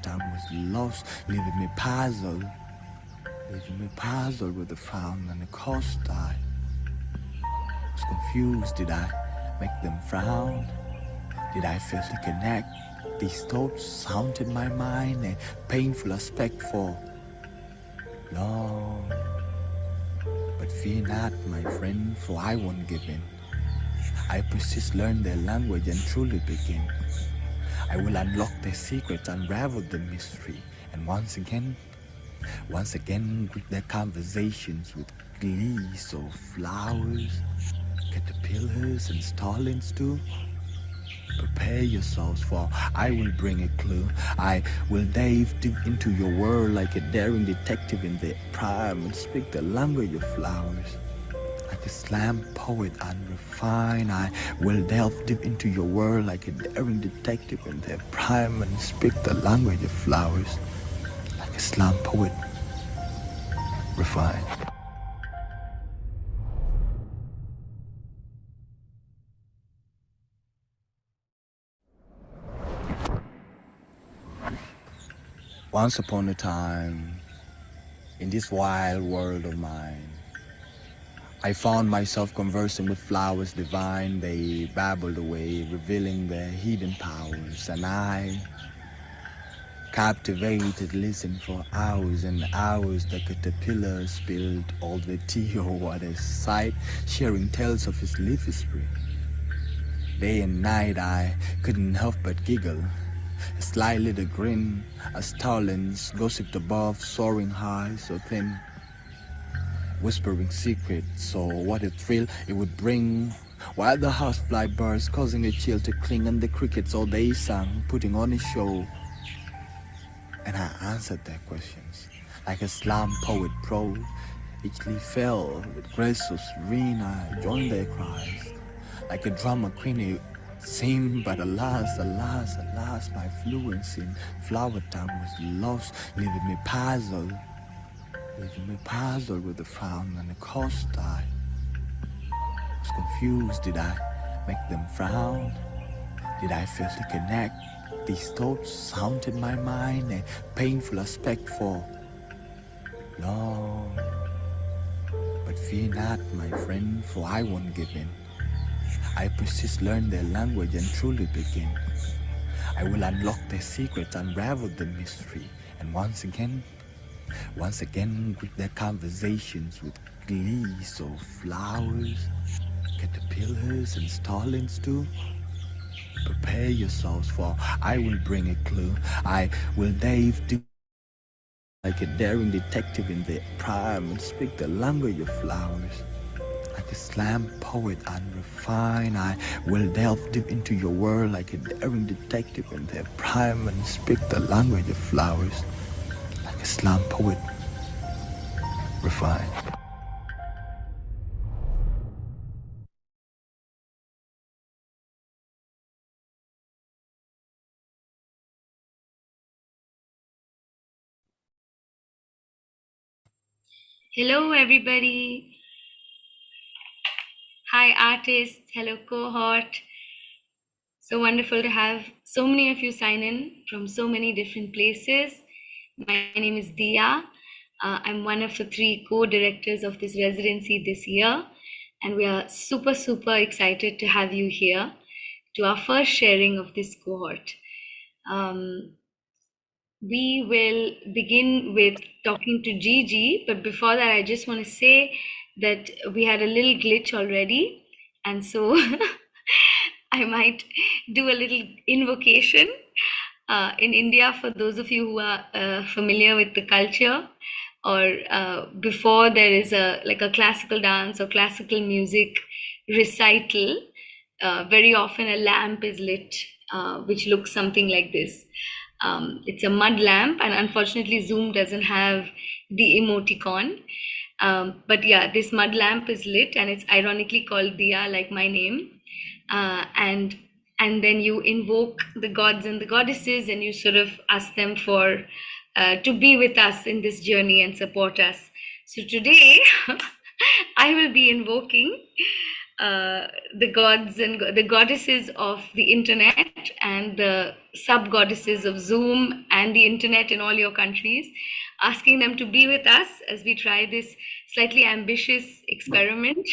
time was lost, leaving me puzzled with a frown and a cost. I was confused. Did I make them frown? Did I fail to connect? These thoughts haunted my mind, a painful aspect for long. But fear not, my friend, for I won't give in. I persist, learn their language and truly begin. I will unlock their secrets, unravel the mystery, and once again greet their conversations with glee. So flowers, caterpillars, and starlings too, prepare yourselves, for I will bring a clue. I will dive deep into your world like a daring detective in their prime and speak the language of flowers. Like a slam poet unrefined, I will delve deep into your world like a daring detective in their prime and speak the language of flowers. Like a slam poet refined. Once upon a time, in this wild world of mine, I found myself conversing with flowers divine. They babbled away, revealing their hidden powers, and I, captivated, listened for hours and hours. The caterpillar spilled all the tea. Oh, what a sight, sharing tales of his leaf history. Day and night I couldn't help but giggle, a sly little grin, as starlings gossiped above, soaring high, so thin, whispering secrets. So what a thrill it would bring, while the housefly buzzed, causing a chill to cling, and the crickets all they sang, putting on a show. And I answered their questions like a slam poet pro. Each leaf fell with grace so serene. I joined their cries like a drama queen. It seemed, but alas, alas, alas, my fluency in flower time was lost, leaving me puzzled with a frown and a cost. I was confused. Did I make them frown? Did I fail to connect? These thoughts haunted my mind, a painful aspect for long. But fear not, my friend, for I won't give in. I persist, learn their language and truly begin. I will unlock their secrets, unravel the mystery, and once again greet their conversations with glee. So flowers, caterpillars, and starlings too, prepare yourselves, for I will bring a clue. I will dive deep like a daring detective in their prime and speak the language of flowers. Like a slam poet unrefined, I will delve deep into your world like a daring detective in their prime and speak the language of flowers. Like a slam poet refined. Hello, everybody. Hi, artists. Hello, cohort. So wonderful to have so many of you sign in from so many different places. My name is Dia. I'm one of the three co-directors of this residency this year, and we are super, super excited to have you here to our first sharing of this cohort. We will begin with talking to Gigi, but before that, I just want to say that we had a little glitch already, and so I might do a little invocation. In India, for those of you who are familiar with the culture, or before there is a like a classical dance or classical music recital, very often a lamp is lit, which looks something like this. It's a mud lamp, and unfortunately, Zoom doesn't have the emoticon. But yeah, this mud lamp is lit, and it's ironically called Diya, like my name. And then you invoke the gods and the goddesses, and you sort of ask them for to be with us in this journey and support us. So today, I will be invoking the gods and the goddesses of the internet and the sub goddesses of Zoom and the internet in all your countries, asking them to be with us as we try this slightly ambitious experiment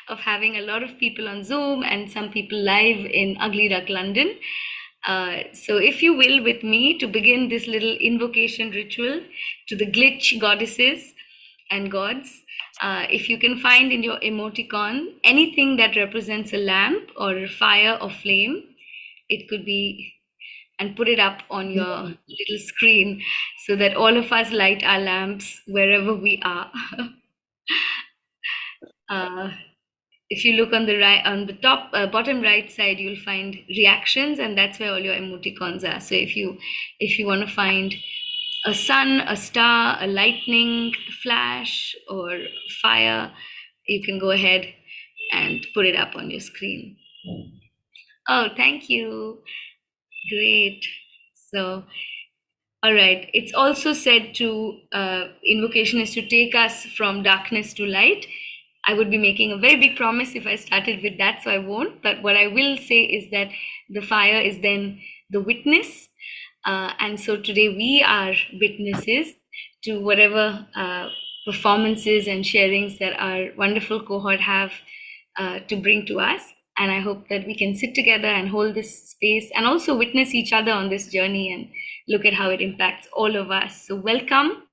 of having a lot of people on Zoom and some people live in Ugly Duck, London. So, if you will, with me, to begin this little invocation ritual to the glitch goddesses and gods, if you can find in your emoticon anything that represents a lamp or a fire or flame, it could be, and put it up on your little screen so that all of us light our lamps wherever we are. uh, if you look on the right, on the top bottom right side, you'll find reactions, and that's where all your emoticons are. So if you want to find a sun, a star, a lightning flash, or fire, you can go ahead and put it up on your screen. Oh, thank you. Great. So, all right. It's also said to invocation is to take us from darkness to light. I would be making a very big promise if I started with that, so I won't. But what I will say is that the fire is then the witness. And so today we are witnesses to whatever performances and sharings that our wonderful cohort have to bring to us. And I hope that we can sit together and hold this space and also witness each other on this journey and look at how it impacts all of us. So, welcome.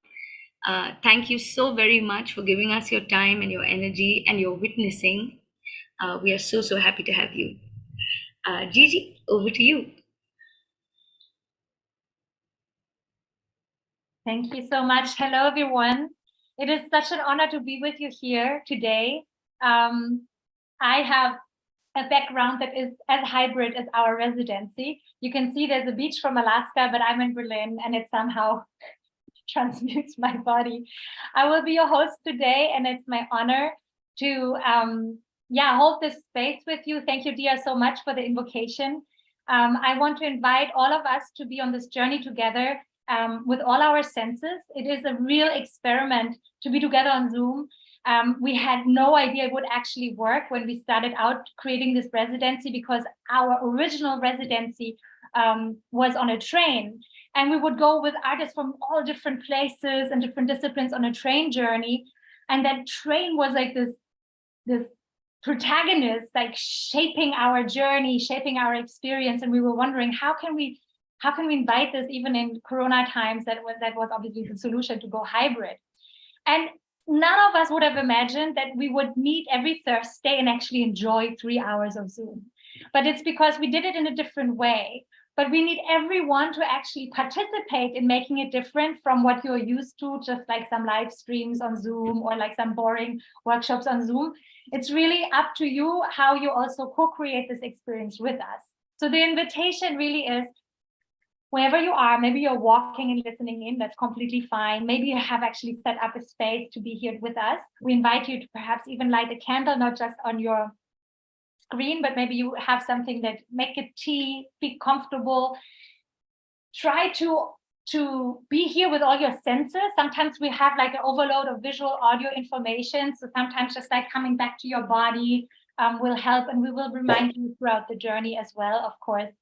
Thank you so very much for giving us your time and your energy and your witnessing. We are so, so happy to have you. Gigi, over to you. Thank you so much. Hello, everyone. It is such an honor to be with you here today. I have a background that is as hybrid as our residency. You can see there's a beach from Alaska, but I'm in Berlin, and it somehow transmutes my body. I will be your host today, and it's my honor to hold this space with you. Thank you, Dia, so much for the invocation. I want to invite all of us to be on this journey together with all our senses. It is a real experiment to be together on Zoom. We had no idea it would actually work when we started out creating this residency, because our original residency was on a train, and we would go with artists from all different places and different disciplines on a train journey. And that train was like this protagonist, like shaping our journey, shaping our experience. And we were wondering, how can we invite this even in Corona times? That was obviously the solution, to go hybrid. And none of us would have imagined that we would meet every Thursday and actually enjoy 3 hours of Zoom. But it's because we did it in a different way. But we need everyone to actually participate in making it different from what you're used to, just like some live streams on Zoom or like some boring workshops on Zoom. It's really up to you how you also co-create this experience with us. So the invitation really is, wherever you are, maybe you're walking and listening in, that's completely fine. Maybe you have actually set up a space to be here with us. We invite you to perhaps even light a candle, not just on your screen, but maybe you have something that make a tea, be comfortable. Try to be here with all your senses. Sometimes we have like an overload of visual, audio information. So sometimes just like coming back to your body will help, and we will remind you throughout the journey as well, of course.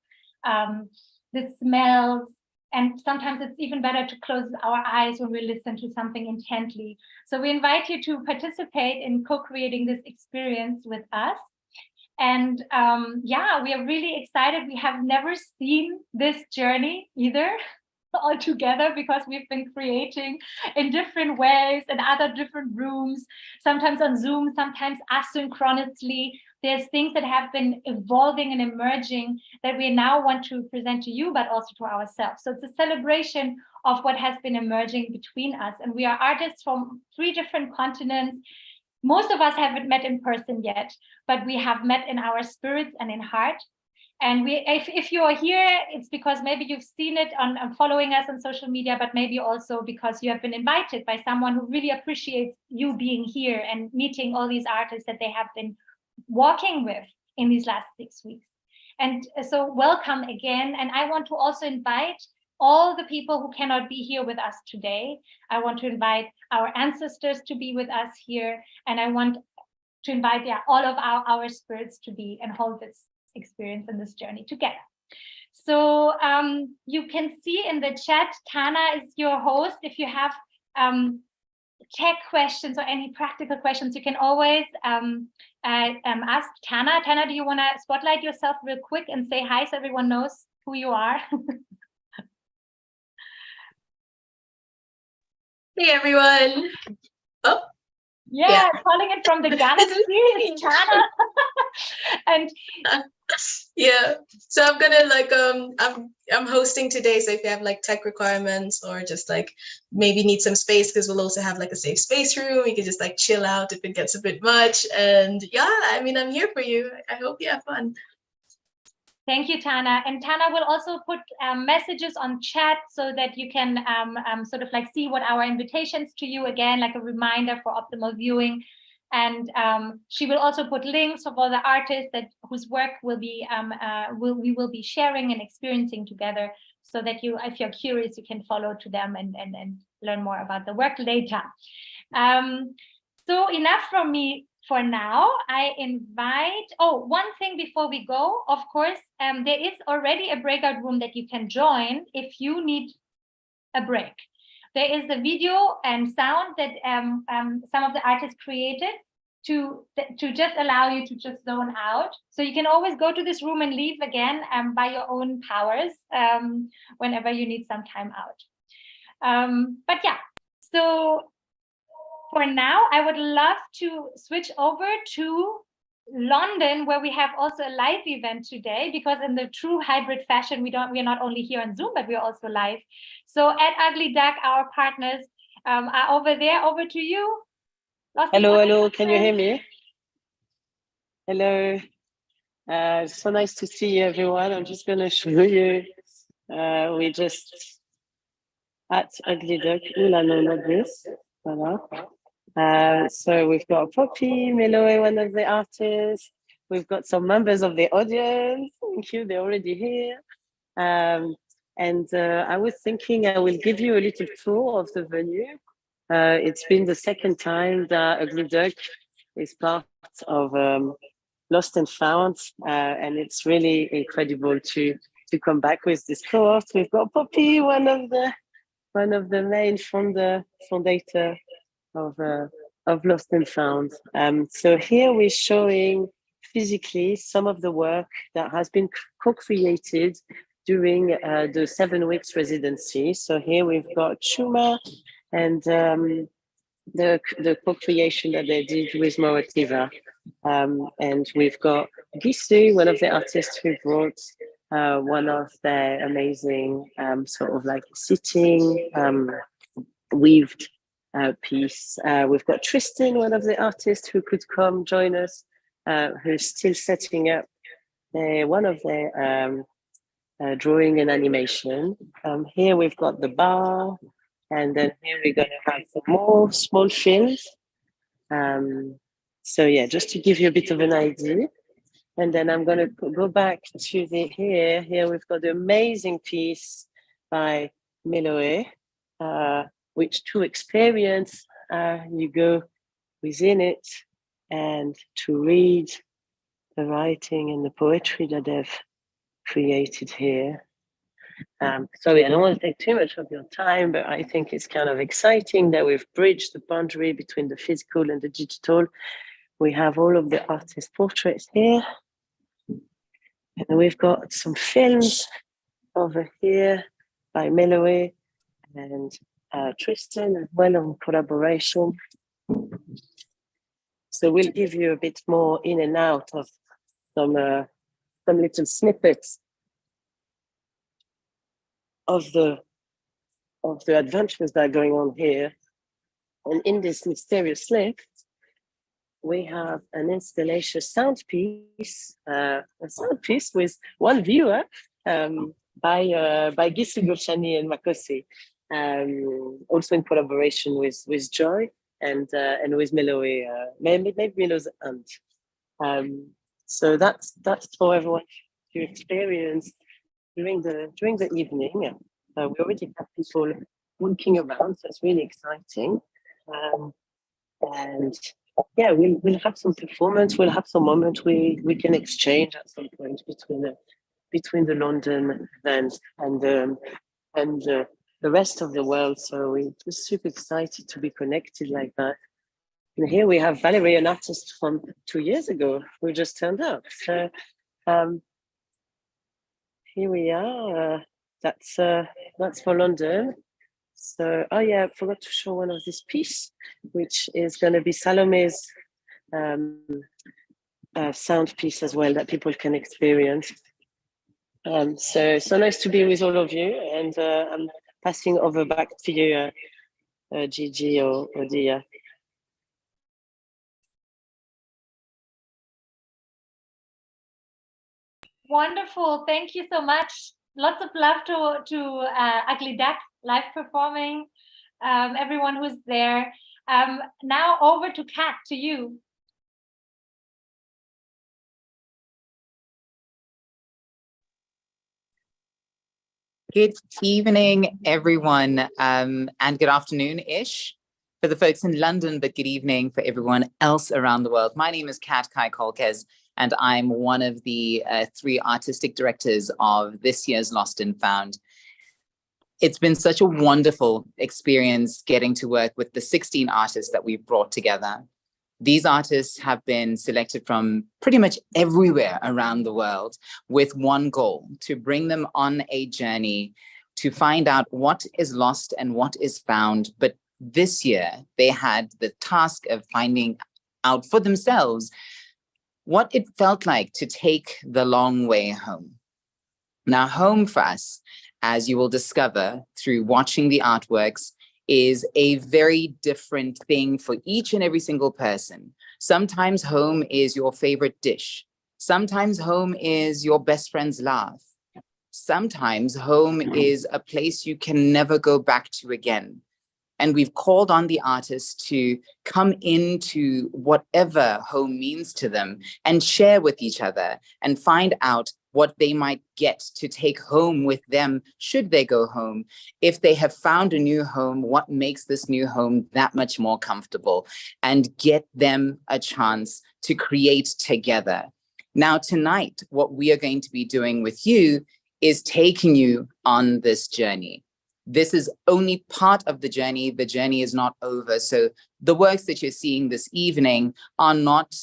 The smells, and sometimes it's even better to close our eyes when we listen to something intently. So we invite you to participate in co-creating this experience with us. And we are really excited. We have never seen this journey either all together, because we've been creating in different ways in other different rooms, sometimes on Zoom, sometimes asynchronously. There's things that have been evolving and emerging that we now want to present to you, but also to ourselves. So it's a celebration of what has been emerging between us. And we are artists from 3 different continents. Most of us haven't met in person yet, but we have met in our spirits and in heart. And if you are here, it's because maybe you've seen it on following us on social media, but maybe also because you have been invited by someone who really appreciates you being here and meeting all these artists that they have been walking with in these last 6 weeks. And so welcome again. And I want to also invite all the people who cannot be here with us today. I want to invite our ancestors to be with us here. And I want to invite all of our spirits to be and hold this experience and this journey together. So you can see in the chat, Tana is your host. If you have tech questions or any practical questions, you can always ask Tana. Tana, do you want to spotlight yourself real quick and say hi so everyone knows who you are? Hey everyone. Oh, yeah, calling it from the galaxy is Tana. And yeah, so I'm gonna like I'm hosting today, so if you have like tech requirements or just like maybe need some space, because we'll also have like a safe space room, you can just like chill out if it gets a bit much. And yeah, I mean, I'm here for you. I hope you have fun. thank you, Tana. And Tana will also put messages on chat so that you can sort of like see what our invitations to you, again, like a reminder for optimal viewing. And she will also put links of all the artists whose work will be we will be sharing and experiencing together, so that you, if you're curious, you can follow to them and learn more about the work later. So enough from me for now. I invite, one thing before we go, of course, there is already a breakout room that you can join if you need a break. There is a video and sound that some of the artists created to just allow you to just zone out. So you can always go to this room and leave again by your own powers whenever you need some time out. But yeah, so for now, I would love to switch over to London, where we have also a live event today, because in the true hybrid fashion, we are not only here on Zoom, but we're also live. So at Ugly Duck, our partners are over there. Over to you. Hello, can you hear me? Hello. So nice to see you, everyone. I'm just going to show you. We just at Ugly Duck. Ooh la la, not this. Voilà. So we've got Poppy, Meloe, one of the artists. We've got some members of the audience. Thank you, they're already here. And I was thinking I will give you a little tour of the venue. It's been the second time that Ugly Duck is part of Lost+Found, and it's really incredible to come back with this cohort. We've got Poppy, one of the main fondator of Lost+Found. So here we're showing physically some of the work that has been co-created during the 7 weeks residency. So here we've got Chuma and the co-creation that they did with Morativa. And we've got Gisu, one of the artists who brought one of their amazing sort of like sitting weaved piece. We've got Tristan, one of the artists who could come join us, who's still setting up one of their drawing and animation. Here we've got the bar, and then here we're going to have some more small films. So yeah, just to give you a bit of an idea. And then I'm going to go back to here. Here we've got the amazing piece by Meloe, which to experience, you go within it and to read the writing and the poetry that they've created here. Sorry, I don't want to take too much of your time, but I think it's kind of exciting that we've bridged the boundary between the physical and the digital. We have all of the artist portraits here. And we've got some films over here by Meloe and Tristan as well on collaboration. So we'll give you a bit more in and out of some little snippets of the adventures that are going on here. And in this mysterious lake, we have an installation sound piece, a sound piece with one viewer by Gisu Gulshani and Makosi, also in collaboration with Joy and with Meloe, maybe Meloe's aunt. So that's for everyone to experience during the evening. We already have people walking around, so it's really exciting. And yeah, we'll have some performance. We'll have some moment we can exchange at some point between the London event and the rest of the world. So we're just super excited to be connected like that. And here we have Valerie, an artist from 2 years ago, who just turned up. So here we are. That's for London. So, oh yeah, I forgot to show one of this piece, which is going to be Salome's sound piece as well that people can experience. So nice to be with all of you, and I'm passing over back to you, Gigi or Dia. Wonderful. Thank you so much. Lots of love to Ugly Duck live performing, everyone who's there. Now over to Kat, to you. Good evening, everyone, and good afternoon-ish for the folks in London, but good evening for everyone else around the world. My name is Kat Kai-Kolkes, and I'm one of the 3 artistic directors of this year's Lost+Found. It's been such a wonderful experience getting to work with the 16 artists that we've brought together. These artists have been selected from pretty much everywhere around the world with one goal: to bring them on a journey to find out what is lost and what is found. But this year, they had the task of finding out for themselves what it felt like to take the long way home. Now, home for us, as you will discover through watching the artworks, is a very different thing for each and every single person. Sometimes home is your favorite dish. Sometimes home is your best friend's laugh. Sometimes home is a place you can never go back to again. And we've called on the artists to come into whatever home means to them and share with each other and find out what they might get to take home with them should they go home. If they have found a new home, what makes this new home that much more comfortable, and get them a chance to create together. Now, tonight, what we are going to be doing with you is taking you on this journey. This is only part of the journey. The journey is not over. So the works that you're seeing this evening are not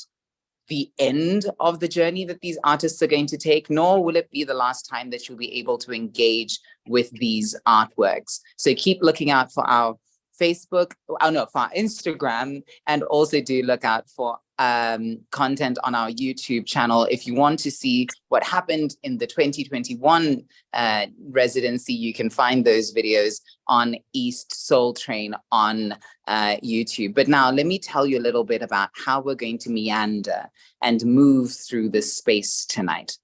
the end of the journey that these artists are going to take, nor will it be the last time that you'll be able to engage with these artworks. So keep looking out for our Facebook, for our Instagram, and also do look out for content on our YouTube channel. If you want to see what happened in the 2021 residency, you can find those videos on East Soul Train on YouTube. But now let me tell you a little bit about how we're going to meander and move through this space tonight.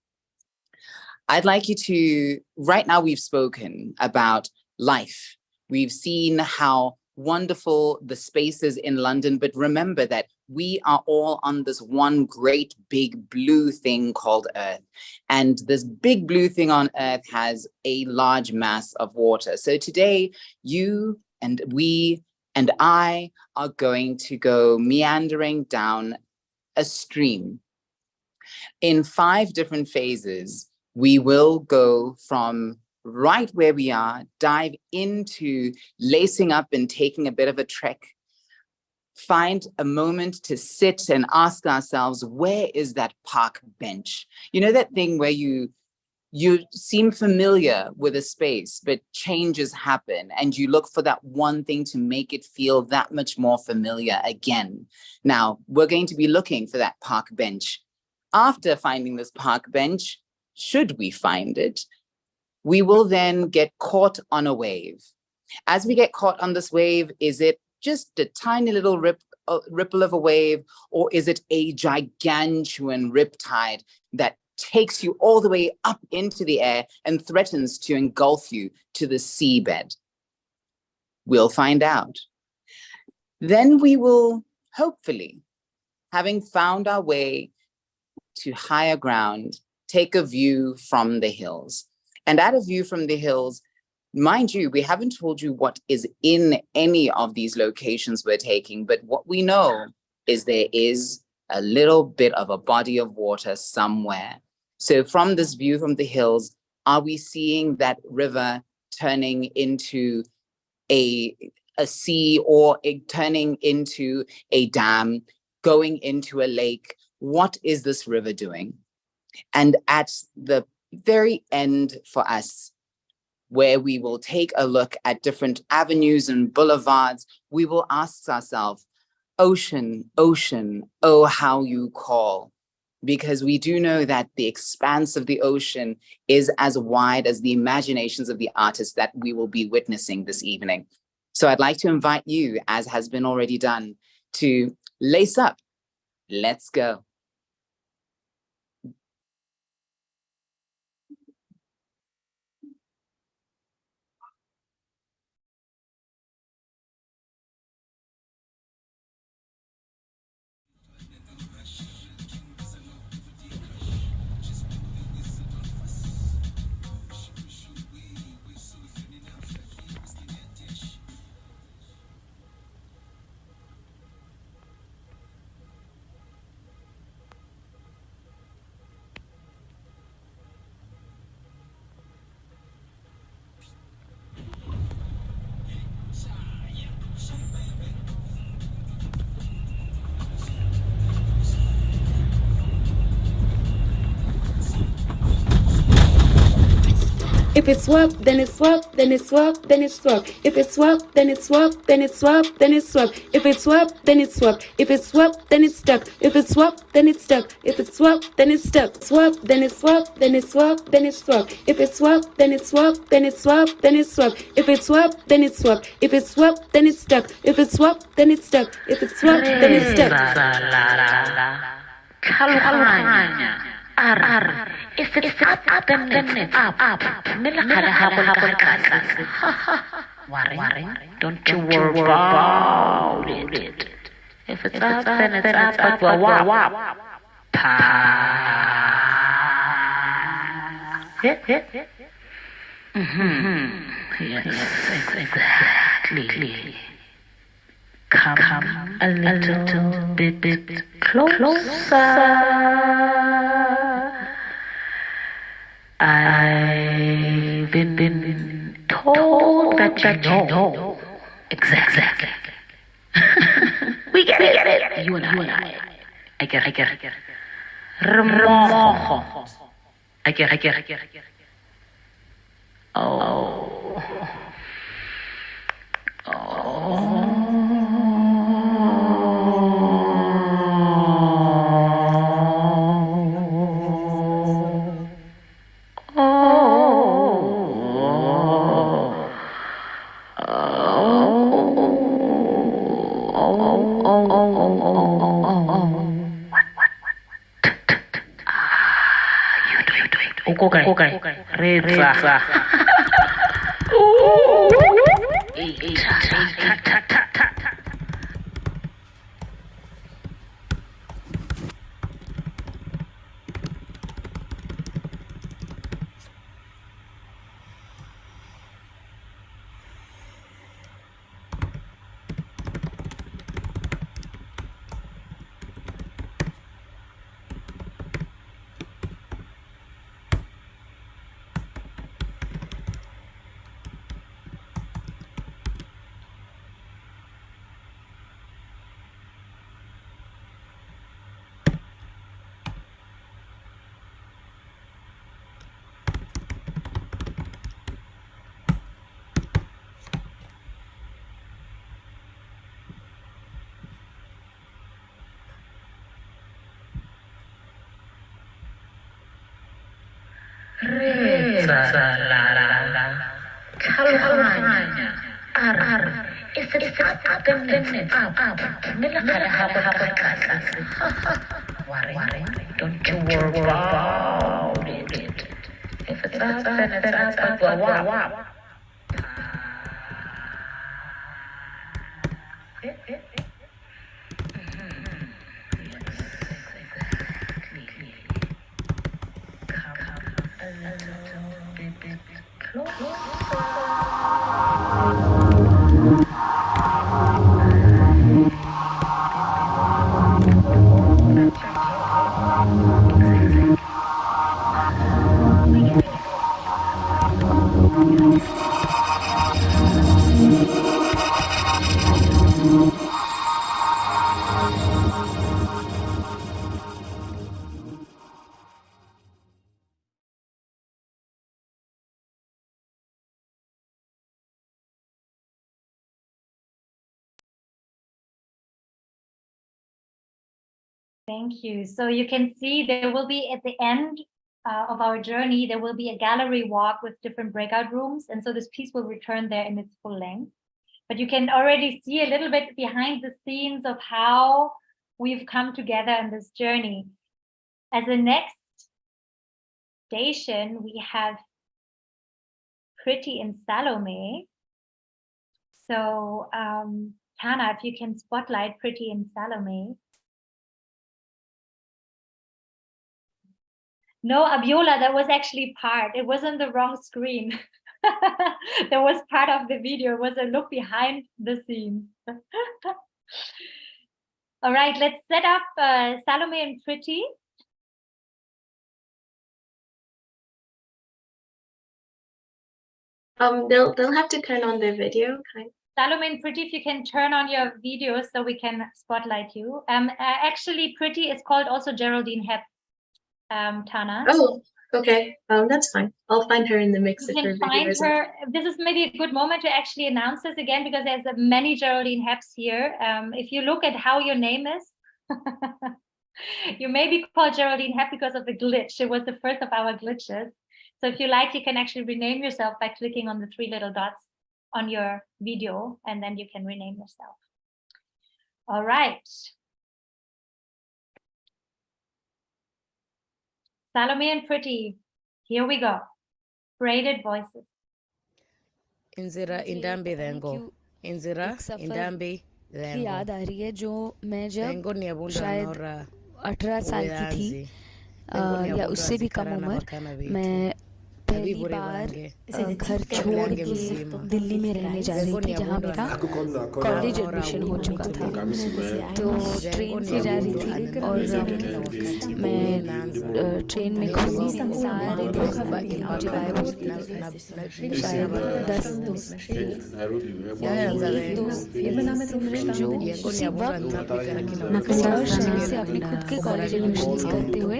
I'd like you to, right now we've spoken about life. We've seen how wonderful the spaces in London, but remember that we are all on this one great big blue thing called Earth. And this big blue thing on Earth has a large mass of water. So today, you and we and I are going to go meandering down a stream. In 5 different phases, we will go from right where we are, dive into lacing up and taking a bit of a trek, find a moment to sit and ask ourselves, where is that park bench? You know, that thing where you seem familiar with a space, but changes happen and you look for that one thing to make it feel that much more familiar again. Now, we're going to be looking for that park bench. After finding this park bench, should we find it, we will then get caught on a wave. As we get caught on this wave, is it just a tiny little ripple of a wave, or is it a gigantuan riptide that takes you all the way up into the air and threatens to engulf you to the seabed? We'll find out. Then we will, hopefully, having found our way to higher ground, take a view from the hills. And at a view from the hills, mind you, we haven't told you what is in any of these locations we're taking, but what we know is there is a little bit of a body of water somewhere. So from this view from the hills, are we seeing that river turning into a sea, or turning into a dam, going into a lake? What is this river doing? And at the very end for us, where we will take a look at different avenues and boulevards, we will ask ourselves, ocean, ocean, oh, how you call. Because we do know that the expanse of the ocean is as wide as the imaginations of the artists that we will be witnessing this evening. So I'd like to invite you, as has been already done, to lace up. Let's go. If it's swap, then it's swap, then it's swap, then it's swap. If it's swap, then it's swap, then it's swap, then it's swap. If it's swap, then it's swap. If it's swap, then it's stuck. If it's swap, then it's stuck. If it's swap, then it's stuck. Swap, then it's swap, then it's swap, then it's swap. If it's swap, then it's swap, then it's swap, then it's swap. If it's swap, then it's swap. If it's swap, then it's stuck. If it's swap, then it's stuck. If it's swap, then it's stuck. If it's up, then it's up. Worry, don't you worry about it. If it's up, then it's up. Wap. Hit. Yes, exactly. Come a little bit closer. I've been told that you know. Exactly. We get it. You and I. I get it. Remojo. I get it. Oh. Okay. Reza. If it's up, then it's up. Worry, don't you worry about it. If it's up, then it's up. Wap. Thank you. So you can see there will be at the end of our journey, there will be a gallery walk with different breakout rooms. And so this piece will return there in its full length. But you can already see a little bit behind the scenes of how we've come together in this journey. As the next station, we have Pretty and Salome. So Tana, if you can spotlight Pretty and Salome. No, Abiola, that was actually part. It wasn't the wrong screen. That was part of the video. It was a look behind the scenes. All right, let's set up Salome and Pretty. They'll have to turn on their video. Salome and Pretty, if you can turn on your video so we can spotlight you. Actually, Pretty is called also Geraldine Hepp, Tana. Oh, okay. That's fine. I'll find her in the mix. You can find her. This is maybe a good moment to actually announce this again, because there's many Geraldine Hepps here. If you look at how your name is, you may be called Geraldine Hepp because of the glitch. It was the first of our glitches. So if you like, you can actually rename yourself by clicking on the 3 little dots on your video, and then you can rename yourself. All right. Salome and Pretty, here we go. Braided voices. इंजरा इंडाम्बे देंगो इंजरा इंडाम्बे देंगो याद आ रही है जो मैं जब शायद 18 साल की थी या उससे भी कम उम्र मैं पहली बार घर छोड़ के दिल्ली में रहने जा रही थी, जहाँ मेरा कॉलेज एडमिशन हो चुका था। तो ट्रेन से जा रही थी और मैं ट्रेन में घूमी, सारे दोस्त मुझे गायब हो गए, शायद 10 दोस्त जो उसी वक्त शहर से अपने खुद के कॉलेज एडमिशन करते हुए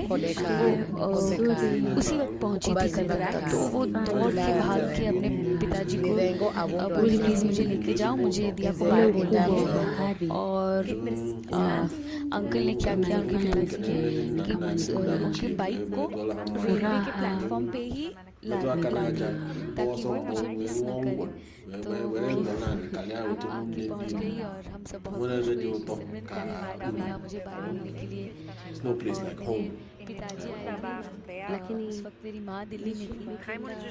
उसी वक्त पहुंची थी कलकत्ता। तो वो दौड़ के भाग के अपने पिताजी को बोली प्लीज़ मुझे लेके जाओ, मुझे दिया को बाहर बोलना है। और अंकल ने क्या किया, उनके पिताजी ने कि उनके बाइक को रेलवे के प्लेटफॉर्म पे ही ला दिया ताकि वो मुझे मिस न करे। तो आगे पहुंच गई और हम सब बहुत खुश हुए कि मुझे बाहर बोलने के लिए। पिताजी आए, उस वक्त मेरी माँ दिल्ली में थी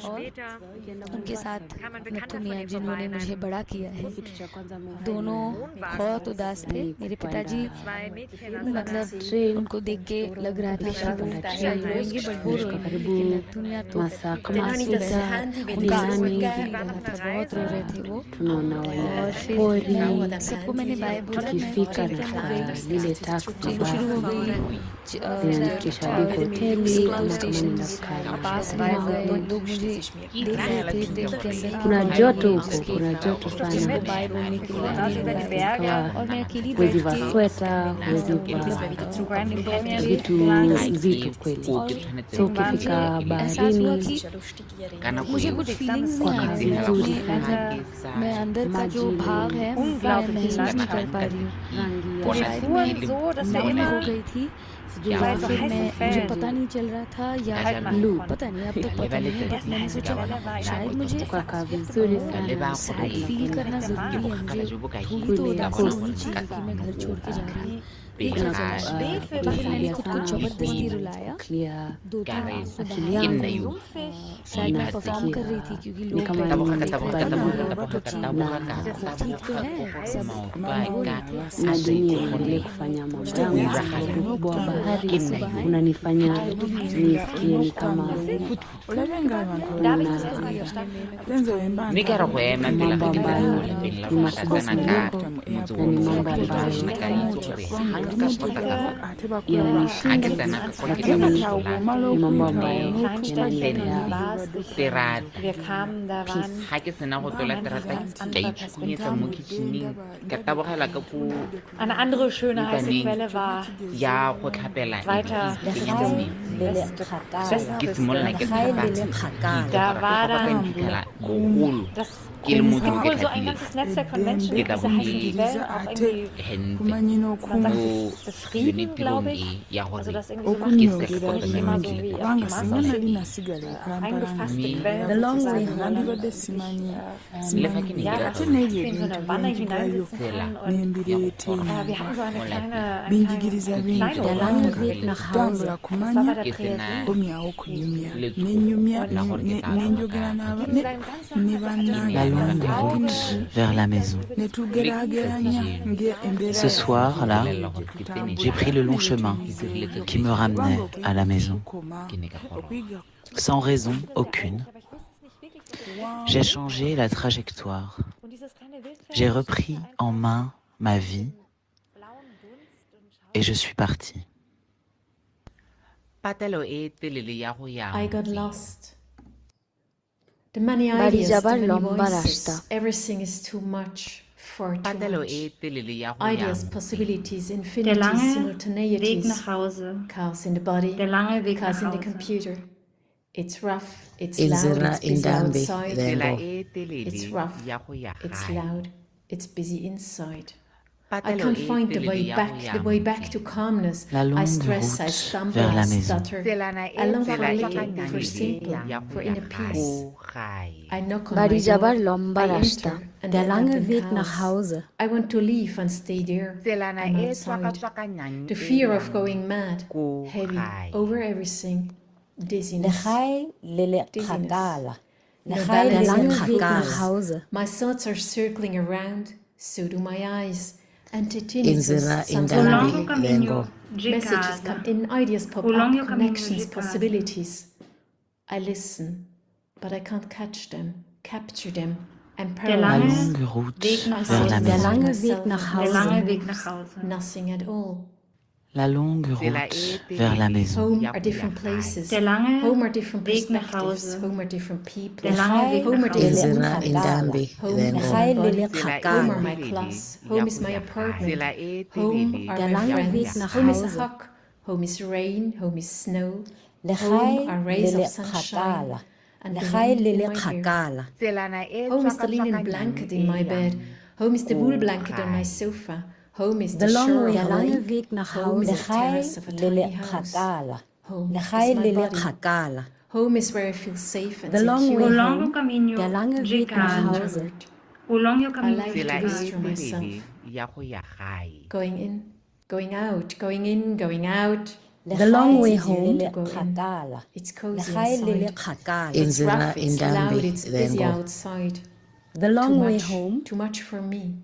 और उनके साथ नत्थु मियाँ जिन्होंने मुझे बड़ा किया है, दोनों बहुत उदास थे। मेरे पिताजी मतलब उनको देख के लग रहा था शायद रोएंगे, बट वो रोएंगे, लेकिन नत्थु मियाँ तो बहुत रो रहे थे वो। और फिर सबको मैंने बाय बोला, ट्रेन शुरू हो गई, पास में लोग मुझे देख रहे थे, ट्रेन के अंदर kuna joto huko, kuna joto sana, bye बोलने के लिए और मैं अकेली huwezi vaa sweta, huwezi vaa vitu nzito kweli. So ukifika baharini मुझे कुछ फीलिंग्स नहीं आ रही है, मैं अंदर का जो भाव है मैं महसूस नहीं कर पा रही हूँ। शायद मैं हो गई थी या फिर मुझे पता नहीं चल रहा था या पता नहीं, अब तो पता नहीं है, बट मैंने सोचा शायद मुझे सैड फील करना ज़रूरी है, मुझे थोड़ी तो उदासी होनी चाहिए कि मैं घर छोड़ के जा रही हूँ। तो फिर मैंने खुद को जबरदस्ती रुलाया, 2-3 आंसू बहाए। शायद मैं परफॉर्म कर रही थी क्योंकि लोग ठीक तो है सब, na dunia iendelee kufanya mambo yangu. Ukubwa wa bahari unanifanya nisikie ni kama mambo ambayo ni makubwa sana na ni mambo ambayo yananishinda, lakini ni mambo ambayo yananiletea Eine andere schöne heiße Quelle war weiter Westen. Da war dann das ke le moo ke bo ke tlhapile ke tla bo ke hente mo yone tirong e ya gore ke se ka kopana le kubanga singa nali nasigala e Kampala The long way home. nandibadde simanyi le fa ke ne ke ate n'ebyo ebintu byenjigayo nembireeta binjigiriza bingi Der lange Weg nach kutambula Hause. kumanya komyawo kunyumya nenyumya nenjogera ne La longue route vers la maison. netugerageranya Ce soir-là, j'ai pris le long chemin qui me ramenait à la maison. Sans raison aucune, j'ai changé la trajectoire. J'ai repris en main ma vie et je suis partie. patelo e telele ya go ya I got lost. The many ideas, the many voices, everything is too much for too patelo much. e telele ya go ya Ideas, possibilities, Der infinities, lange Weg simultaneities, nach Hause. chaos in the body, Der lange Weg chaos nach in the Hause. computer. It's rough, it's loud, Inzira it's busy indambi outside. tsela vengo. e telele It's rough, ya go ya it's gae. loud, it's busy inside. I Patelo can't e find the telele way ya back, go ya the way back to calmness. La I longue stress, I route stumble, vers la I maison. stutter. I long for little, for simple, for inner peace. go gae. I knock on Bari my door, Jabar I lomba rasta. enter, and Der end up lange in Weg nach chaos. Hause. I want to leave and stay there. Tselana I'm e outside. tswaka-tswakanyang The e fear of yang going mad, go heavy, gae. over everything, dizziness. Lechai lele Dizziness. khatala. No Lechai balance, der lange no Weg nach focus. Hause. My thoughts are circling around, so do my eyes. And Inzira tinnitus, something indambi Ulongo ugly. vengo. caminho de Messages casa. come in, ideas pop Ulongo up, caminho connections, de casa. possibilities. I listen, but I can't catch them, capture them. I'm Der La paralyzed. longue route Weg nach vers la Hause. Der maison. lange Myself Weg nach and Der Hause. lange nothing Weg moves, nach Hause. nothing at all. La longue Tsela route e vers la telele maison. Home ya are go different ya gae. places. Der lange Home are different Weg nach perspectives. Hause. Home are different people. Der lange Weg Home nach are different Hause. Inzira movements. indambi Home is vengo. my Lechai body. lele Tsela e Home are my telele class. ya Home go is my ya gae. apartment. Tsela e Home telele are Der my lange ya go Weg friends. ya nach Home is a Hause. hug. Home is rain. Home is snow. Home Lechai are rays lele of sunshine khatala. and the Lechai wind in lele my hair. khatala. Tselana e Home is the linen tswaka-tswakanyang blanket e in my bed. yang Home is the wool go blanket on my gae. sofa. Home is The the long shore way of a home. Der lange lake. Weg nach Home is Hause. a terrace of a Lechai lele tiny house. khatala. Home is Lechai my lele body. khatala. Home is where I feel safe and The long way secure. Ulongo home. caminho Der lange de Weg nach I'm an casa. Hause. introvert. Ulongo I caminho like de Tsela to e whisper casa. myself. telele ya go ya gae. Going in, going out, going in, going out. The long It's way easier home. to go in. Khatala. It's cozy Lechai lele inside. khatala. It's Inzira rough, it's loud, indambi it's busy vengo. outside. The Too long way much, home. too much for me.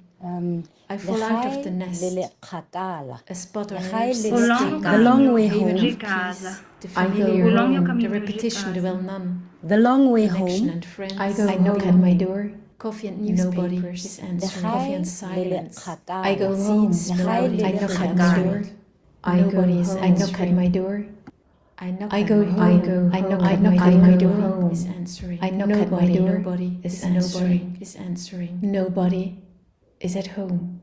I fall out of the nest. lele khatala. A spot on Lechai earth, lele Ulongo The long way haven home. de of casa. peace, the I go familiar home. home, the Caminho de repetition, the casa. well-known. The long way Connection home. and friends. I go I knock home. at my door. Coffee and Nobody newspapers. is answering. Coffee and silence. I go home. seeds sprouting. I knock at my door. Nobody is I knock at my door. I knock I at go my home. door. I knock I at knock my at my door. door. Home. Is answering. I knock at my door. Nobody is Is answering. answering. Is answering. Nobody is at home.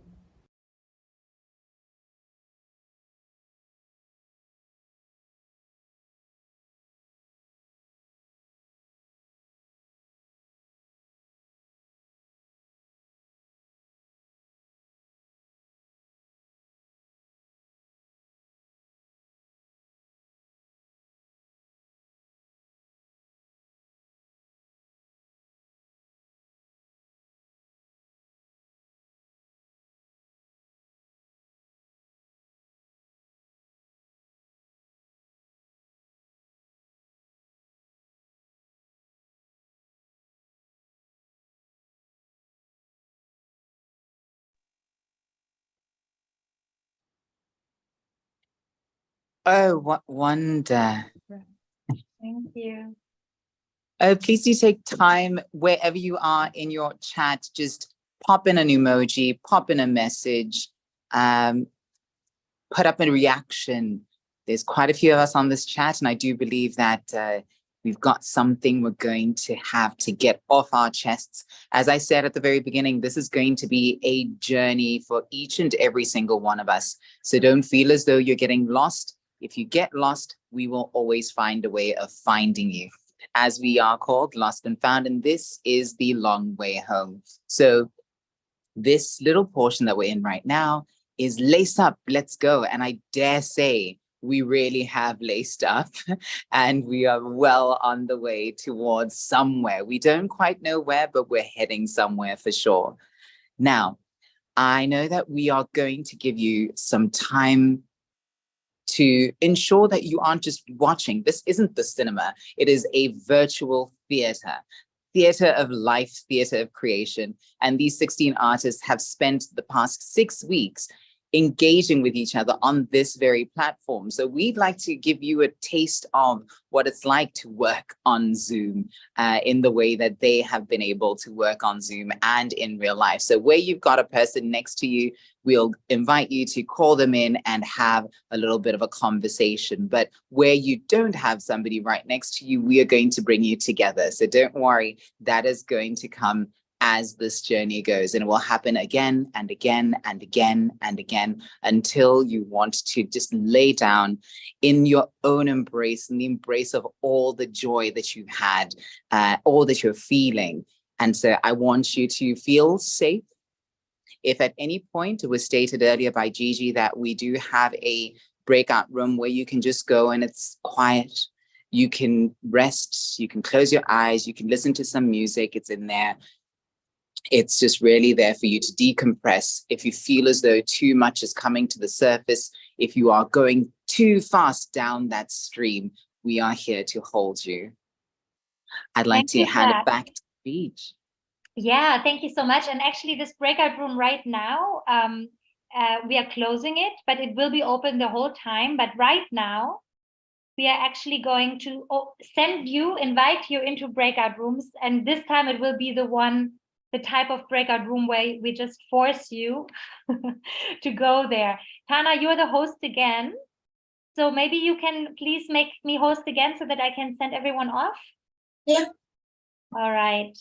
Oh, what wonder. Thank you. Oh, please do take time wherever you are in your chat, just pop in an emoji, pop in a message, put up a reaction. There's quite a few of us on this chat, and I do believe that we've got something we're going to have to get off our chests. As I said at the very beginning, this is going to be a journey for each and every single one of us. So don't feel as though you're getting lost. If you get lost, we will always find a way of finding you. as we are called, Lost and Found, and this is the long way home. So this little portion that we're in right now is lace up, let's go. And I dare say we really have laced up and we are well on the way towards somewhere. We don't quite know where, but we're heading somewhere for sure. Now, I know that we are going to give you some time to ensure that you aren't just watching. This isn't the cinema. It is a virtual theater of life, theater of creation. And these 16 artists have spent the past 6 weeks engaging with each other on this very platform. So we'd like to give you a taste of what it's like to work on Zoom in the way that they have been able to work on Zoom and in real life. So where you've got a person next to you, we'll invite you to call them in and have a little bit of a conversation. But where you don't have somebody right next to you, we are going to bring you together. So don't worry, that is going to come as this journey goes, and it will happen again and again and again and again until you want to just lay down in your own embrace, in the embrace of all the joy that you've had, all that you're feeling. And so I want you to feel safe. If at any point, it was stated earlier by Gigi that we do have a breakout room where you can just go and it's quiet. You can rest, you can close your eyes, you can listen to some music, it's in there. It's just really there for you to decompress. If you feel as though too much is coming to the surface, if you are going too fast down that stream, we are here to hold you. I'd like to hand it back to Beach. Yeah, thank you so much. And actually this breakout room right now, we are closing it, but it will be open the whole time. But right now, we are actually going to invite you into breakout rooms. And this time it will be the type of breakout room where we just force you to go there. Tana, you're the host again. So maybe you can please make me host again so that I can send everyone off? Yeah. All right.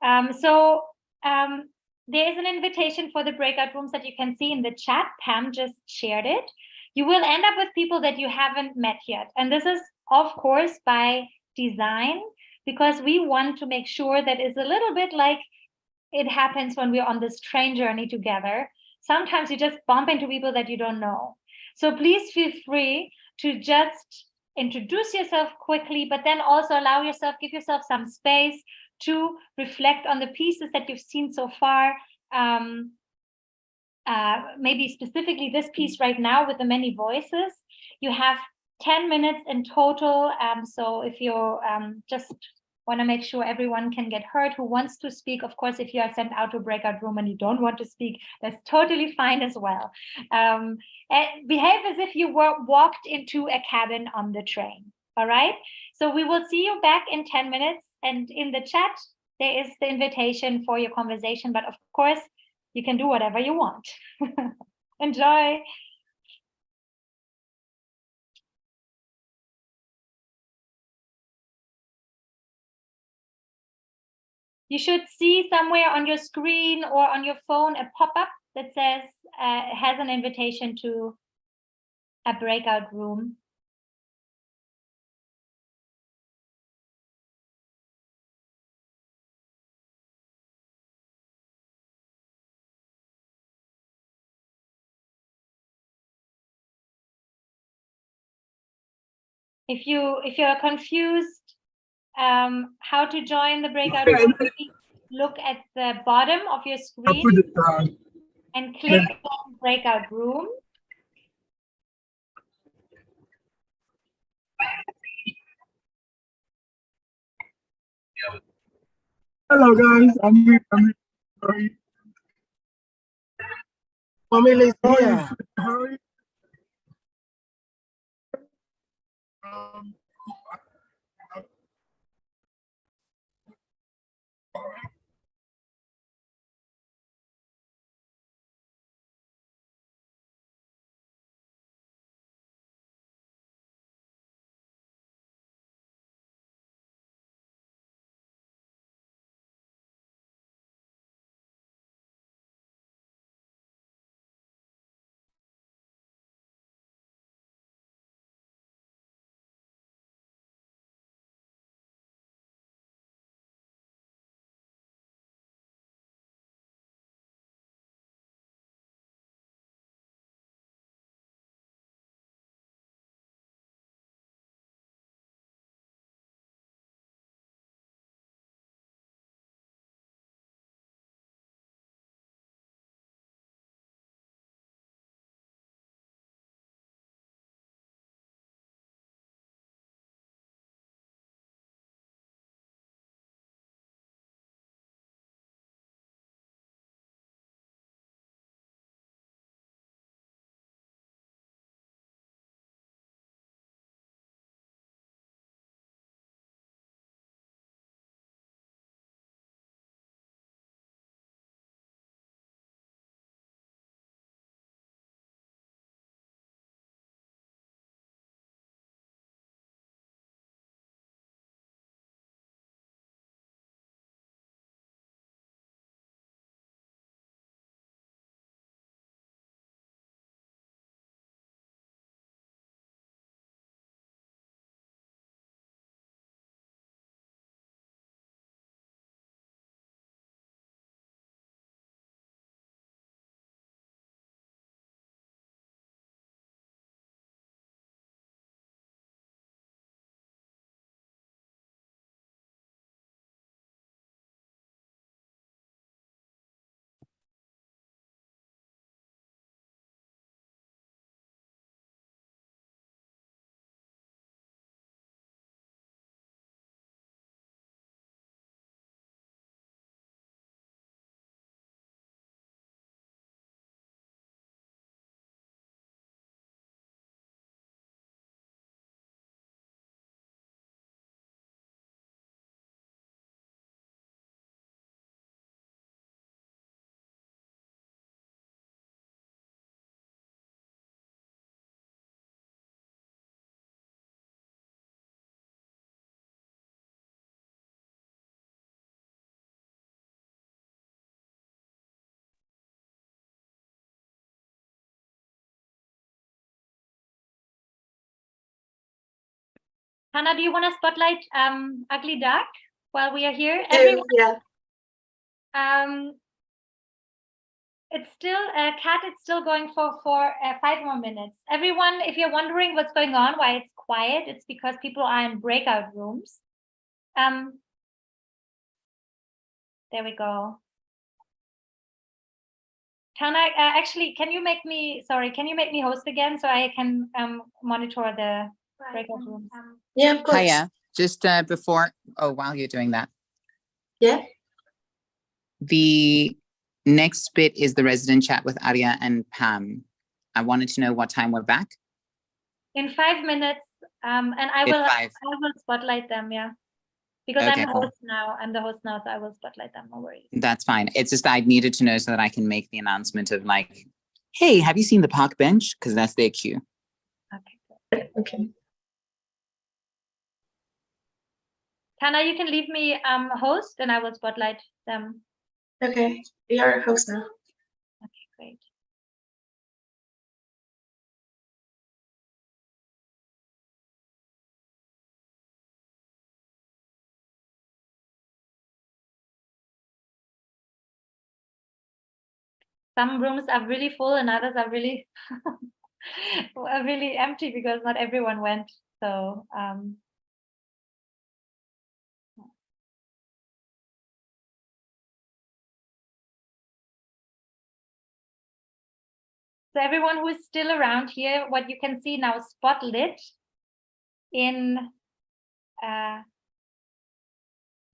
There is an invitation for the breakout rooms that you can see in the chat. Pam just shared it. You will end up with people that you haven't met yet. And this is, of course, by design, because we want to make sure that it's a little bit like it happens when we're on this train journey together. Sometimes you just bump into people that you don't know. So please feel free to just introduce yourself quickly, but then also give yourself some space to reflect on the pieces that you've seen so far. Maybe specifically this piece right now with the many voices. You have 10 minutes in total. So if you just want to make sure everyone can get heard who wants to speak, of course, if you are sent out to a breakout room and you don't want to speak, that's totally fine as well. And behave as if you walked into a cabin on the train. All right. So we will see you back in 10 minutes. And in the chat, there is the invitation for your conversation. But of course, you can do whatever you want. Enjoy. You should see somewhere on your screen or on your phone a pop-up that says, has an invitation to a breakout room. If you're confused how to join the breakout room, look at the bottom of your screen and click on breakout room. Hello guys, I'm here. Sorry. Mommy, let's here. How are you? Hannah, do you want to spotlight Ugly Duck while we are here? Everyone, yeah. It's still Kat. It's still going for 5 more minutes. Everyone, if you're wondering what's going on, why it's quiet, it's because people are in breakout rooms. There we go. Tana, actually, can you make me host again so I can monitor the breakout rooms? Yeah, of course. Hiya. Just while you're doing that. Yeah. The next bit is the resident chat with Arya and Pam. I wanted to know what time we're back. In 5 minutes, and I will spotlight them, yeah. Because Okay, I'm the host now. I'm the host now, so I will spotlight them. No worries. That's fine. It's just I needed to know so that I can make the announcement of like, hey, have you seen the park bench? Because that's their cue. Okay. Okay. Tana, you can leave me host, and I will spotlight them. Okay, you're a host now. Okay, great. Some rooms are really full and others are really are really empty because not everyone went. So so everyone who is still around here, what you can see now spotlit in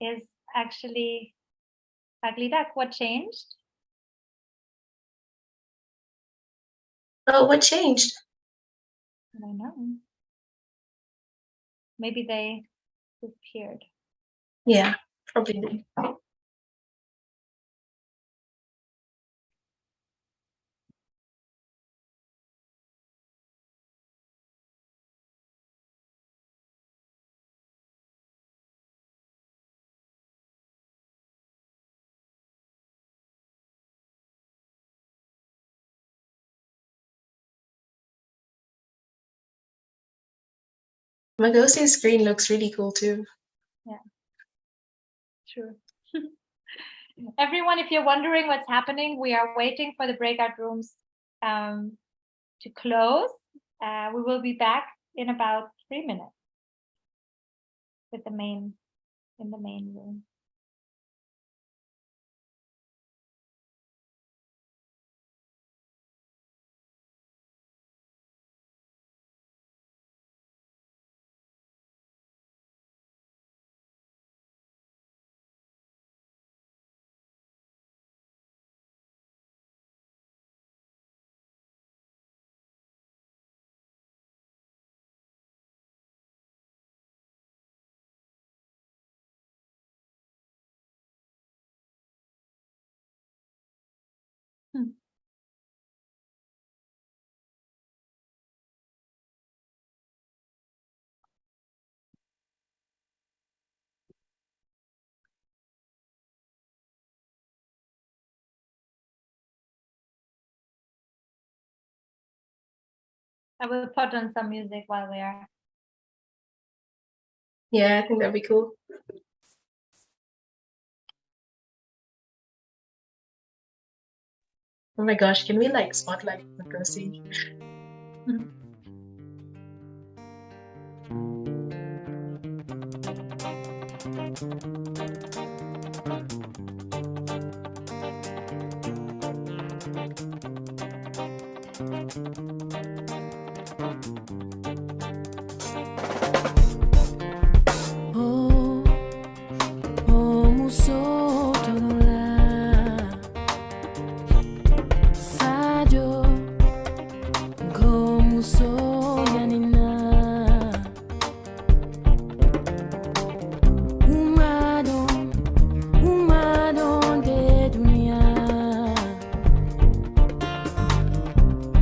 is actually Ugly Duck. What changed? Oh, what changed? I don't know. Maybe they disappeared. Yeah, probably. Magosi's screen looks really cool too. Yeah, true. Everyone, if you're wondering what's happening, we are waiting for the breakout rooms to close. We will be back in about 3 minutes with the main room. I will put on some music while we are. Yeah, I think that'd be cool. Oh my gosh, can we like spotlight Magosi?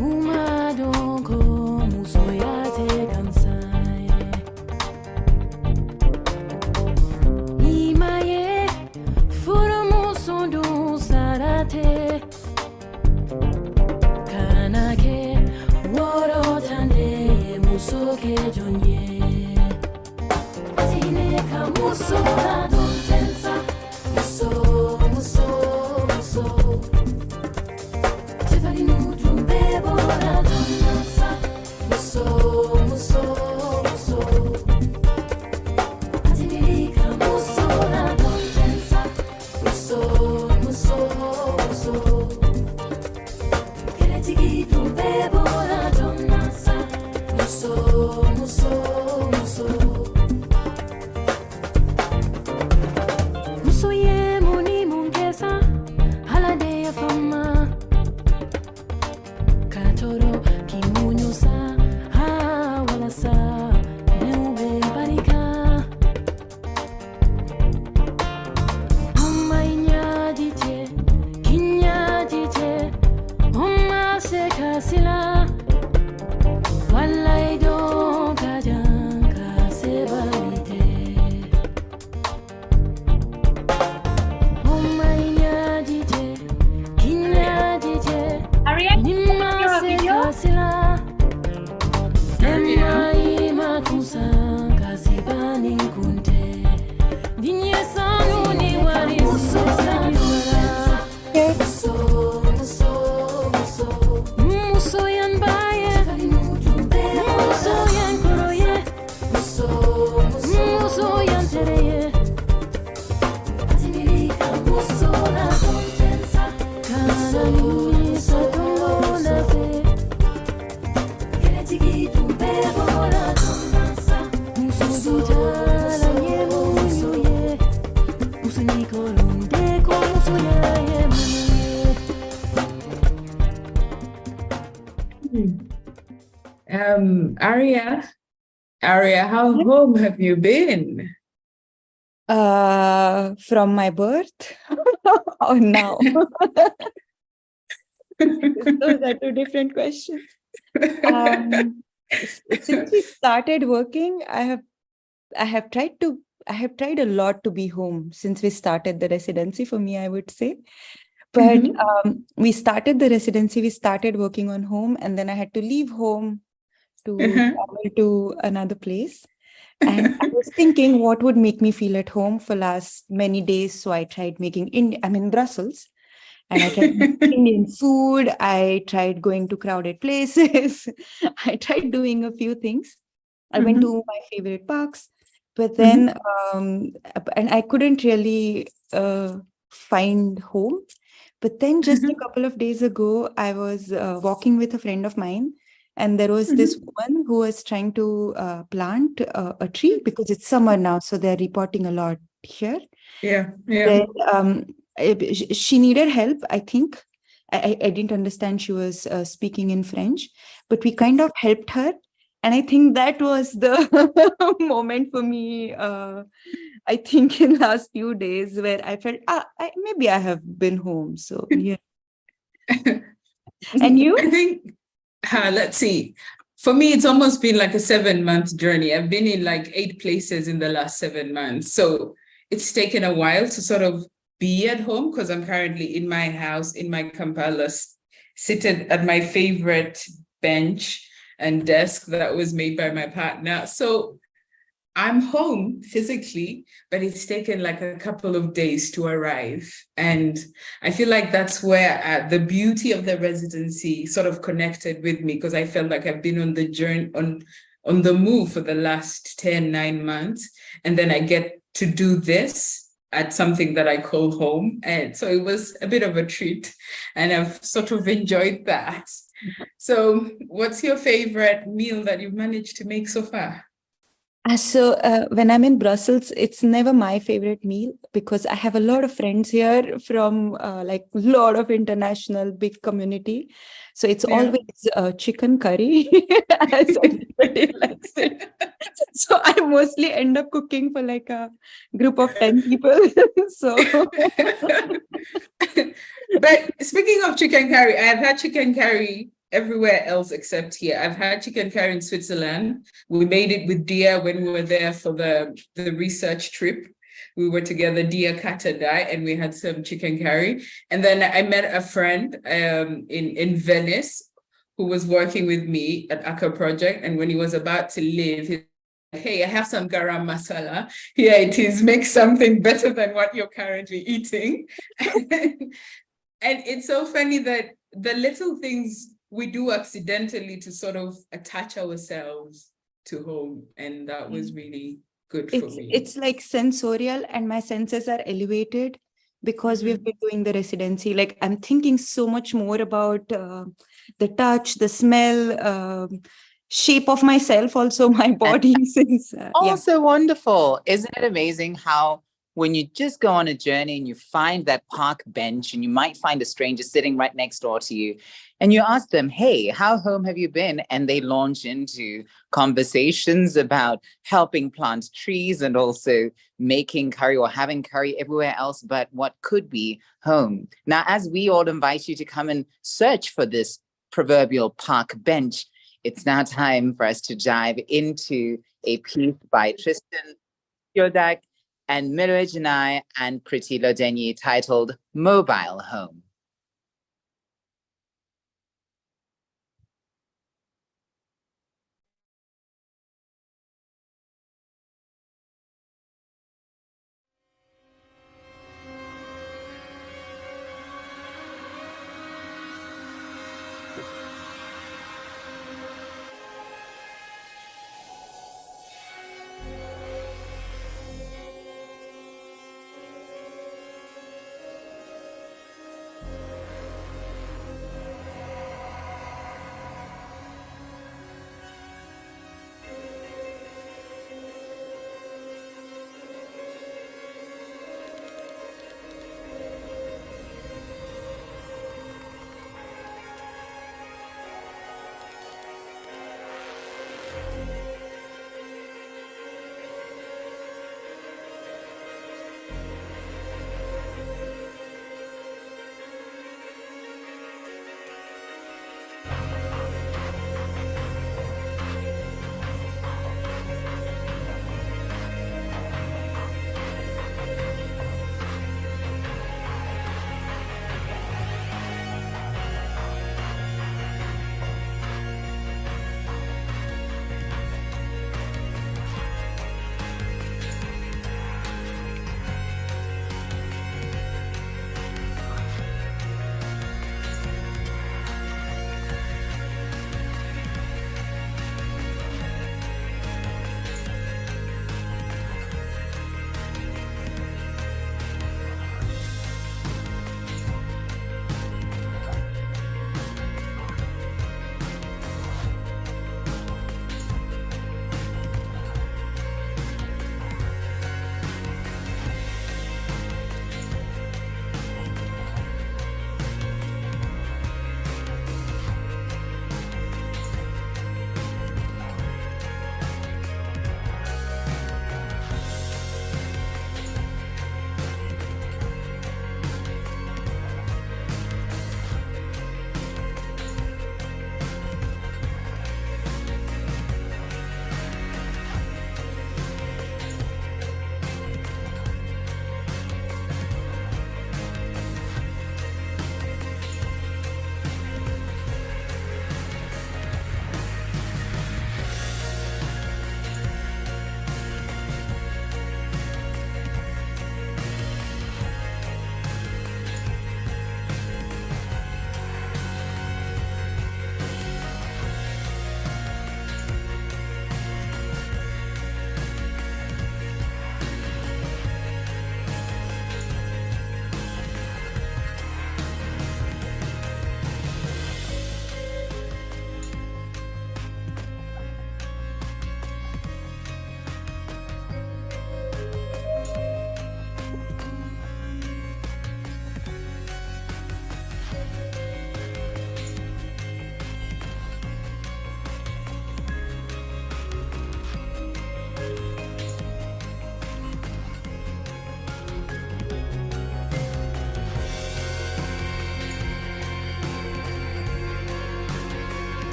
Uma Aria, how home have you been? From my birth or now? Those are two different questions. Since we started working, I have tried a lot to be home since we started the residency, for me, I would say. But we started the residency, we started working on home, and then I had to leave home to travel to another place. And I was thinking what would make me feel at home for last many days. So I tried making I'm in Brussels, and I tried making Indian food. I tried going to crowded places. I tried doing a few things. I went to my favorite parks, but then and I couldn't really find home. But then just a couple of days ago, I was walking with a friend of mine, and there was this woman who was trying to plant a tree because it's summer now, so they're repotting a lot here. Yeah. Then, she needed help, I think. I didn't understand she was speaking in French, but we kind of helped her. And I think that was the moment for me, I think in last few days where I felt, maybe I have been home. So, yeah. And you? I think, let's see. For me, it's almost been like a 7-month journey. I've been in like 8 places in the last 7 months. So it's taken a while to sort of be at home because I'm currently in my house, in my Kampala, seated at my favorite bench and desk that was made by my partner. So I'm home physically, but it's taken like a couple of days to arrive. And I feel like that's where the beauty of the residency sort of connected with me, because I felt like I've been on the journey, on the move for the last 9 months. And then I get to do this at something that I call home. And so it was a bit of a treat, and I've sort of enjoyed that. So what's your favorite meal that you've managed to make so far? So when I'm in Brussels, it's never my favorite meal because I have a lot of friends here from like a lot of international big community. So it's always chicken curry as everybody likes it. So I mostly end up cooking for like a group of 10 people. So, but speaking of chicken curry, I've had chicken curry everywhere else except here. I've had chicken curry in Switzerland. We made it with Dia when we were there for the research trip. We were together, Dia Katadai, and we had some chicken curry. And then I met a friend in Venice who was working with me at Akka Project. And when he was about to leave, his hey, I have some garam masala. Here it is, make something better than what you're currently eating. And it's so funny that the little things we do accidentally to sort of attach ourselves to home. And that was really good for me. It's like sensorial, and my senses are elevated because we've been doing the residency. Like I'm thinking so much more about the touch, the smell, shape of myself, also my body. Since Also wonderful. Isn't it amazing how when you just go on a journey and you find that park bench and you might find a stranger sitting right next door to you and you ask them, hey, how home have you been? And they launch into conversations about helping plant trees and also making curry or having curry everywhere else but what could be home. Now, as we all invite you to come and search for this proverbial park bench, it's now time for us to dive into a piece by Tristan Yodak and Miraj Janai and Priti Lodenyi titled Mobile Home.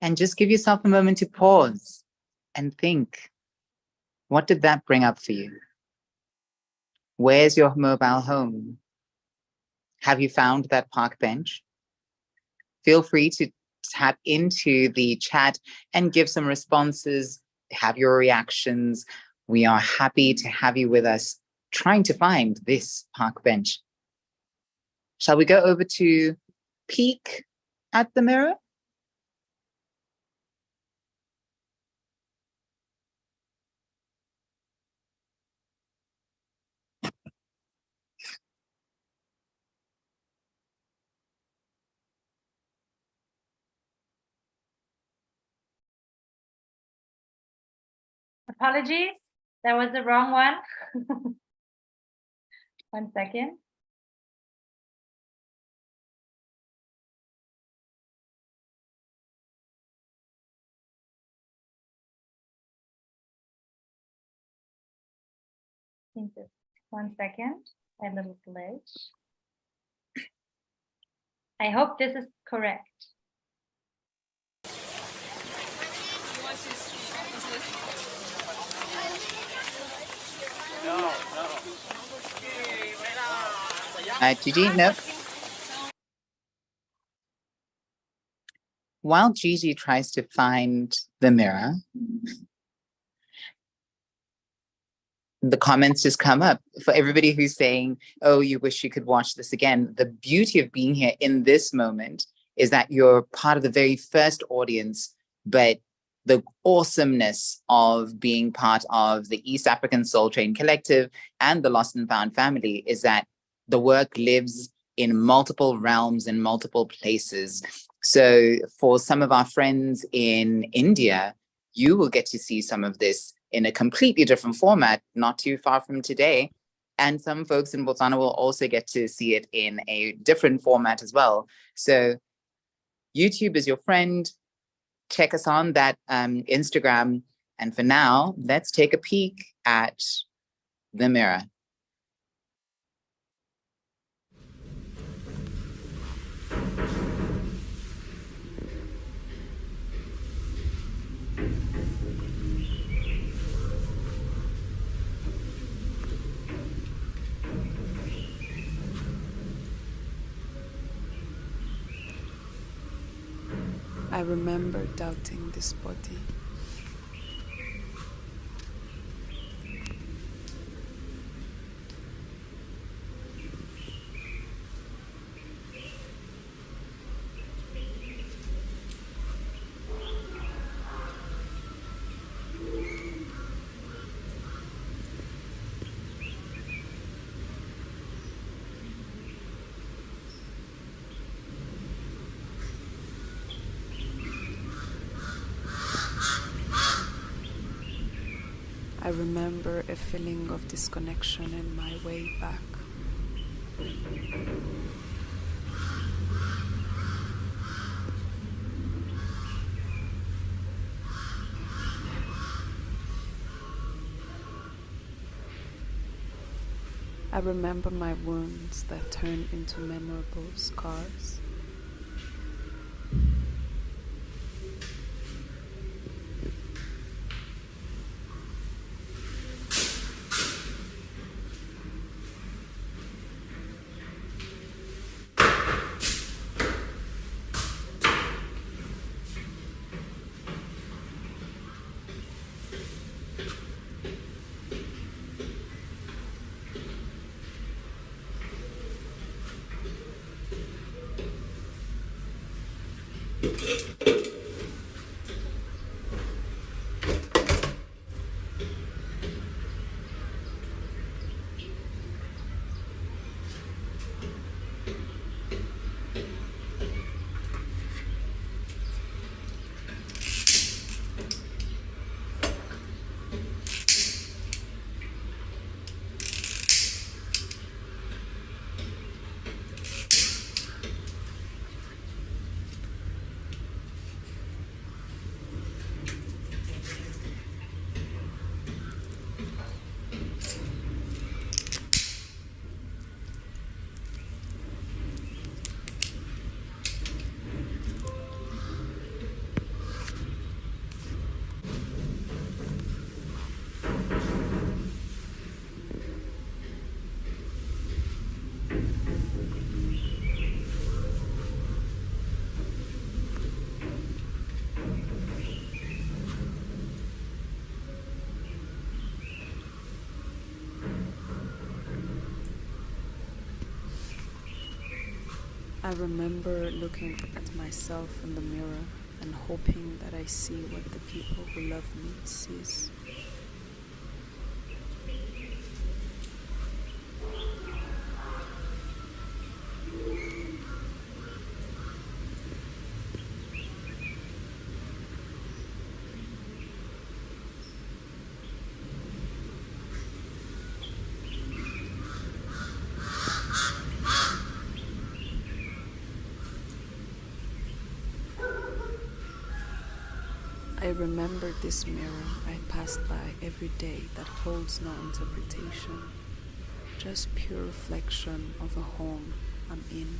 And just give yourself a moment to pause and think, what did that bring up for you? Where's your mobile home? Have you found that park bench? Feel free to tap into the chat and give some responses, have your reactions. We are happy to have you with us trying to find this park bench. Shall we go over to peek at the mirror? Apologies, that was the wrong one. 1 second. I think this 1 second, a little glitch. I hope this is correct. Gigi, no. While Gigi tries to find the mirror, the comments just come up. For everybody who's saying, oh, you wish you could watch this again, the beauty of being here in this moment is that you're part of the very first audience, but the awesomeness of being part of the East African Soul Train Collective and the Lost and Found family is that the work lives in multiple realms and multiple places. So for some of our friends in India, you will get to see some of this in a completely different format, not too far from today. And some folks in Botswana will also get to see it in a different format as well. So YouTube is your friend. Check us on that Instagram. And for now, let's take a peek at the mirror. I remember doubting this body. I remember a feeling of disconnection in my way back. I remember my wounds that turned into memorable scars. I remember looking at myself in the mirror and hoping that I see what the people who love me sees. I remember this mirror I pass by every day that holds no interpretation, just pure reflection of a home I'm in.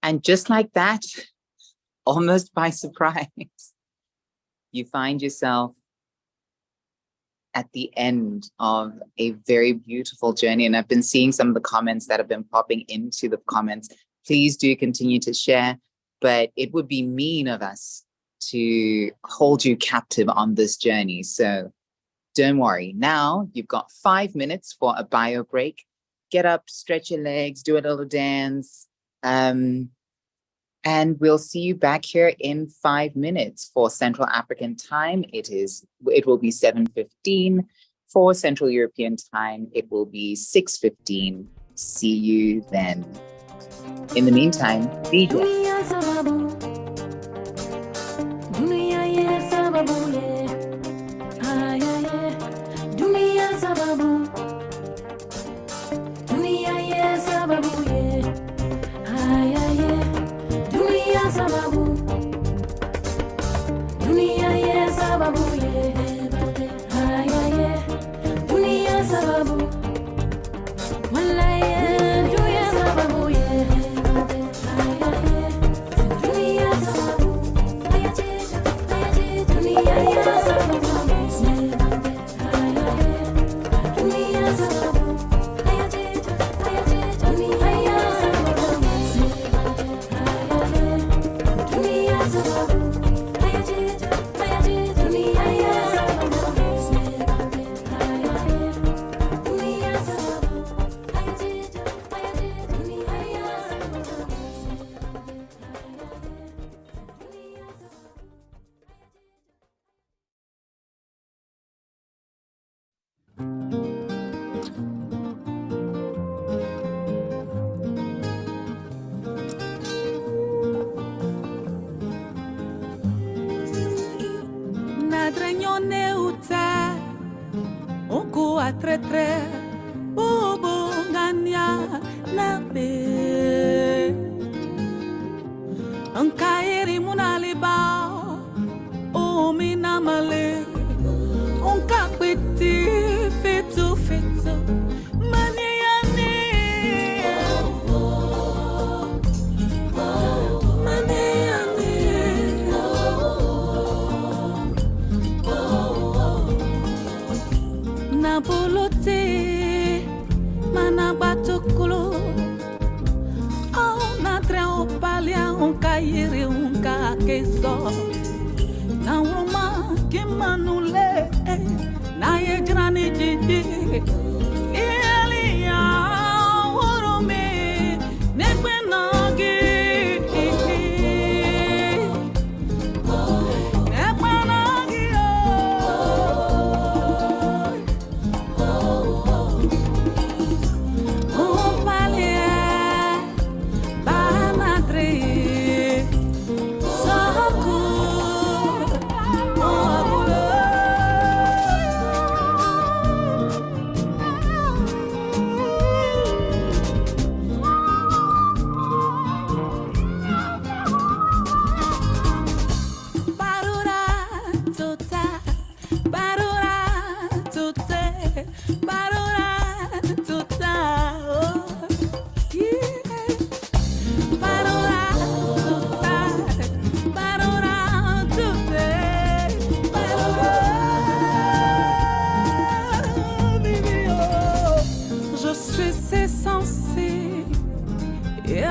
And just like that, almost by surprise, you find yourself at the end of a very beautiful journey. And I've been seeing some of the comments that have been popping into the comments. Please do continue to share, but it would be mean of us to hold you captive on this journey. So don't worry. Now you've got 5 minutes for a bio break. Get up, stretch your legs, do a little dance. And we'll see you back here in 5 minutes for Central African time. It will be 7:15. For Central European time, it will be 6:15. See you then. In the meantime, DJ. Ankairi munaliba o minamale Unkapiti fitu fitu Maniani Maniani Nabolote Manabatukulu Palia kairi keso na roma kimanule na yejrani jiji elia worome nekbenagi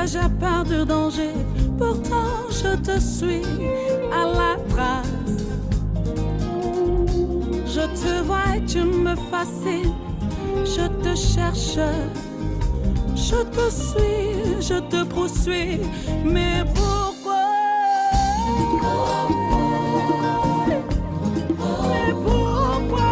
J'ai peur du danger, pourtant je te suis à la trace. Je te vois et tu me fascines, je te cherche, je te suis, je te poursuis, mais pourquoi? Mais pourquoi?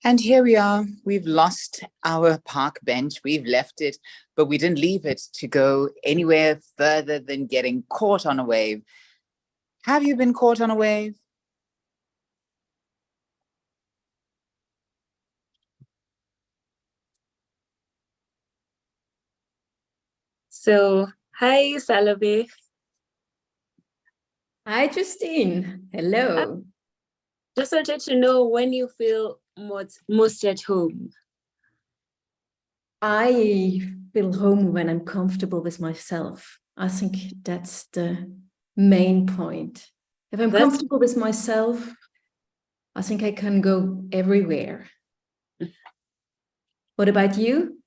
And here we are. We've lost our park bench. We've left it, but we didn't leave it to go anywhere further than getting caught on a wave. Have you been caught on a wave? So, hi, Salome. Hi, Justine. Hello. Just wanted to know when you feel most at home. I feel home when I'm comfortable with myself. I think that's the main point. If I'm comfortable with myself, I think I can go everywhere. What about you?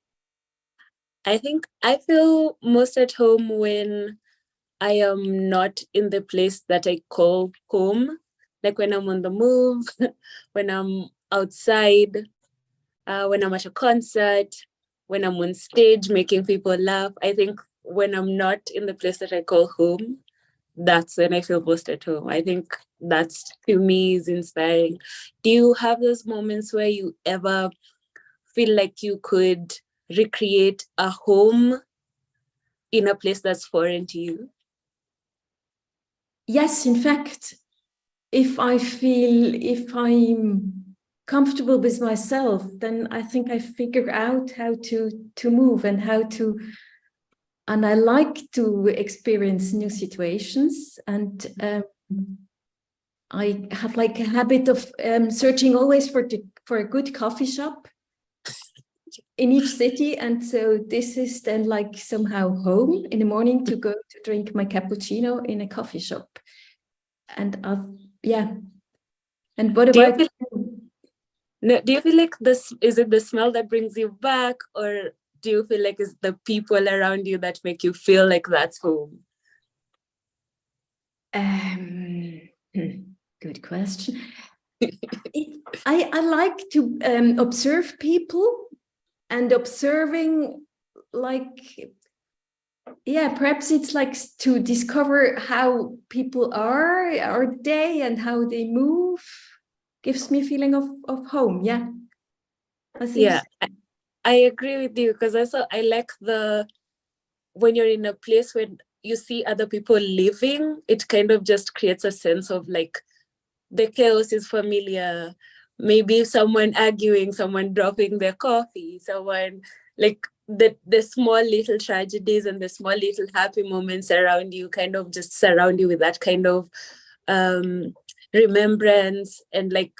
I think I feel most at home when I am not in the place that I call home. Like when I'm on the move, when I'm outside, when I'm at a concert, when I'm on stage making people laugh. I think when I'm not in the place that I call home, that's when I feel most at home. I think that's, to me, is inspiring. Do you have those moments where you ever feel like you could recreate a home in a place that's foreign to you? Yes, in fact, if I'm comfortable with myself, then I think I figure out how to move and I like to experience new situations. And I have like a habit of searching always for a good coffee shop in each city. And so this is then like somehow home in the morning to go to drink my cappuccino in a coffee shop. And yeah. And what about you? No, do you feel like this, is it the smell that brings you back, or do you feel like it's the people around you that make you feel like that's home? Good question. I like to observe people, and observing, like, yeah, perhaps it's like to discover how people are they, and how they move gives me a feeling of home. Yeah, I think Yeah, so. I agree with you, because also I like when you're in a place where you see other people living, it kind of just creates a sense of like the chaos is familiar. Maybe someone arguing, someone dropping their coffee, someone like the small little tragedies and the small little happy moments around you kind of just surround you with that kind of remembrance, and like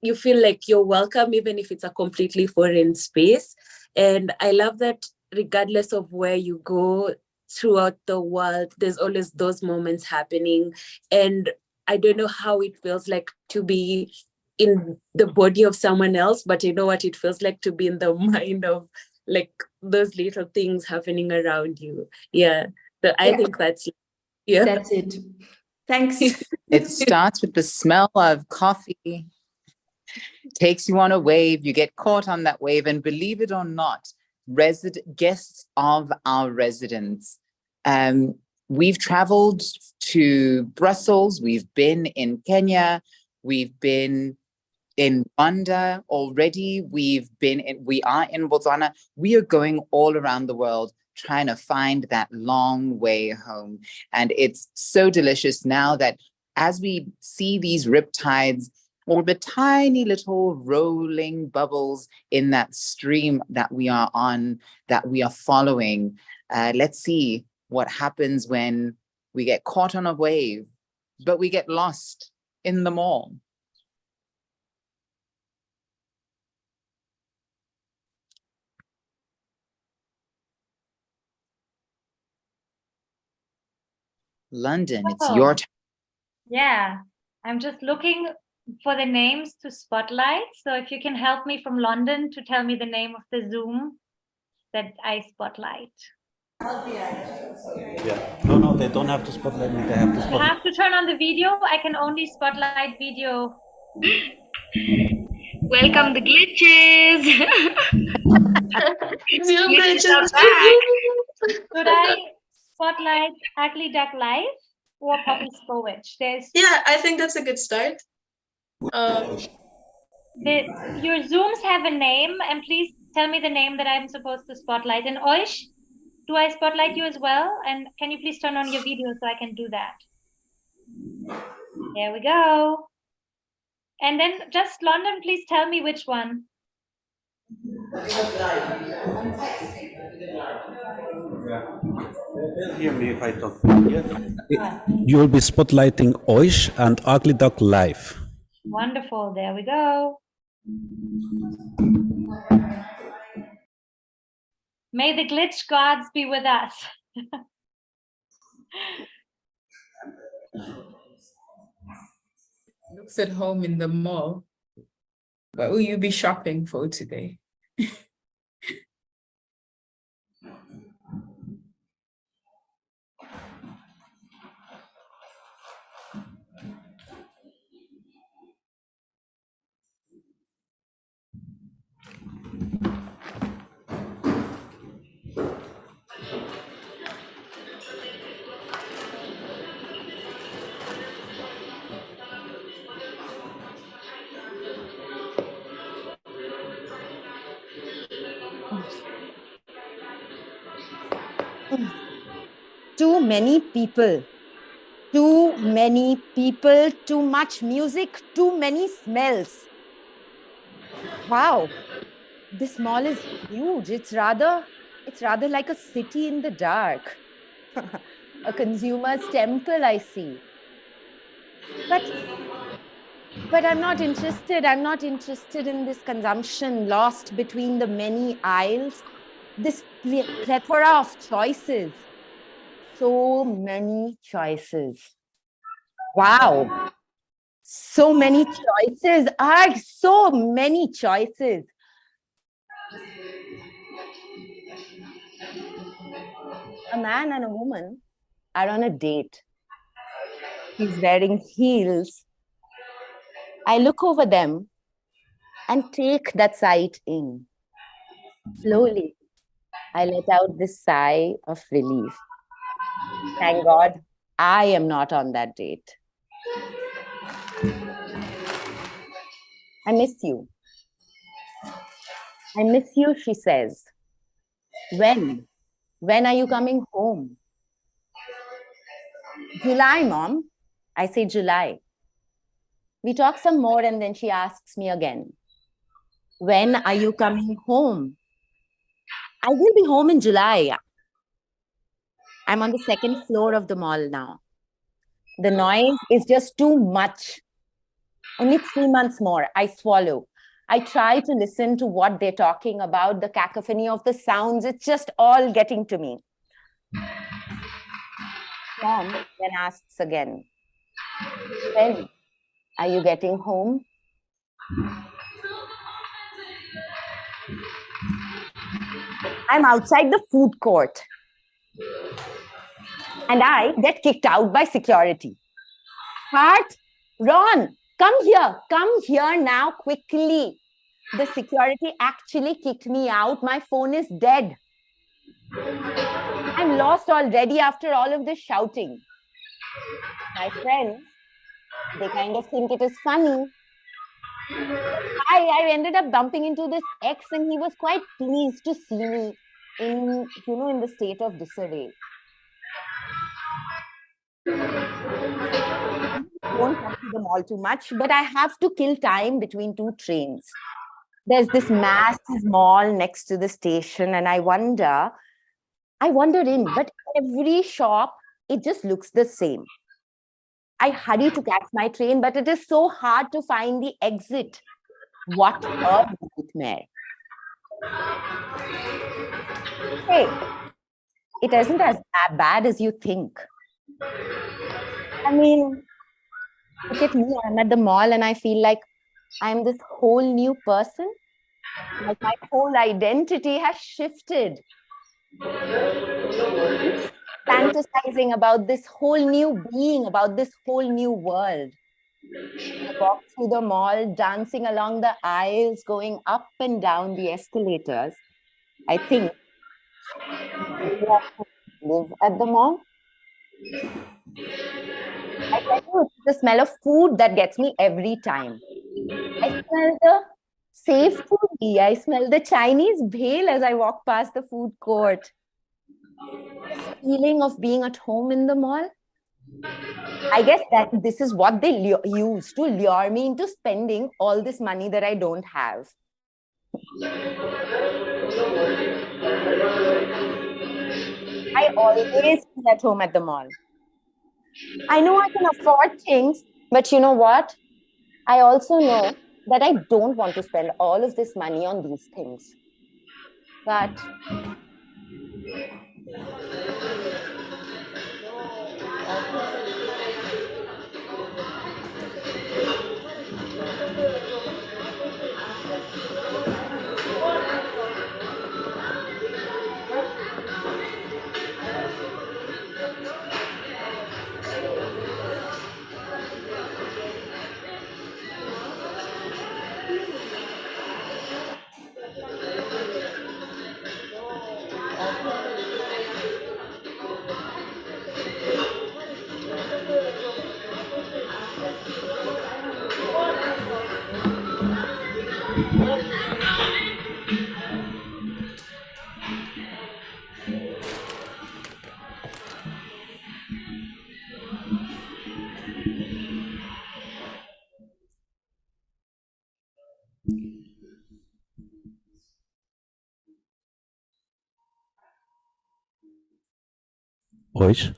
you feel like you're welcome even if it's a completely foreign space. And I love that regardless of where you go throughout the world, there's always those moments happening. And I don't know how it feels like to be in the body of someone else, but you know what it feels like to be in the mind of like those little things happening around you. Yeah. So I think that's it. Thanks. It starts with the smell of coffee, takes you on a wave, you get caught on that wave, and believe it or not, guests of our residents. We've traveled to Brussels, we've been in Kenya, we've been in Rwanda already, we are in Botswana. We are going all around the world trying to find that long way home. And it's so delicious now that as we see these riptides or the tiny little rolling bubbles in that stream that we are on, that we are following, let's see what happens when we get caught on a wave, but we get lost in the mall. London, it's your turn. Yeah, I'm just looking for the names to spotlight. So if you can help me from London to tell me the name of the Zoom that I spotlight. Yeah. No, they don't have to spotlight me. They have to You spotlight. have to turn on the video. I can only spotlight video. Welcome the glitches. Glitches are back. Should I spotlight Ugly Duck Live or Poppy's Powitch? Yeah, I think that's a good start. Your Zooms have a name, and please tell me the name that I'm supposed to spotlight. And Oish, do I spotlight you as well? And can you please turn on your video so I can do that? There we go. And then just London, please tell me which one. They'll hear me if I talk. You'll be spotlighting Oish and Ugly Duck Live. Wonderful. There we go. May the glitch gods be with us. Looks at home in the mall. What will you be shopping for today? Too many people. Too many people, too much music, too many smells. Wow, this mall is huge. It's rather like a city in the dark. A consumer's temple, I see. But I'm not interested. I'm not interested in this consumption lost between the many aisles. This plethora of choices. So many choices. Wow. So many choices. So many choices. A man and a woman are on a date. He's wearing heels. I look over them and take that sight in. Slowly, I let out this sigh of relief. Thank God I am not on that date. I miss you. I miss you, she says. When? When are you coming home? July, Mom. I say July. We talk some more and then she asks me again. When are you coming home? I will be home in July. I'm on the second floor of the mall now. The noise is just too much. Only 3 months more. I swallow. I try to listen to what they're talking about, the cacophony of the sounds. It's just all getting to me. Mom then asks again, when are you getting home? I'm outside the food court. And I get kicked out by security. Heart, Ron, come here now quickly. The security actually kicked me out. My phone is dead. I'm lost already after all of this shouting. My friends, they kind of think it is funny. I ended up bumping into this ex and he was quite pleased to see me in the state of disarray. Won't come to the mall too much, but I have to kill time between two trains. There's this massive mall next to the station and I wander in, but every shop, it just looks the same. I hurry to catch my train, but it is so hard to find the exit. What a nightmare. Hey, it isn't as bad as you think. I mean, look at me, I'm at the mall and I feel like I'm this whole new person. Like my whole identity has shifted. Fantasizing about this whole new being, about this whole new world. I walk through the mall, dancing along the aisles, going up and down the escalators. I think, do I live at the mall? I tell you, it's the smell of food that gets me every time. I smell the safe food. I smell the Chinese bhel as I walk past the food court. This feeling of being at home in the mall. I guess that this is what they use to lure me into spending all this money that I don't have. I always feel at home at the mall. I know I can afford things, but you know what? I also know that I don't want to spend all of this money on these things. But Oish,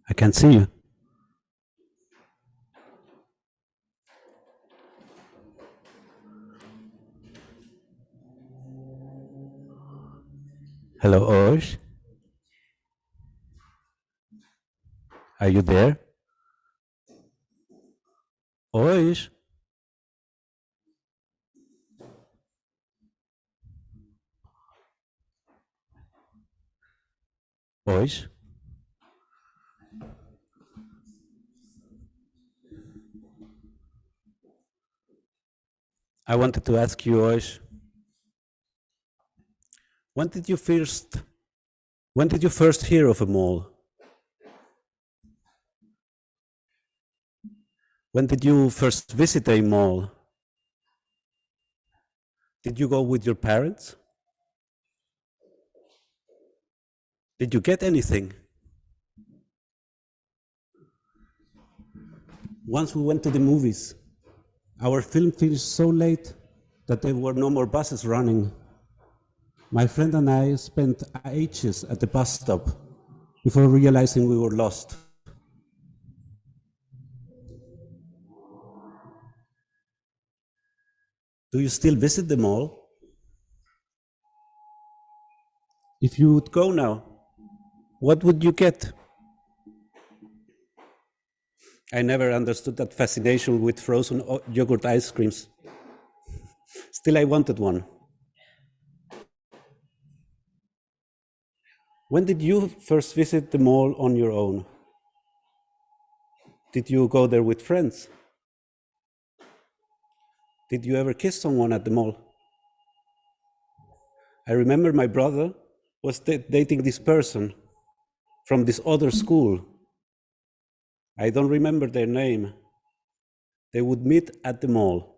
I can't see you. Hello, Oish. Are you there? Oish. Oish. I wanted to ask you, Oish, when did you first hear of a mall? When did you first visit a mall? Did you go with your parents? Did you get anything? Once we went to the movies. Our film finished so late that there were no more buses running. My friend and I spent ages at the bus stop before realizing we were lost. Do you still visit the mall? If you would go now, what would you get? I never understood that fascination with frozen yogurt ice creams. Still, I wanted one. When did you first visit the mall on your own? Did you go there with friends? Did you ever kiss someone at the mall? I remember my brother was dating this person from this other school. I don't remember their name. They would meet at the mall.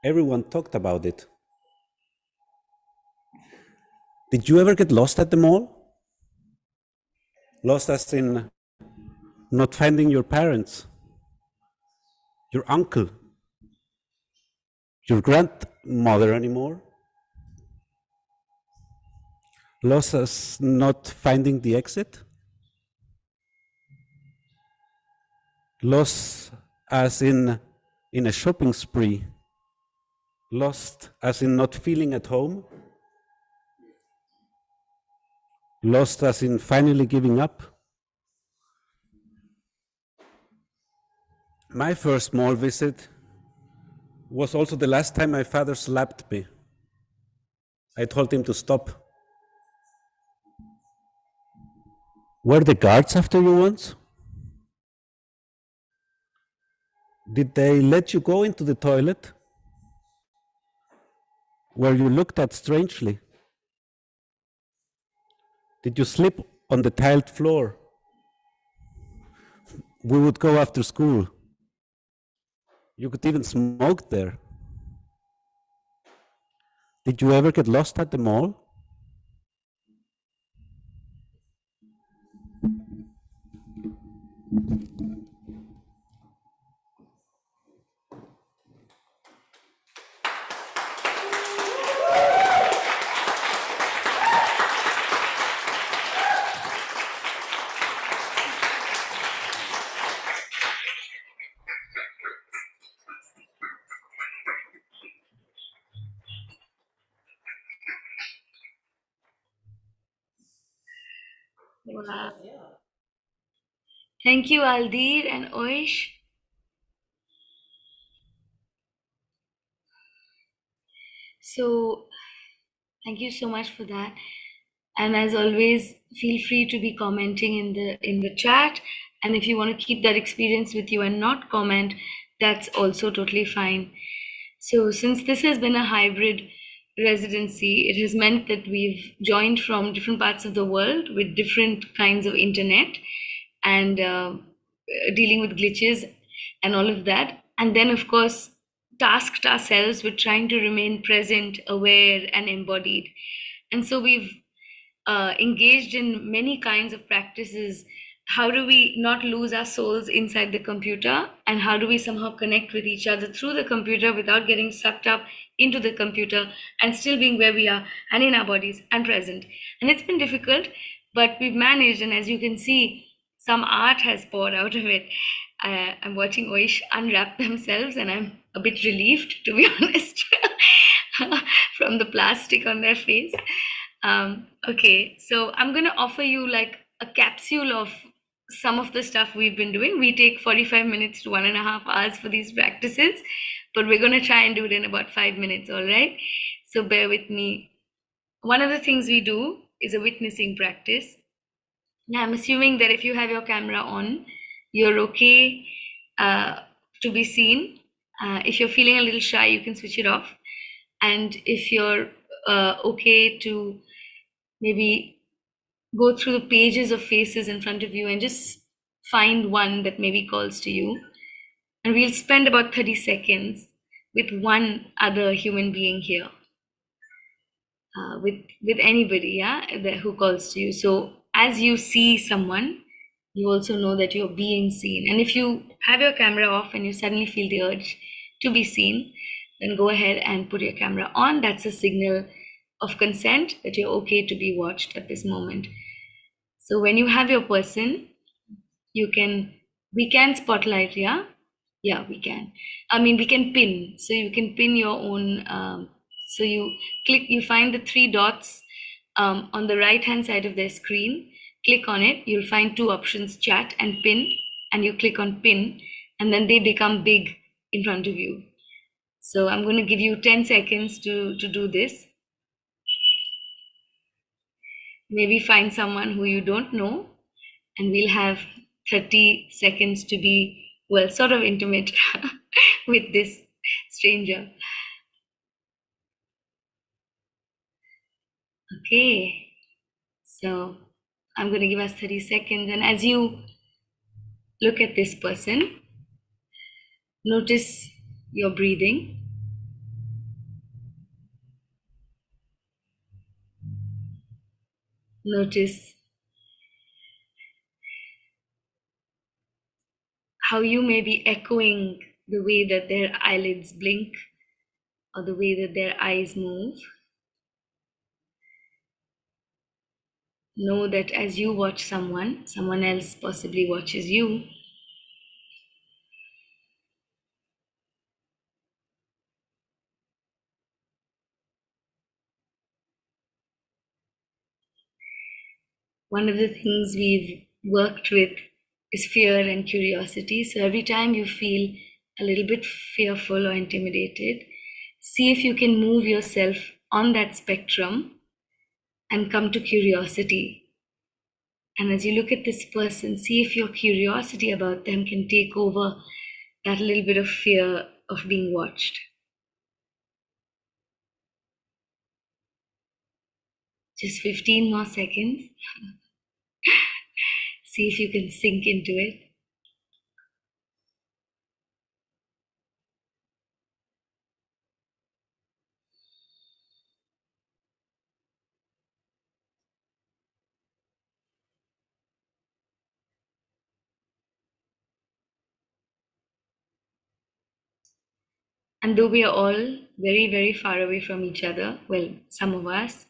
Everyone talked about it. Did you ever get lost at the mall? Lost as in not finding your parents, your uncle, your grandmother anymore? Lost as not finding the exit? Lost as in a shopping spree? Lost as in not feeling at home? Lost as in finally giving up? My first mall visit was also the last time my father slapped me. I told him to stop. Were the guards after you once? Did they let you go into the toilet? Were you looked at strangely? Did you sleep on the tiled floor? We would go after school. You could even smoke there. Did you ever get lost at the mall? Wow. Thank you, Aldir and Oish. So, thank you so much for that. And as always, feel free to be commenting in the chat. And if you want to keep that experience with you and not comment, that's also totally fine. So since this has been a hybrid residency, it has meant that we've joined from different parts of the world with different kinds of internet and dealing with glitches and all of that. And then, of course, tasked ourselves with trying to remain present, aware, and embodied. And so we've engaged in many kinds of practices. How do we not lose our souls inside the computer? And how do we somehow connect with each other through the computer without getting sucked up into the computer and still being where we are and in our bodies and present? And it's been difficult, but we've managed. And as you can see, some art has poured out of it. I'm watching Oish unwrap themselves, and I'm a bit relieved, to be honest, from the plastic on their face. Okay, so I'm going to offer you like a capsule of some of the stuff we've been doing. We take 45 minutes to 1.5 hours for these practices, but we're going to try and do it in about 5 minutes, all right? So bear with me. One of the things we do is a witnessing practice. Now, I'm assuming that if you have your camera on, you're okay to be seen. If you're feeling a little shy, you can switch it off. And if you're okay to maybe go through the pages of faces in front of you and just find one that maybe calls to you. And we'll spend about 30 seconds with one other human being here, with anybody, yeah, who calls to you. So as you see someone, you also know that you're being seen. And if you have your camera off and you suddenly feel the urge to be seen, then go ahead and put your camera on. That's a signal of consent that you're okay to be watched at this moment. So when you have your person, we can spotlight, yeah? Yeah, we can. I mean, we can pin. So you can pin your own, so you find the 3 dots on the right-hand side of their screen. Click on it, you'll find 2 options, chat and pin, and you click on pin, and then they become big in front of you. So I'm going to give you 10 seconds to do this. Maybe find someone who you don't know, and we'll have 30 seconds to be, well, sort of intimate with this stranger. Okay, so I'm going to give us 30 seconds, and as you look at this person, notice your breathing. Notice how you may be echoing the way that their eyelids blink or the way that their eyes move. Know that as you watch someone else possibly watches you. One of the things we've worked with is fear and curiosity. So every time you feel a little bit fearful or intimidated, see if you can move yourself on that spectrum and come to curiosity. And as you look at this person, see if your curiosity about them can take over that little bit of fear of being watched. Just 15 more seconds. See if you can sink into it. And though we are all very, very far away from each other, well, some of us,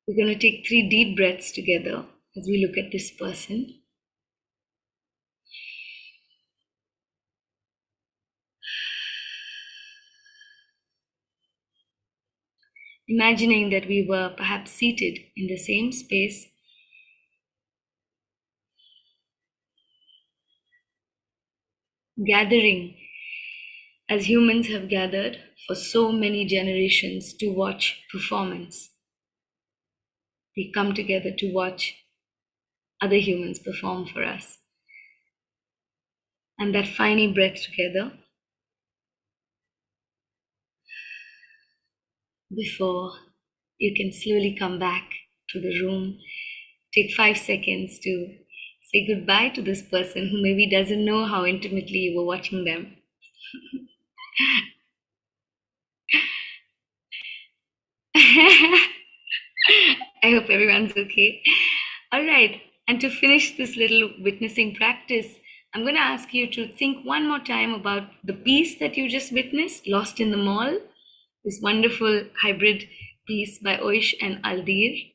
we're going to take 3 deep breaths together as we look at this person. Imagining that we were perhaps seated in the same space, gathering as humans have gathered for so many generations to watch performance. We come together to watch other humans perform for us. And that final breath together before you can slowly come back to the room. Take 5 seconds to say goodbye to this person who maybe doesn't know how intimately you were watching them. I hope everyone's okay. All right, and to finish this little witnessing practice, I'm going to ask you to think one more time about the piece that you just witnessed, Lost in the Mall, this wonderful hybrid piece by Oish and Aldir.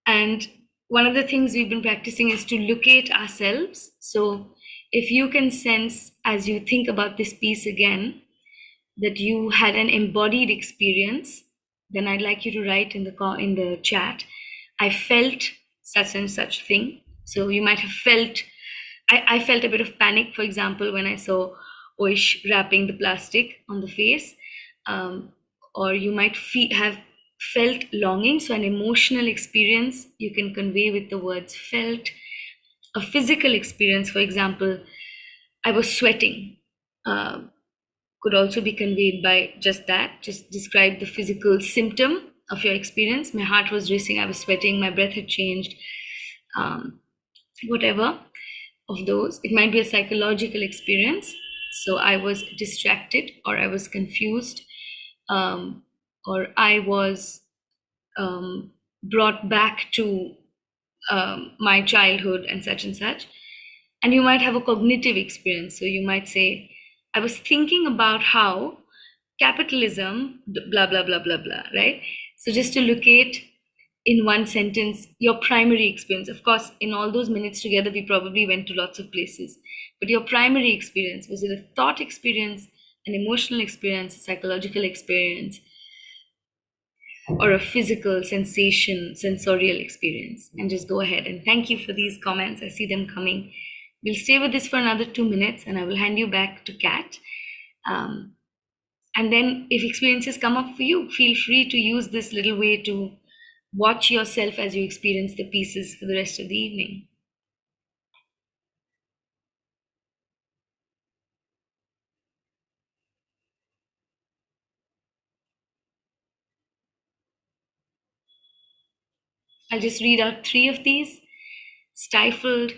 And one of the things we've been practicing is to locate ourselves. So if you can sense as you think about this piece again, that you had an embodied experience, then I'd like you to write in the chat, I felt such and such thing. So you might have felt, I felt a bit of panic, for example, when I saw Oish wrapping the plastic on the face. Or you might have felt longing. So an emotional experience you can convey with the words felt. A physical experience, for example, I was sweating, could also be conveyed by just that. Just describe the physical symptom of your experience. My heart was racing, I was sweating, my breath had changed, whatever of those. It might be a psychological experience. So I was distracted, or I was confused, or I was brought back to my childhood and such and such. And you might have a cognitive experience. So you might say, I was thinking about how capitalism, blah, blah, blah, blah, blah, right? So just to locate in one sentence your primary experience. Of course, in all those minutes together, we probably went to lots of places. But your primary experience, was it a thought experience, an emotional experience, a psychological experience, or a physical sensation, sensorial experience? And just go ahead. And thank you for these comments. I see them coming. We'll stay with this for another 2 minutes, and I will hand you back to Kat. And then if experiences come up for you, feel free to use this little way to watch yourself as you experience the pieces for the rest of the evening. I'll just read out 3 of these. Stifled,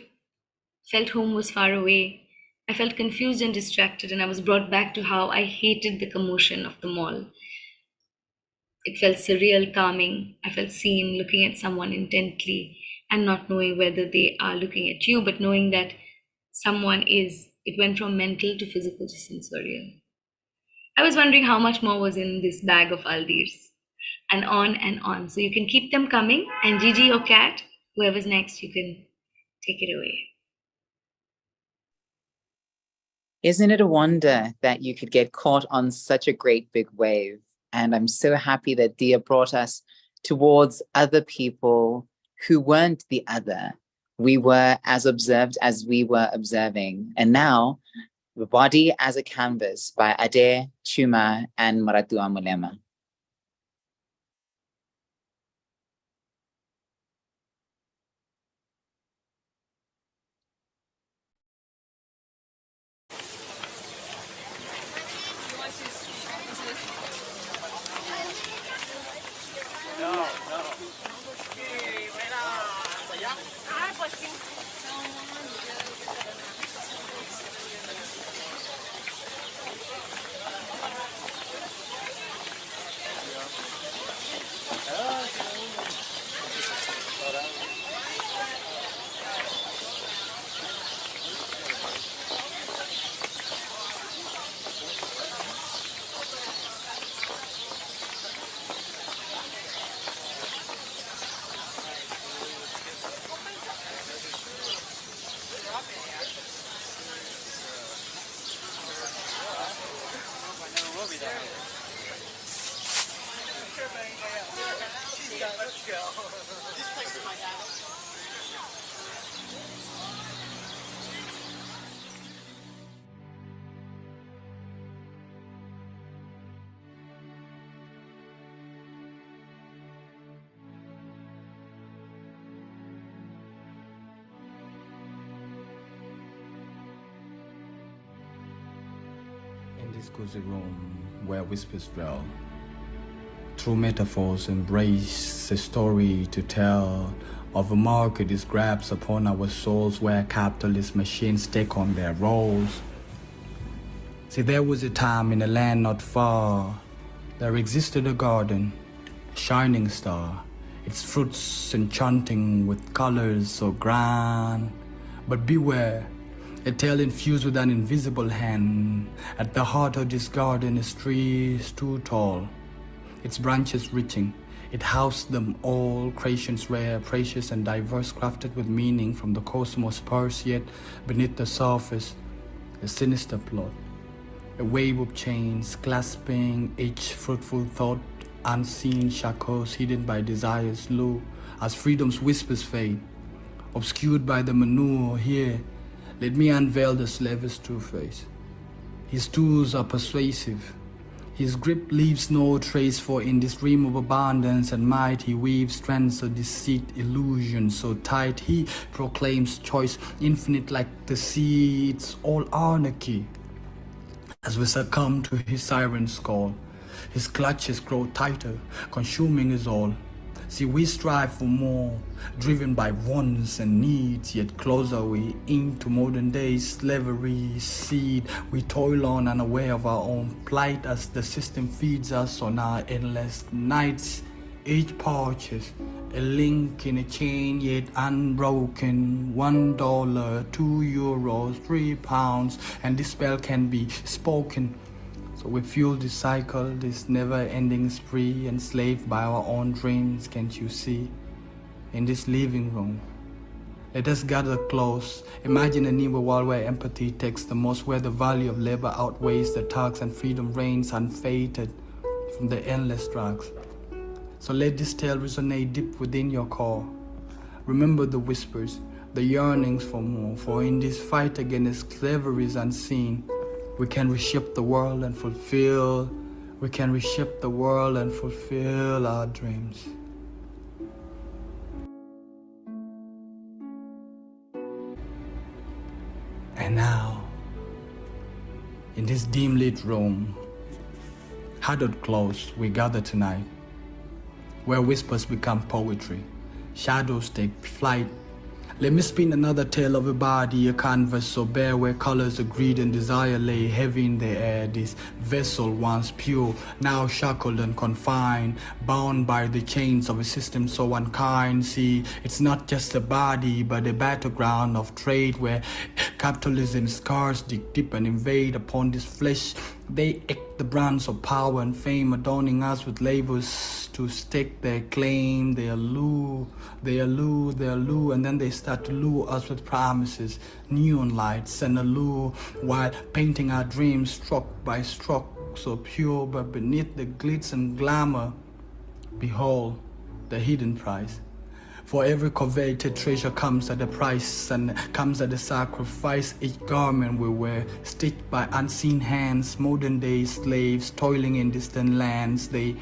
felt home was far away. I felt confused and distracted, and I was brought back to how I hated the commotion of the mall. It felt surreal, calming. I felt seen, looking at someone intently and not knowing whether they are looking at you, but knowing that someone is. It went from mental to physical to sensorial. I was wondering how much more was in this bag of Aldirs, and on and on. So you can keep them coming, and Gigi or Kat, whoever's next, you can take it away. Isn't it a wonder that you could get caught on such a great big wave? And I'm so happy that Dia brought us towards other people who weren't the other. We were as observed as we were observing. And now, The Body as a Canvas by Ade, Chuma, and Maratua Mulema. In this cozy room where whispers dwell, true metaphors embrace a story to tell of a market that grabs upon our souls where capitalist machines take on their roles. See, there was a time in a land not far, there existed a garden, a shining star, its fruits enchanting with colors so grand. But beware, a tale infused with an invisible hand. At the heart of this garden is trees too tall, its branches reaching. It housed them all, creations rare, precious and diverse, crafted with meaning from the cosmos sparse, yet beneath the surface, a sinister plot. A wave of chains clasping each fruitful thought, unseen shackles hidden by desire's lure. as freedom's whispers fade, obscured by the manure here. Let me unveil the slave's true face. His tools are persuasive. His grip leaves no trace, for in this dream of abundance and might he weaves strands of deceit, illusion so tight. He proclaims choice infinite like the sea, it's all anarchy. As we succumb to his siren's call, his clutches grow tighter, consuming us all. See, we strive for more, driven by wants and needs, yet closer we into modern day slavery seed. We toil on unaware of our own plight as the system feeds us on our endless nights. Each purchase, a link in a chain yet unbroken. $1, €2, £3, and this spell can be spoken. So we fuel this cycle, this never-ending spree, enslaved by our own dreams, can't you see? In this living room, let us gather close. Imagine a new world where empathy takes the most, where the value of labor outweighs the tax and freedom reigns unfaded from the endless drugs. So let this tale resonate deep within your core. Remember the whispers, the yearnings for more, for in this fight against slavery is unseen. We can reshape the world and fulfill our dreams. And now, in this dim lit room, huddled close, we gather tonight, where whispers become poetry, shadows take flight. Let me spin another tale of a body, a canvas so bare, where colors of greed and desire lay heavy in the air. This vessel once pure, now shackled and confined, bound by the chains of a system so unkind. See, it's not just a body, but a battleground of trade, where capitalism's scars dig deep and invade upon this flesh. They act the brands of power and fame, adorning us with labels to stake their claim. They allure, and then they start to lure us with promises, neon lights and allure, while painting our dreams stroke by stroke, so pure. But beneath the glitz and glamour, behold the hidden price. For every coveted treasure comes at a price and comes at a sacrifice. Each garment we wear, stitched by unseen hands, modern day slaves toiling in distant lands. They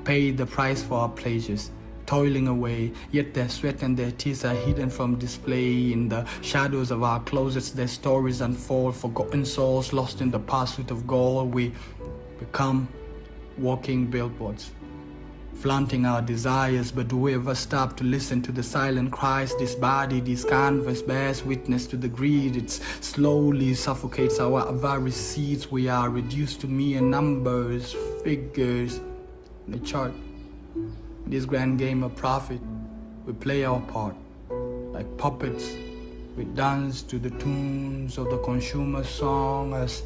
pay the price for our pleasures, toiling away, yet their sweat and their tears are hidden from display. In the shadows of our closets their stories unfold, forgotten souls lost in the pursuit of gold. We become walking billboards, flaunting our desires, but do we ever stop to listen to the silent cries? This body, this canvas bears witness to the greed. It slowly suffocates our very seeds. We are reduced to mere numbers, figures in the chart. In this grand game of profit, we play our part like puppets. We dance to the tunes of the consumer song as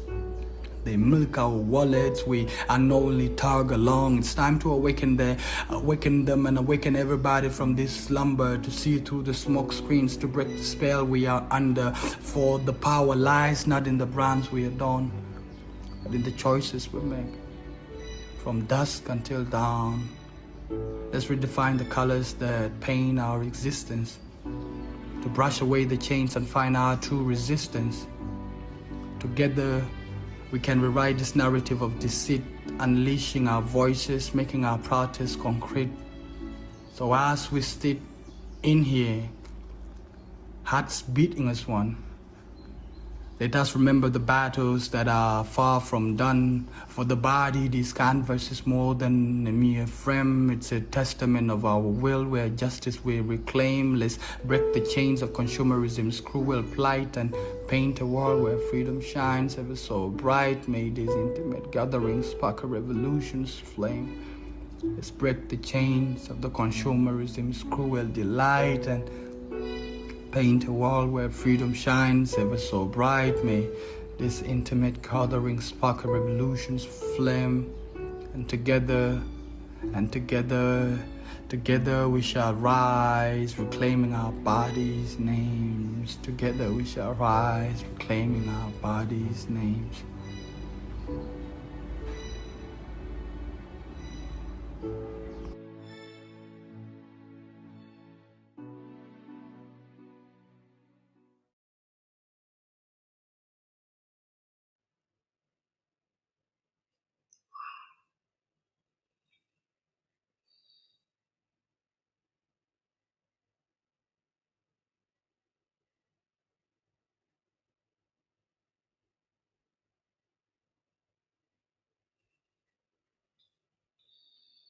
they milk our wallets. We unknowingly tug along. It's time to awaken them and awaken everybody from this slumber, to see through the smoke screens, to break the spell we are under. For the power lies not in the brands we adorn, but in the choices we make. From dusk until dawn, let's redefine the colors that paint our existence, to brush away the chains and find our true resistance. Together, we can rewrite this narrative of deceit, unleashing our voices, making our protests concrete. So as we sit in here, hearts beating as one, let us remember the battles that are far from done. For the body, this canvas is more than a mere frame. It's a testament of our will, where justice we reclaim. Let's break the chains of consumerism's cruel plight and paint a world where freedom shines ever so bright. May these intimate gatherings spark a revolution's flame. Let's break the chains of the consumerism's cruel delight and paint a world where freedom shines ever so bright. May this intimate gathering spark a revolution's flame. And together we shall rise, reclaiming our bodies' names. Together we shall rise, reclaiming our bodies' names.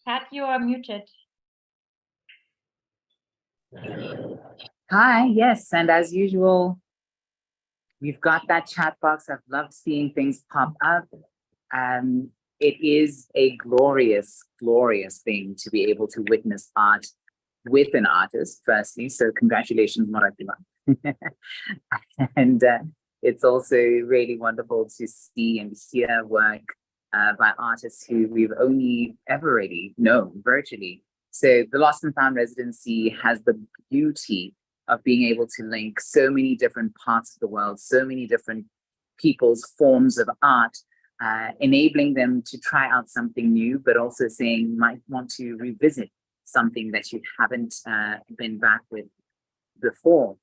Kat, you are muted. Hi, yes, and as usual, we've got that chat box. I've loved seeing things pop up. It is a glorious, glorious thing to be able to witness art with an artist, firstly. So congratulations, Moratila. And it's also really wonderful to see and hear work by artists who we've only ever really known virtually. So the Lost and Found residency has the beauty of being able to link so many different parts of the world, so many different people's forms of art, enabling them to try out something new, but also saying you might want to revisit something that you haven't been back with before.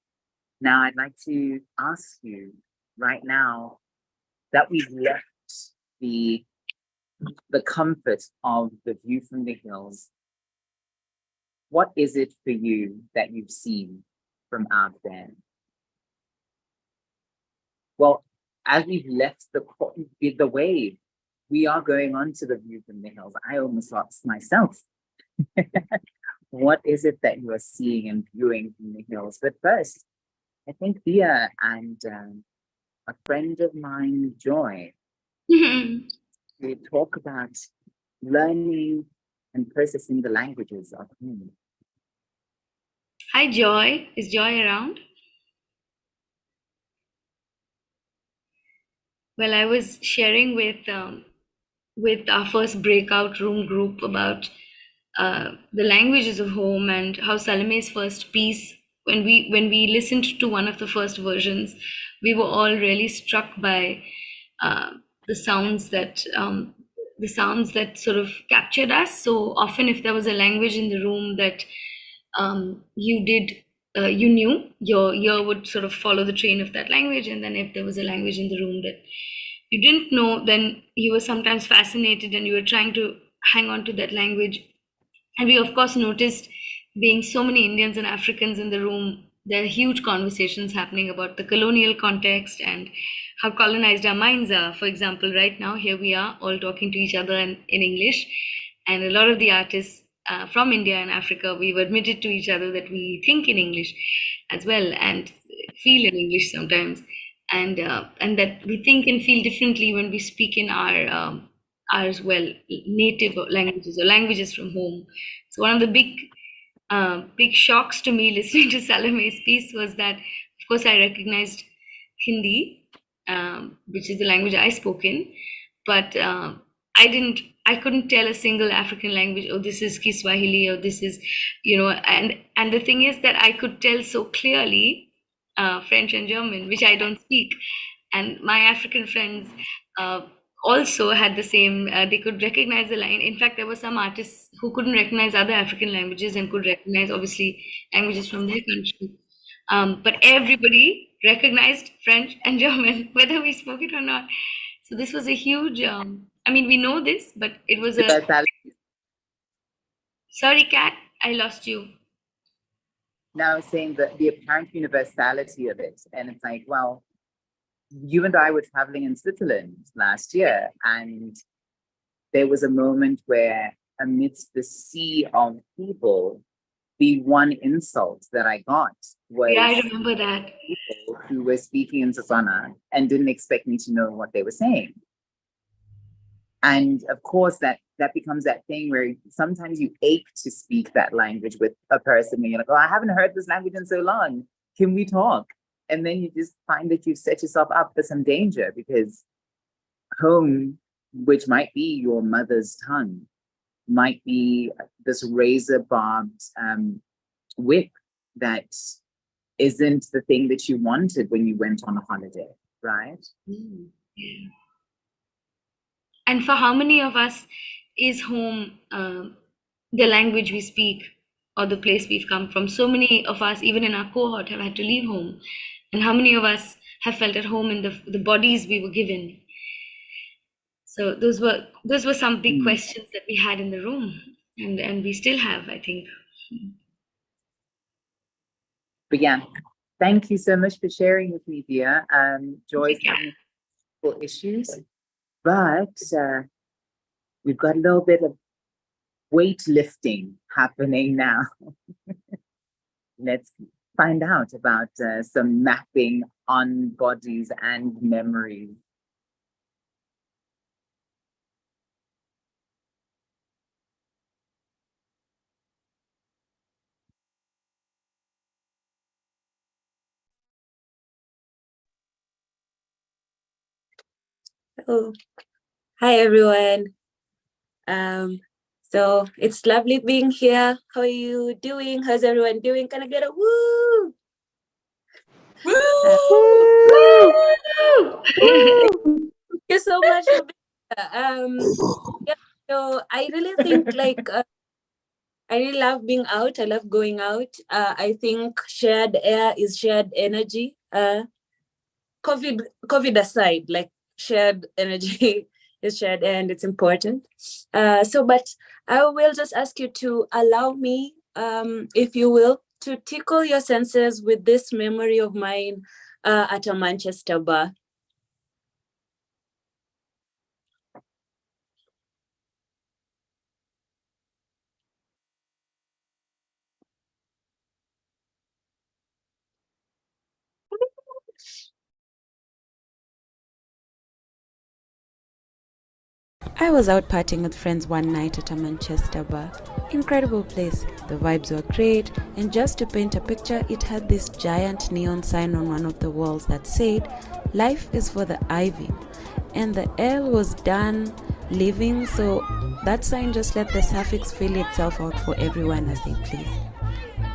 Now, I'd like to ask you right now that we've left the comfort of the view from the hills. What is it for you that you've seen from out there? Well, as we've left the wave, we are going on to the view from the hills. I almost lost myself. What is it that you are seeing and viewing from the hills? But first, I think Dia and a friend of mine, Joy, we talk about learning and processing the languages of home. Hi, Joy. Is Joy around? Well, I was sharing with our first breakout room group about the languages of home and how Salome's first piece, when we listened to one of the first versions, we were all really struck by the sounds that sort of captured us. So often, if there was a language in the room that you knew, your ear would sort of follow the train of that language, and then if there was a language in the room that you didn't know, then you were sometimes fascinated and you were trying to hang on to that language. And we, of course, noticed, being so many Indians and Africans in the room, there are huge conversations happening about the colonial context and how colonized our minds are. For example, right now, here we are all talking to each other in English. And a lot of the artists from India and Africa, we've admitted to each other that we think in English as well and feel in English sometimes. And that we think and feel differently when we speak in our native languages or languages from home. So one of the big shocks to me listening to Salome's piece was that, of course, I recognized Hindi, which is the language I spoke in, but I couldn't tell a single African language, oh, this is Kiswahili, or this is, and the thing is that I could tell so clearly French and German, which I don't speak. And my African friends also had the same, they could recognize the line. In fact, there were some artists who couldn't recognize other African languages and could recognize, obviously, languages from their country. But everybody recognized French and German, whether we spoke it or not. So this was a huge, we know this, but it was Sorry, Kat, I lost you. Now I was saying that the apparent universality of it. And it's like, well, you and I were traveling in Switzerland last year, and there was a moment where amidst the sea of people, the one insult that I got was, yeah, I remember that, people who were speaking in Setswana and didn't expect me to know what they were saying. And of course, that becomes that thing where sometimes you ache to speak that language with a person and you're like, oh, I haven't heard this language in so long. Can we talk? And then you just find that you've set yourself up for some danger, because home, which might be your mother's tongue, might be this razor barbed whip that isn't the thing that you wanted when you went on a holiday, right? Mm, yeah. And for how many of us is home the language we speak or the place we've come from? So many of us, even in our cohort, have had to leave home. And how many of us have felt at home in the bodies we were given? So those were some big questions that we had in the room, and we still have, I think. But yeah, thank you so much for sharing with me, Dia. Joy's having issues, but we've got a little bit of weightlifting happening now. Let's find out about some mapping on bodies and memories. Oh, hi everyone. So it's lovely being here. How are you doing? How's everyone doing? Can I get a woo? Thank you so much for being here. Yeah, so I really think like I really love being out. I love going out. I think shared air is shared energy. COVID aside, like shared energy is shared air and it's important. But I will just ask you to allow me, if you will, to tickle your senses with this memory of mine at a Manchester bar. I was out partying with friends one night at a Manchester bar. Incredible place. The vibes were great, and just to paint a picture, it had this giant neon sign on one of the walls that said, "Life is for the ivy." And the L was done living, so that sign just let the suffix fill itself out for everyone as they pleased.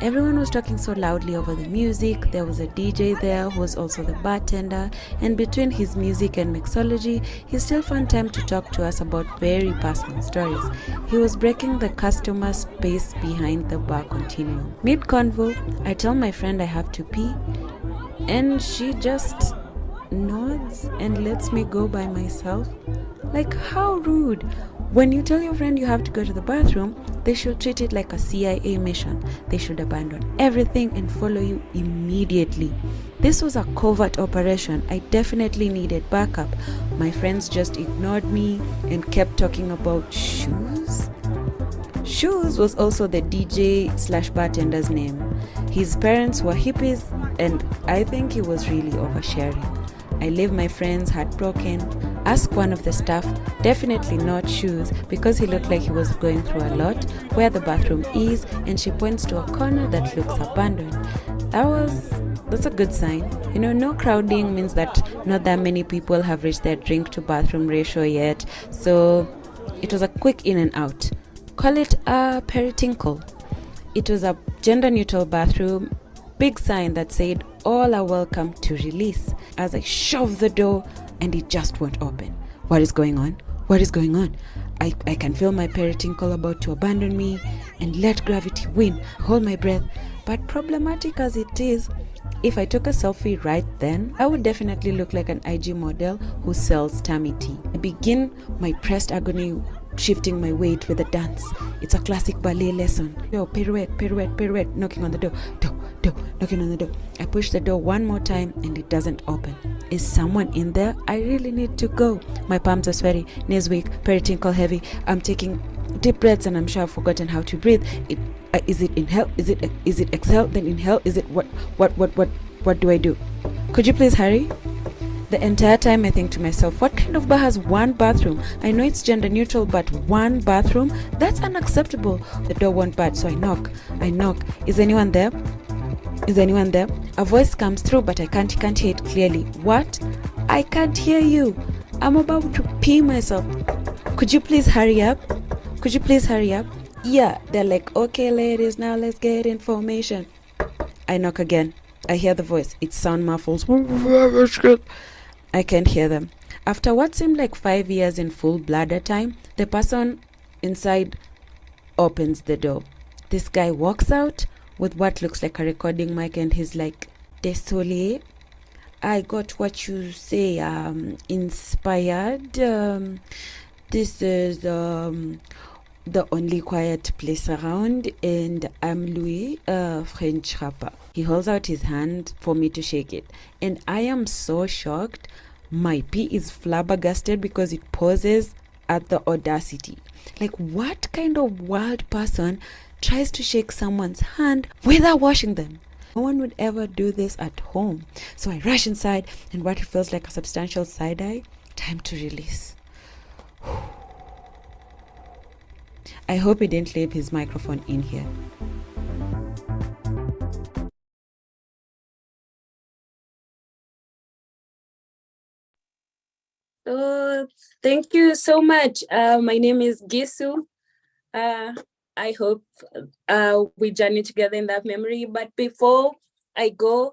Everyone was talking so loudly over the music. There was a DJ there who was also the bartender, and between his music and mixology, he still found time to talk to us about very personal stories. He was breaking the customer space behind the bar continuum. Mid-convo, I tell my friend I have to pee, and she just nods and lets me go by myself. Like, how rude! When you tell your friend you have to go to the bathroom, they should treat it like a CIA mission. They should abandon everything and follow you immediately. This was a covert operation. I definitely needed backup. My friends just ignored me and kept talking about shoes. Shoes was also the DJ/bartender's name. His parents were hippies, and I think he was really oversharing. I leave my friends heartbroken. Ask one of the staff, definitely not shoes, because he looked like he was going through a lot, where the bathroom is, and she points to a corner that looks abandoned. That's a good sign. You know, no crowding means that not that many people have reached their drink to bathroom ratio yet, so it was a quick in and out. Call it a peritinkle. It was a gender-neutral bathroom, big sign that said, "All are welcome to release." As I shove the door, and it just won't open. What is going on? What is going on? I can feel my peritinkle about to abandon me and let gravity win. Hold my breath. But problematic as it is, if I took a selfie right then, I would definitely look like an IG model who sells tummy tea. I begin my pressed agony, shifting my weight with a dance. It's a classic ballet lesson. Yo, pirouette, pirouette, pirouette, knocking on the door, knocking on the door. I push the door one more time and it doesn't open. Is someone in there? I really need to go. My palms are sweaty, knees weak, peritinkle heavy. I'm taking deep breaths and I'm sure I've forgotten how to breathe. Is it inhale? Is it exhale? Then inhale? Is it what do I do? Could you please hurry? The entire time I think to myself, what kind of bar has one bathroom? I know it's gender neutral, but one bathroom? That's unacceptable. The door won't budge, so I knock. Is anyone there? Is anyone there? A voice comes through, but I can't hear it clearly. What? I can't hear you. I'm about to pee myself. Could you please hurry up? Could you please hurry up? Yeah, they're like, okay, ladies, now let's get in formation. I knock again. I hear the voice. Its sound muffles. I can't hear them. After what seemed like 5 years in full bladder time, the person inside opens the door. This guy walks out with what looks like a recording mic and he's like, "Désolé, I got what you say, inspired. This is the only quiet place around, and I'm Louis, French rapper." He holds out his hand for me to shake it, and I am so shocked. My pee is flabbergasted because it pauses at the audacity. Like, what kind of wild person tries to shake someone's hand without washing them? No one would ever do this at home. So I rush inside, and what feels like a substantial side-eye, time to release. I hope he didn't leave his microphone in here. So thank you so much. My name is Gisu. I hope we journey together in that memory. But before I go,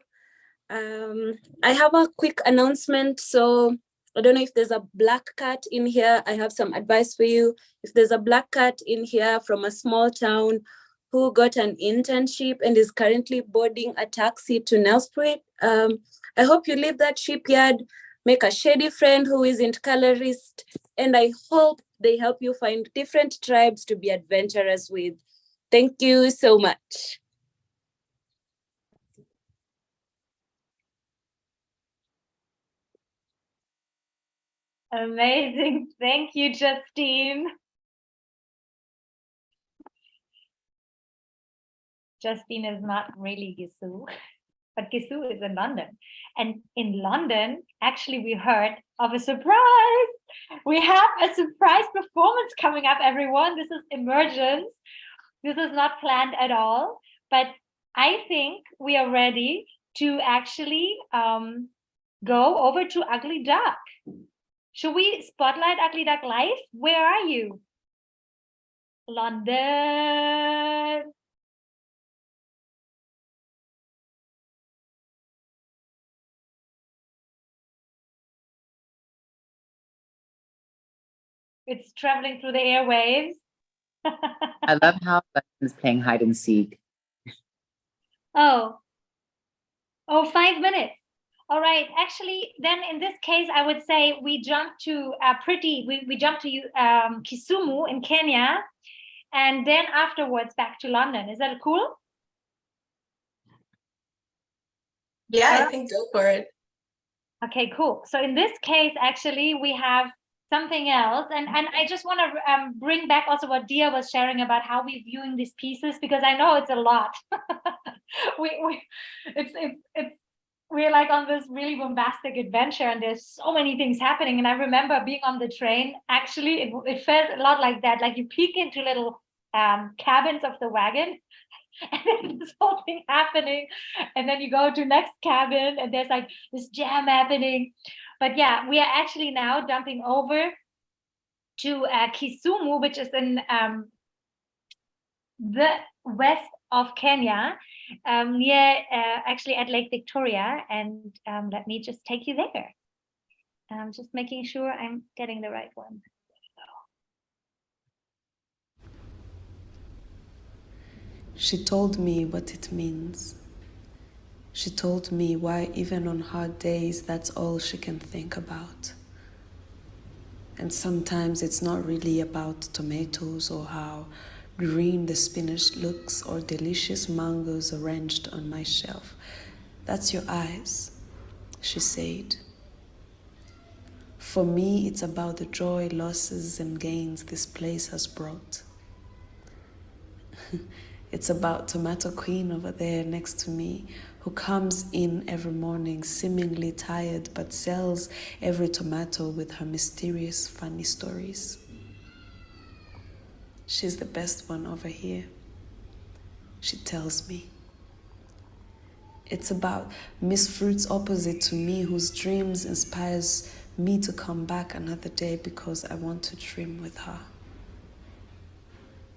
I have a quick announcement. So I don't know if there's a black cat in here. I have some advice for you. If there's a black cat in here from a small town who got an internship and is currently boarding a taxi to Nelspruit, I hope you leave that shipyard, make a shady friend who isn't colorist, and I hope they help you find different tribes to be adventurous with. Thank you so much. Amazing. Thank you, Justine. Justine is not really Gisu, but Gisu is in London. And in London, actually, we heard of a surprise. We have a surprise performance coming up, everyone. This is emergence. This is not planned at all, but I think we are ready to actually go over to Ugly Duck. Should we spotlight Ugly Duck live? Where are you? London. It's traveling through the airwaves. I love how London's playing hide and seek. Oh, 5 minutes. All right. Actually, then in this case, I would say we jump to we jump to Kisumu in Kenya, and then afterwards back to London. Is that cool? Yeah, I think go for it. Okay, cool. So in this case, actually, we have something else, and I just want to bring back also what Dia was sharing about how we're viewing these pieces, because I know it's a lot. We're like on this really bombastic adventure, and there's so many things happening. And I remember being on the train. Actually, it felt a lot like that. Like you peek into little cabins of the wagon, and then this whole thing happening, and then you go to next cabin, and there's like this jam happening. But yeah, we are actually now jumping over to Kisumu, which is in the west of Kenya, near actually at Lake Victoria. And let me just take you there. I'm just making sure I'm getting the right one. She told me what it means. She told me why even on hard days, that's all she can think about. And sometimes it's not really about tomatoes or how green the spinach looks or delicious mangoes arranged on my shelf. That's your eyes, she said. For me, it's about the joy, losses, and gains this place has brought. It's about Tomato Queen over there next to me, who comes in every morning seemingly tired but sells every tomato with her mysterious, funny stories. She's the best one over here, she tells me. It's about Miss Fruit's opposite to me, whose dreams inspires me to come back another day because I want to dream with her.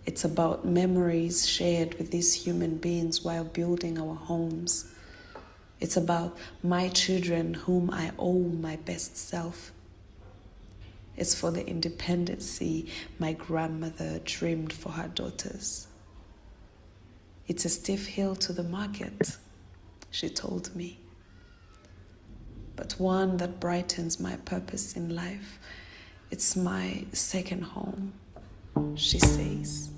It's about memories shared with these human beings while building our homes. It's about my children whom I owe my best self. It's for the independency my grandmother dreamed for her daughters. It's a stiff hill to the market, she told me, but one that brightens my purpose in life. It's my second home, she says.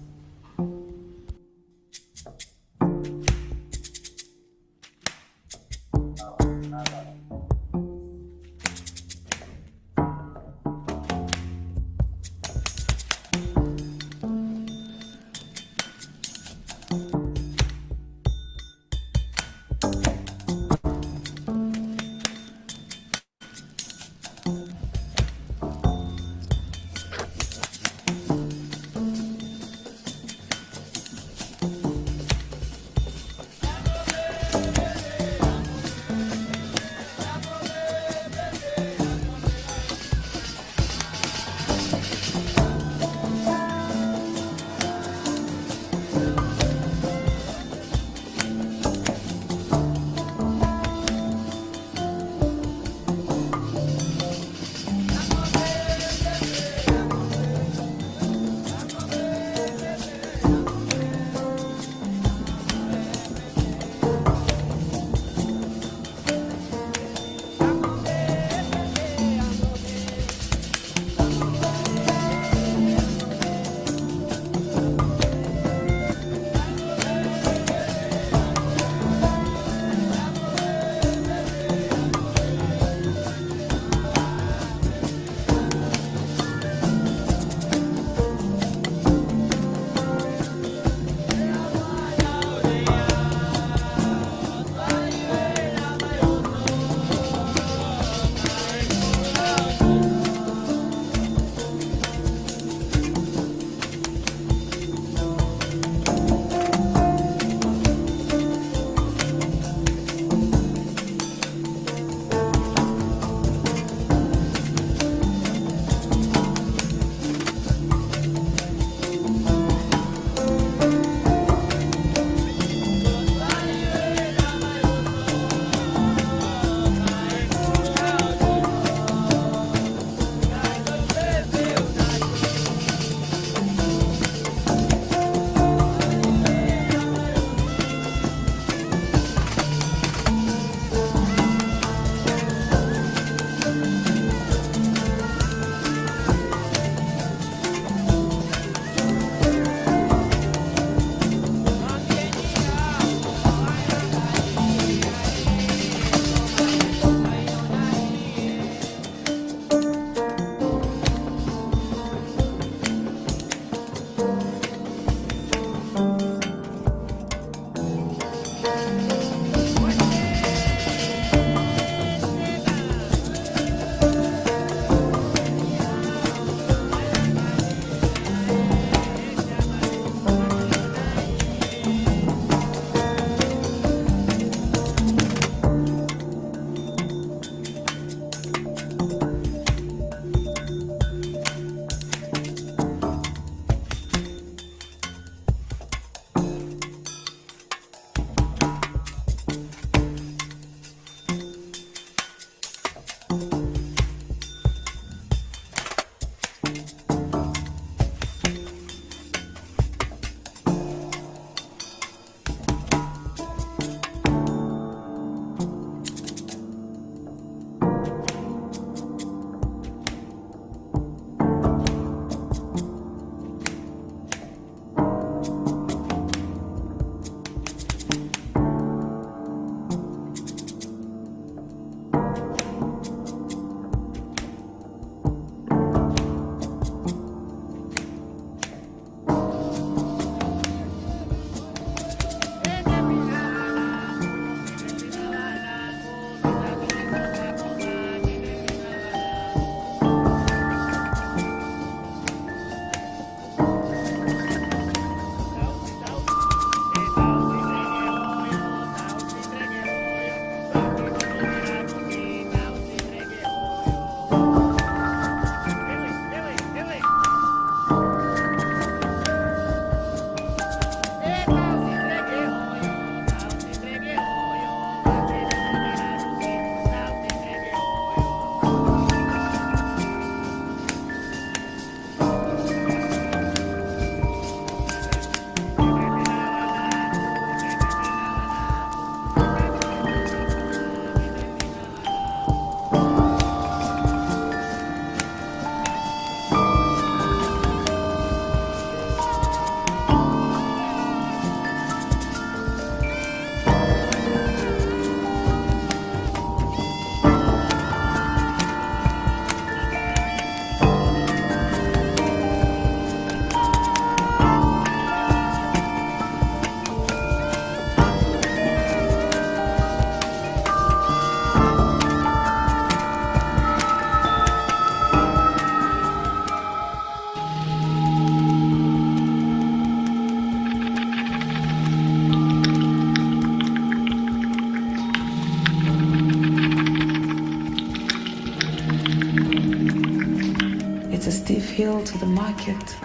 It's a steep hill to the market,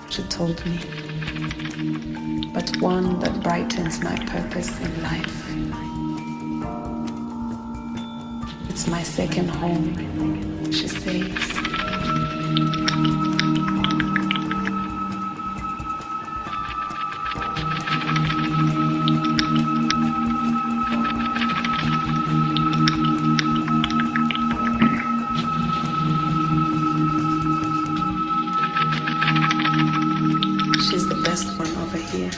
she told me, but one that brightens my purpose in life. It's my second home, she says. She's the best one over here,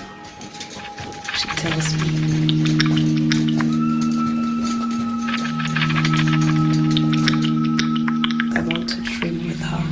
she tells me. I want to dream with her.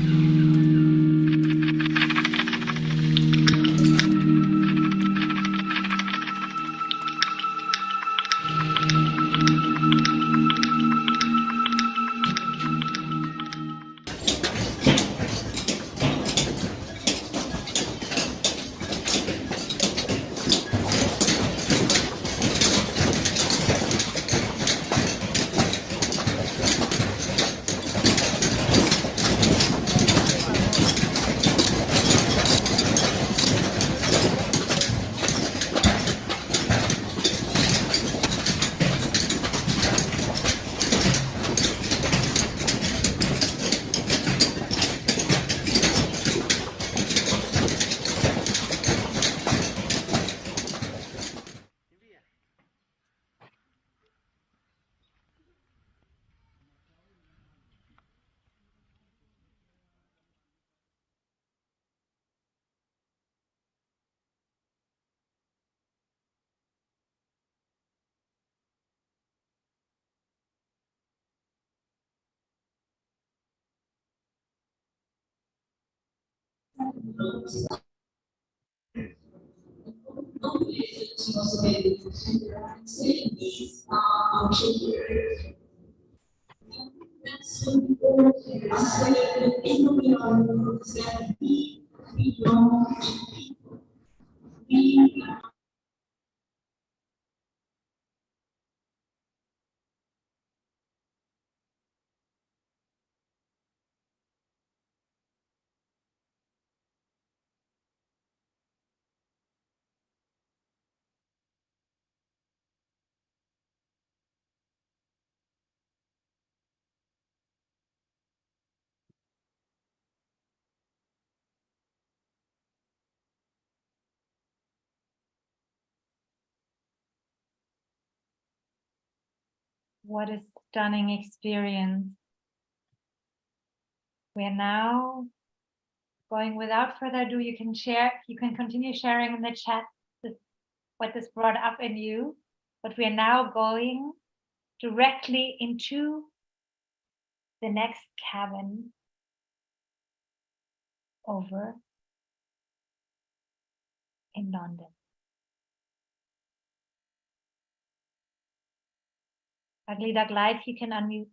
What a stunning experience. We're now going, without further ado, you can continue sharing in the chat what this brought up in you, but we are now going directly into the next cabin over in London. Ugly Duck Live, you can unmute.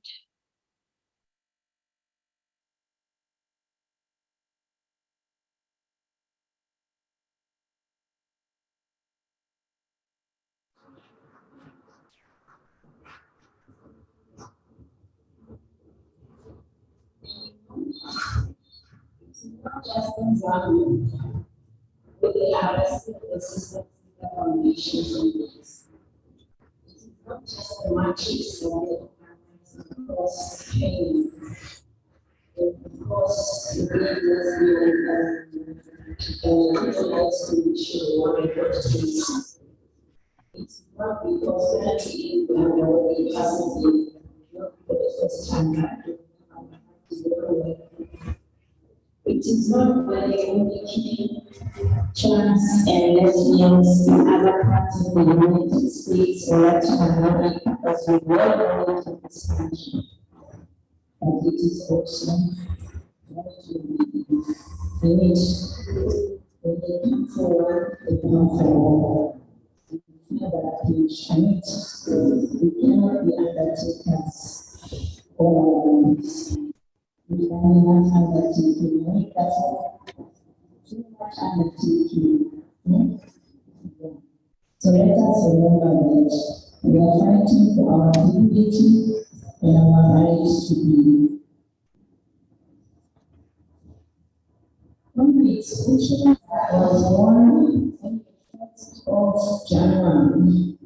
It is not where only trans and lesbians and other parts of the United States or Latin America as we were going to this country. But it is also what we need forward the path forward. We cannot be undertakers all our lives. We cannot undertake make us too much undertaking. So let us remember that we are fighting for our dignity and our rights to be. was born on the 1st of January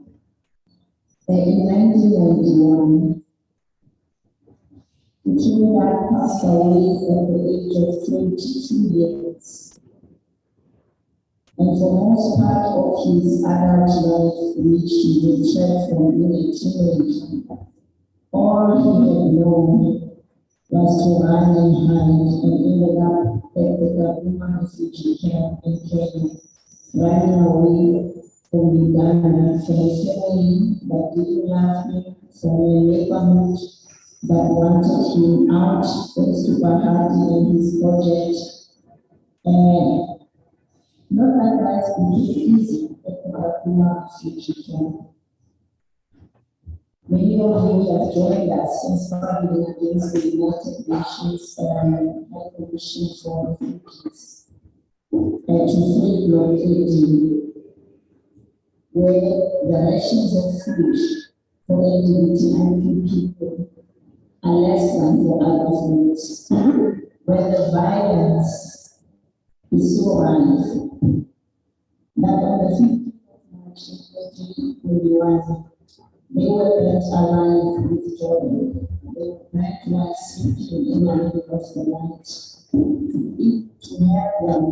in 1991. Uchenna passed away at the age of 22 years. And for most part of his adult life, which he returned from being a teenager, all he had known was to run and hide, and ended up at the Gabuma refugee camp in Kenya, running away from Uganda, from a family that didn't love him, from a neighborhood that wanted him out, thanks to Bahati and his project. And not that life became easy at the Gabuma refugee camp. Many of you have joined us in struggling against the United Nations High Commission for Refugees to free blockade, where the rations of food for LGBTIQ people are less than for other groups, where the violence is so rife that on the 15th of March 2021, they were burnt alive with joy. They were burnt while sleeping in the middle of the night. To have them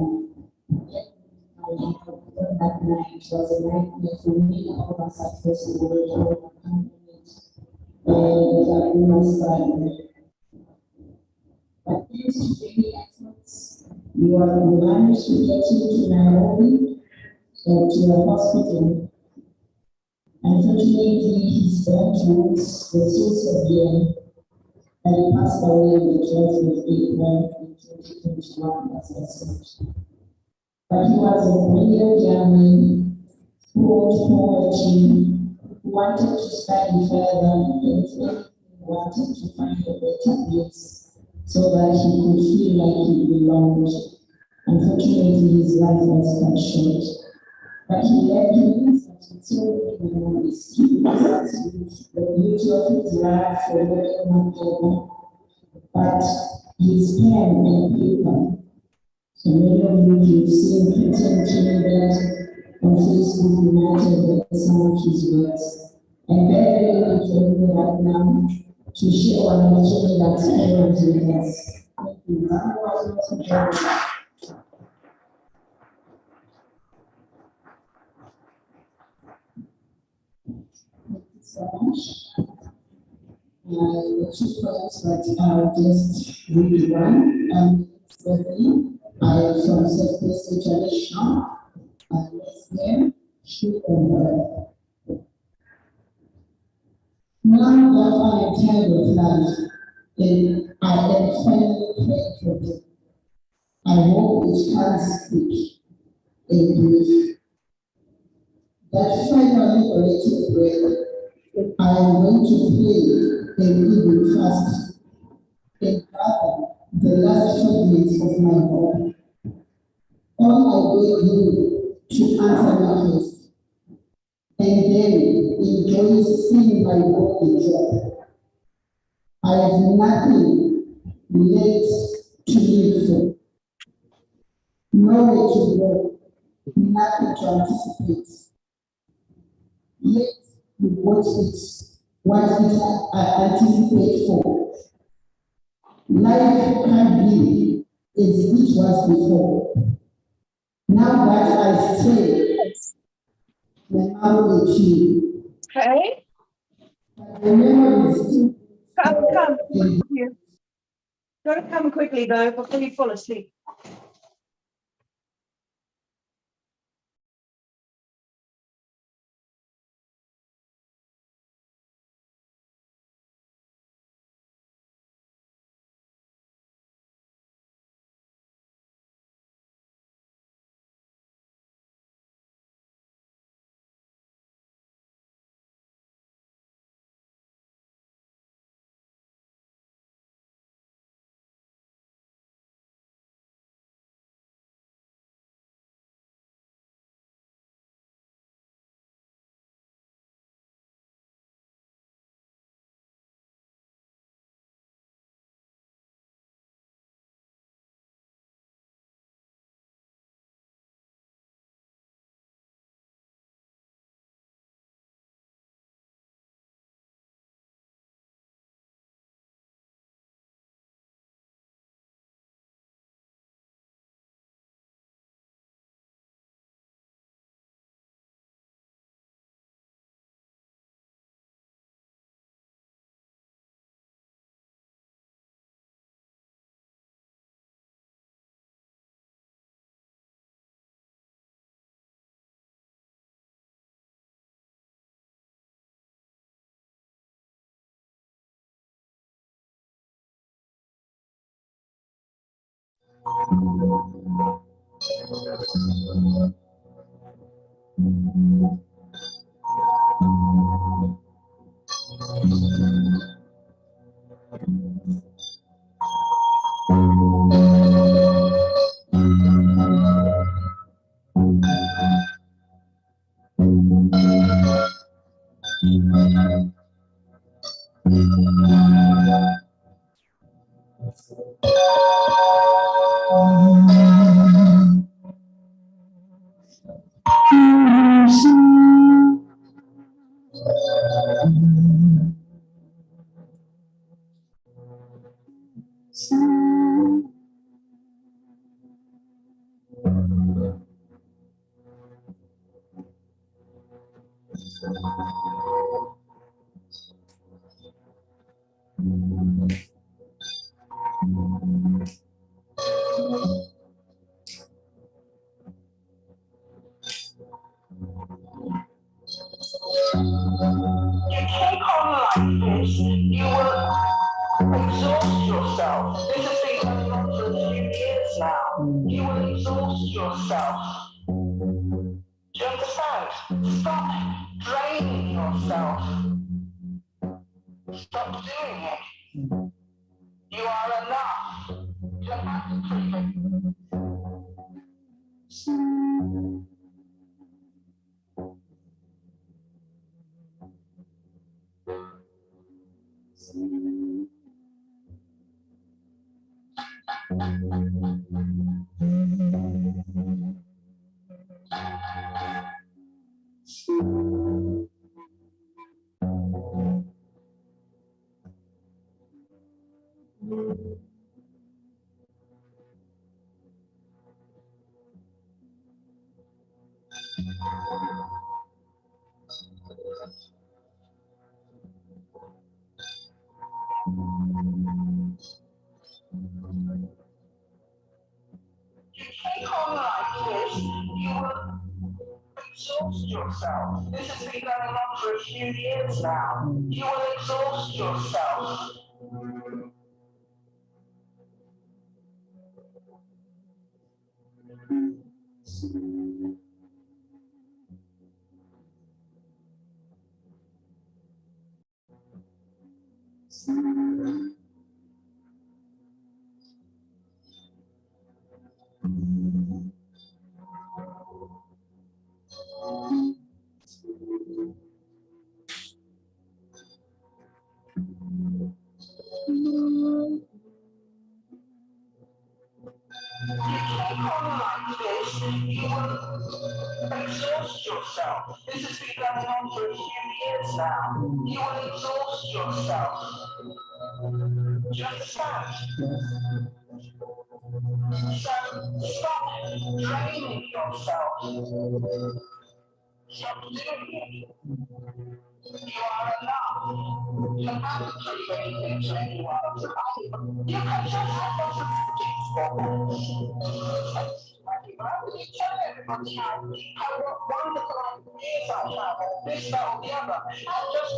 that night was a nightmare for many of us at first world and we must find. But thanks to daily efforts, you managed to get into Nairobi to a hospital. Unfortunately, his burnt wounds were so severe that he passed away on the 12th of April 2021, as I said. But he was a brilliant young man who wrote poetry, who wanted to study further, and wanted to find a better place so that he could feel like he belonged. Unfortunately, his life was cut short. But he left him so many memories. The beauty of his life for working on paper, but his pen and paper. So many of you have seen pretending that on Facebook, you might have read some of his words. And very willing for you right now to share one of that experience with us. Thank you. So much. The two points that are just really one. Thirdly, I am from Southwest International. Lesbian, she and her. Now that I am tired of life, and I am finally praying for them. I hope it can speak in brief. That finally liberated breath. I am going to pray and even fast and gather the last fragments of my hope. All I beg you to answer my case, and then enjoy seeing my body drop. I have nothing left to live for, nowhere to go, nothing to anticipate. Yet, what I anticipate for. Life can't be as it was before. Now that I stray, my mouth is you. Okay. The memories still Come. Here. Don't come quickly though before you fall asleep. You take on like this, you will exhaust yourself. This has been going on for a few years now. You will exhaust yourself. Do you understand? Stop draining yourself. Stop doing it. You are enough. You have to prove it. Take on like this, you will exhaust yourself. This has been going on for a few years now. You will exhaust yourself. You take on like this, you will exhaust yourself. This has been going on for a few years now. You will exhaust yourself. Do you understand? So stop draining yourself. Stop doing it. You are enough. You have to prove anything to anyone. You can just have those abilities for you tell everybody how wonderful ideas I have, or this, that, or the other. I'll just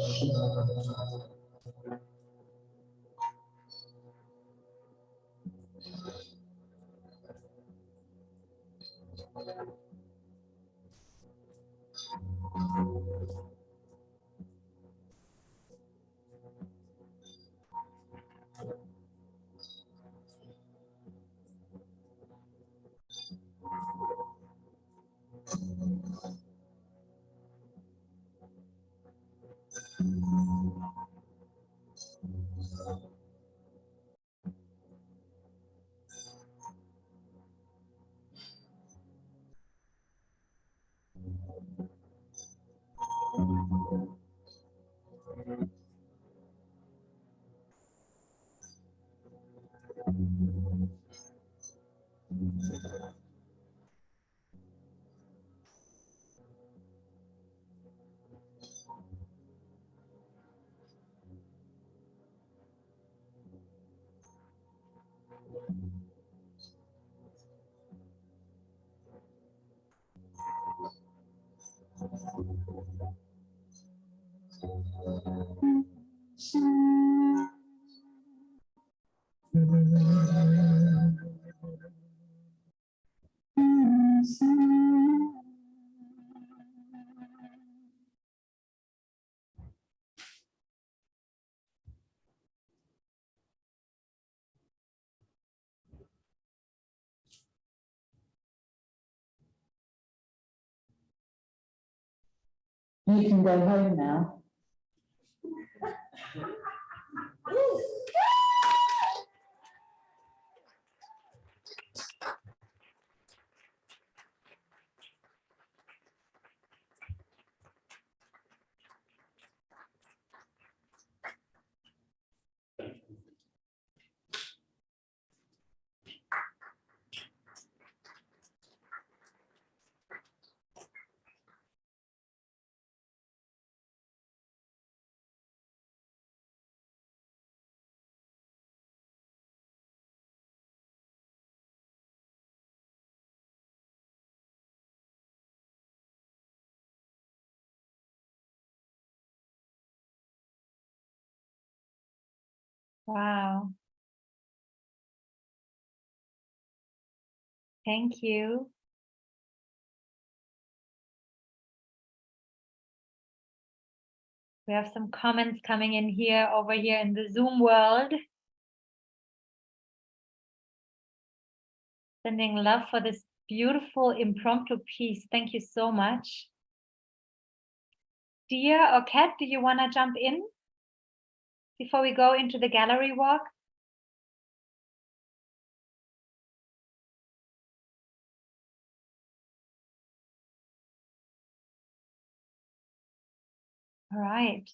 You can go home now. Wow. Thank you. We have some comments coming in here, over here in the Zoom world. Sending love for this beautiful impromptu piece. Thank you so much. Dia or Kat, do you want to jump in before we go into the gallery walk? All right.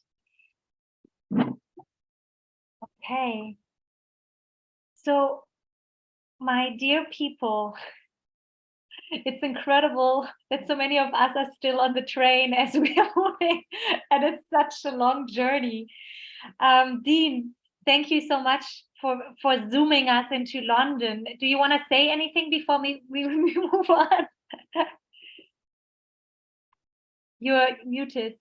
Okay. So, my dear people, it's incredible that so many of us are still on the train as we are moving, and it's such a long journey. Dean, thank you so much for zooming us into London. Do you want to say anything before we move on? You're muted.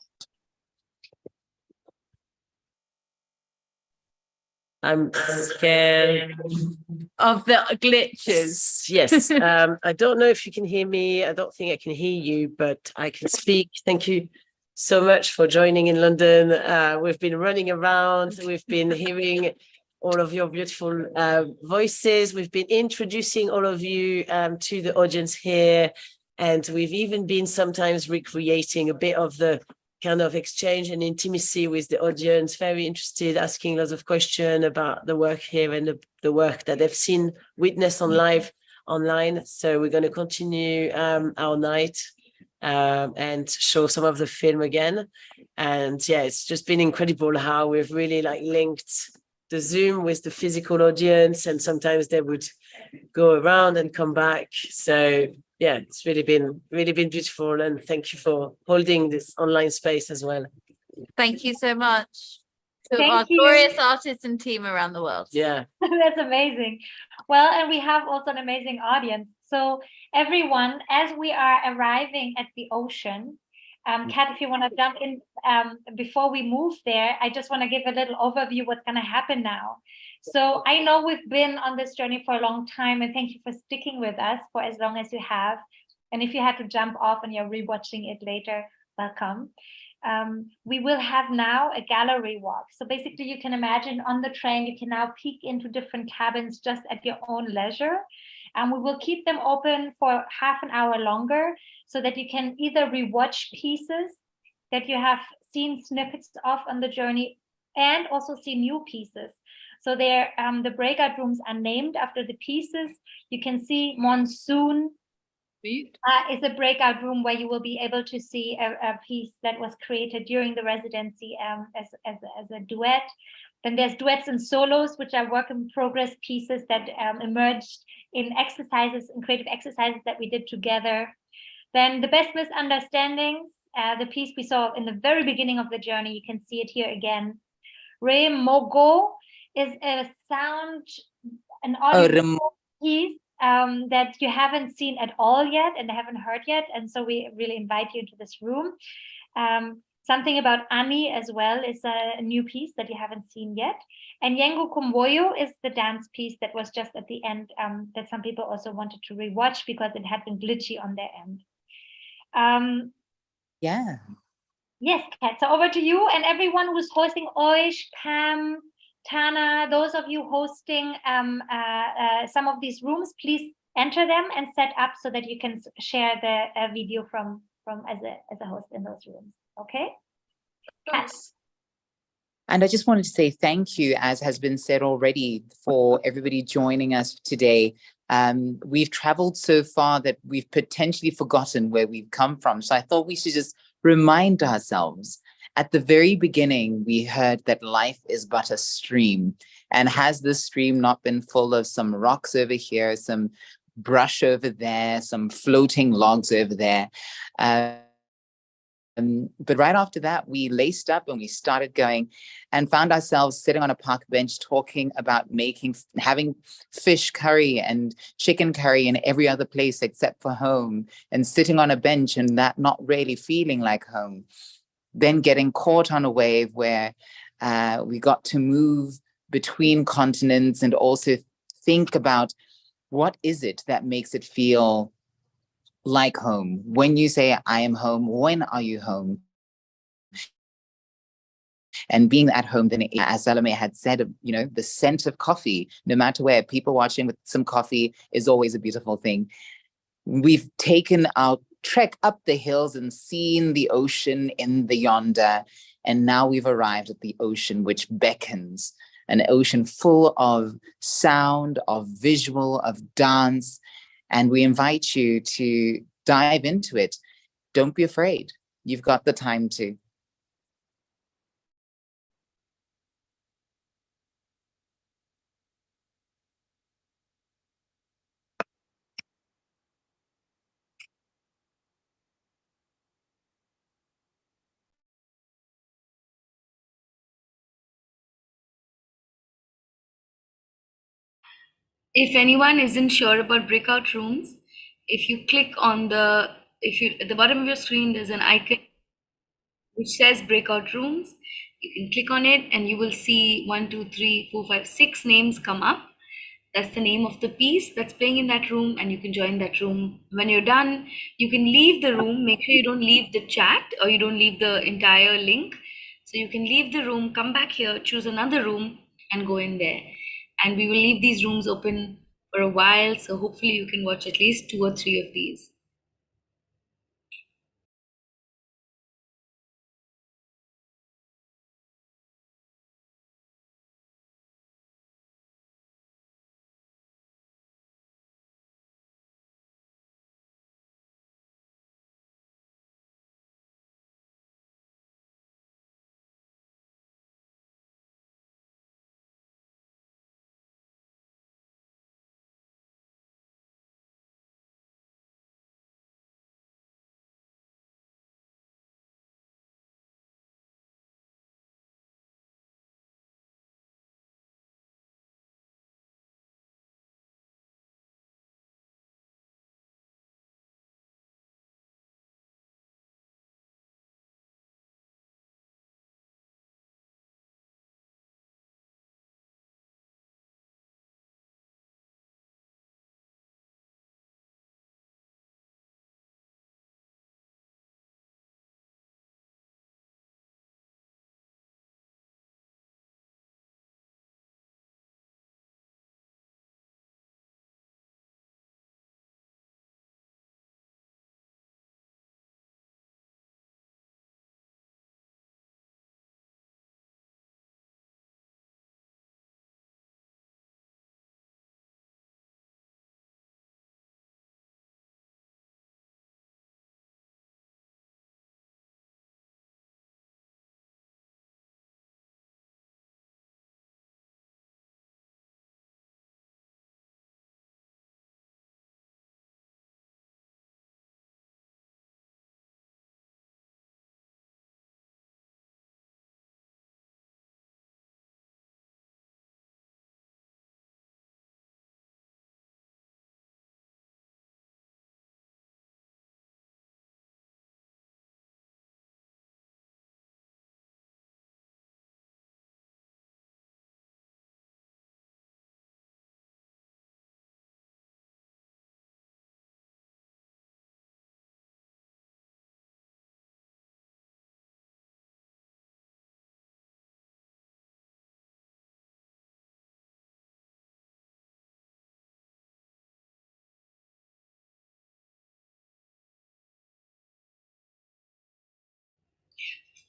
I'm scared of the glitches. Yes. I don't know if you can hear me. I don't think I can hear you, but I can speak. Thank you so much for joining in London. We've been running around. We've been hearing all of your beautiful voices. We've been introducing all of you to the audience here. And we've even been sometimes recreating a bit of the kind of exchange and intimacy with the audience, very interested, asking lots of questions about the work here and the work that they've seen, witnessed online. So we're going to continue our night and show some of the film again. And yeah, it's just been incredible how we've really like linked the Zoom with the physical audience, and sometimes they would go around and come back. So yeah, it's really been beautiful, and thank you for holding this online space as well. Thank you so much to Thank our you. glorious artists and team around the world. Yeah. That's amazing. Well, and we have also an amazing audience. So everyone, as we are arriving at the ocean, Kat, if you want to jump in before we move there, I just want to give a little overview what's going to happen now. So I know we've been on this journey for a long time, and thank you for sticking with us for as long as you have. And if you had to jump off and you're rewatching it later, welcome. We will have now a gallery walk. So basically you can imagine on the train, you can now peek into different cabins just at your own leisure. And we will keep them open for half an hour longer so that you can either rewatch pieces that you have seen snippets of on the journey, and also see new pieces. So there, the breakout rooms are named after the pieces. You can see Monsoon is a breakout room where you will be able to see a piece that was created during the residency as a duet. Then there's duets and solos, which are work in progress pieces that emerged in exercises and creative exercises that we did together. Then the best misunderstandings, the piece we saw in the very beginning of the journey, you can see it here again. Re Mogo is a sound, an audio piece that you haven't seen at all yet and haven't heard yet. And so we really invite you into this room. Something about Ani as well is a new piece that you haven't seen yet. And Yengo Kumboyo is the dance piece that was just at the end that some people also wanted to rewatch because it had been glitchy on their end. Yeah. Yes, Kat, so over to you and everyone who's hosting, Oish, Pam, Tana, those of you hosting some of these rooms, please enter them and set up so that you can share the video from as a host in those rooms. Okay. And I just wanted to say thank you, as has been said already, for everybody joining us today. We've traveled so far that we've potentially forgotten where we've come from. So I thought we should just remind ourselves. At the very beginning, we heard that life is but a stream. And has this stream not been full of some rocks over here, some brush over there, some floating logs over there? But right after that, we laced up and we started going and found ourselves sitting on a park bench talking about having fish curry and chicken curry in every other place except for home, and sitting on a bench and that not really feeling like home. Then getting caught on a wave where we got to move between continents and also think about what is it that makes it feel like home. When you say, I am home, when are you home? And being at home, then, as Salome had said, the scent of coffee, no matter where, people watching with some coffee is always a beautiful thing. We've taken our trek up the hills and seen the ocean in the yonder. And now we've arrived at the ocean, which beckons, an ocean full of sound, of visual, of dance. And we invite you to dive into it. Don't be afraid. You've got the time to. If anyone isn't sure about breakout rooms, if you click on at the bottom of your screen, there's an icon which says breakout rooms. You can click on it and you will see 1, 2, 3, 4, 5, 6 names come up. That's the name of the piece that's playing in that room, and you can join that room. When you're done, you can leave the room. Make sure you don't leave the chat or you don't leave the entire link. So you can leave the room, come back here, choose another room and go in there. And we will leave these rooms open for a while. So hopefully you can watch at least 2 or 3 of these.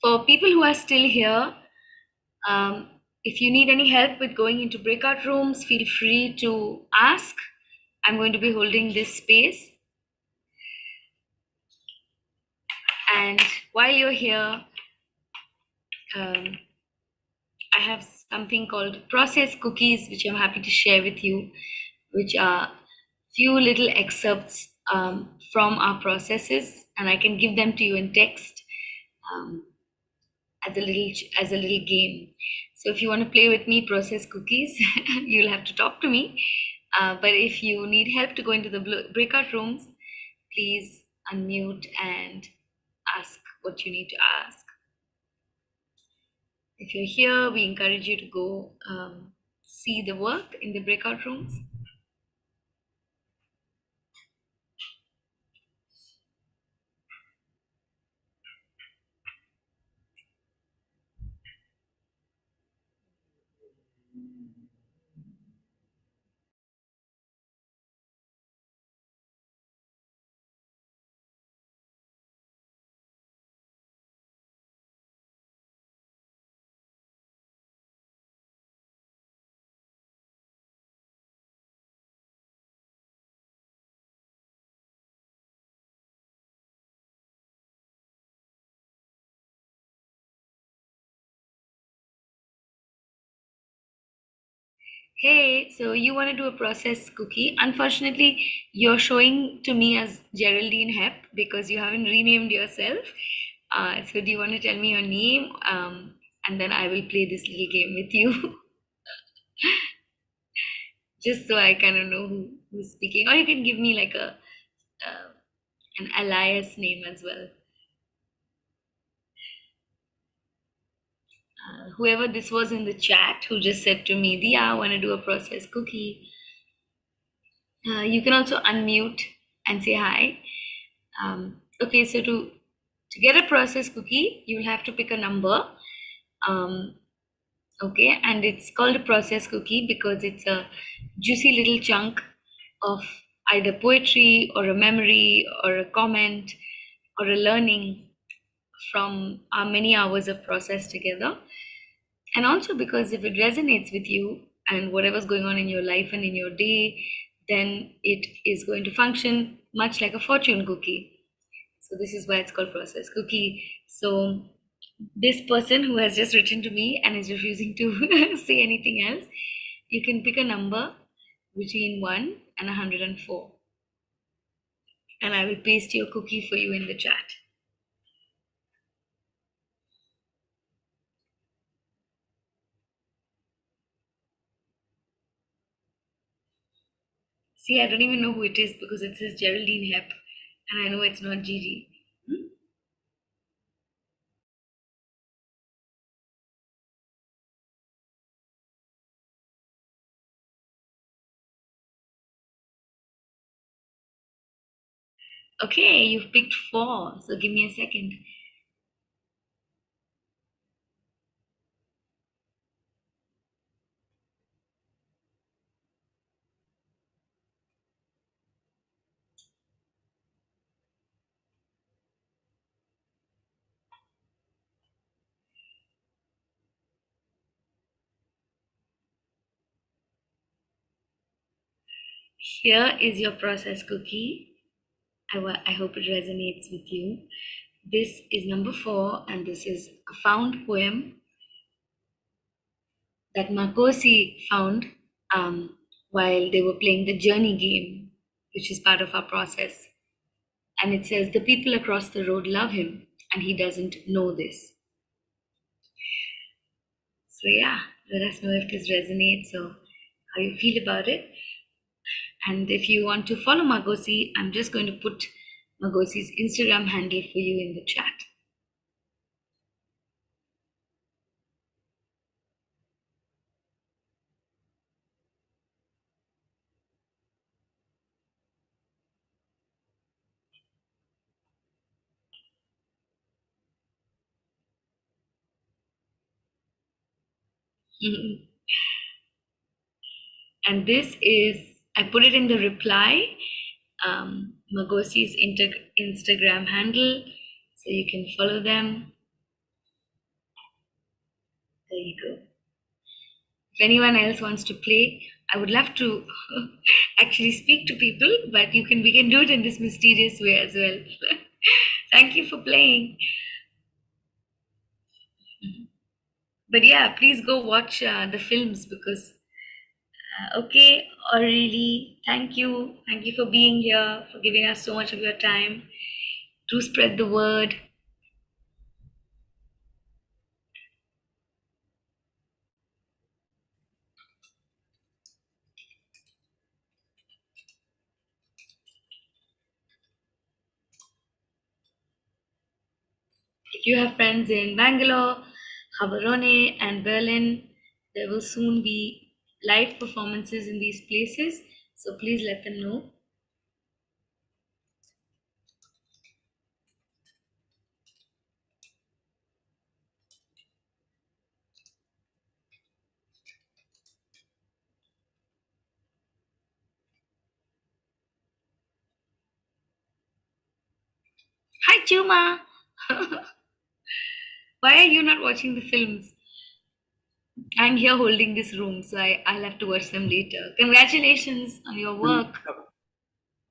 For people who are still here, if you need any help with going into breakout rooms, feel free to ask. I'm going to be holding this space. And while you're here, I have something called process cookies, which I'm happy to share with you, which are few little excerpts from our processes, and I can give them to you in text as a little game. So if you want to play with me, process cookies, you'll have to talk to me. But if you need help to go into the breakout rooms, please unmute and ask what you need to ask. If you're here, we encourage you to go see the work in the breakout rooms. Hey, so you want to do a process cookie. Unfortunately, you're showing to me as Geraldine Hep because you haven't renamed yourself. So do you want to tell me your name? And then I will play this little game with you. Just so I kind of know who's speaking. Or you can give me like an alias name as well. Whoever this was in the chat who just said to me, Dia, I want to do a process cookie. You can also unmute and say hi. Okay, so to get a process cookie, you will have to pick a number. Okay, and it's called a process cookie because it's a juicy little chunk of either poetry or a memory or a comment or a learning from our many hours of process together. And also because if it resonates with you and whatever's going on in your life and in your day, then it is going to function much like a fortune cookie. So this is why it's called process cookie. So this person who has just written to me and is refusing to say anything else, you can pick a number between 1 and 104. And I will paste your cookie for you in the chat. See, I don't even know who it is because it says Geraldine Hep, and I know it's not Gigi. Okay, you've picked 4, so give me a second. Here is your process cookie. I hope it resonates with you. This is number 4, and this is a found poem that Makosi found while they were playing the journey game, which is part of our process. And it says, the people across the road love him, and he doesn't know this. So yeah, let us know if this resonates or how you feel about it. And if you want to follow Magosi, I'm just going to put Magosi's Instagram handle for you in the chat. And this is, I put it in the reply, Magosi's Instagram handle, so you can follow them. There you go. If anyone else wants to play, I would love to actually speak to people, but we can do it in this mysterious way as well. Thank you for playing. But yeah, please go watch the films because okay, or really, thank you. Thank you for being here, for giving us so much of your time to spread the word. If you have friends in Bangalore, Havarone, and Berlin, there will soon be live performances in these places. So please let them know. Hi, Chuma. Why are you not watching the films? I'm here holding this room, so I'll have to watch them later. Congratulations on your work.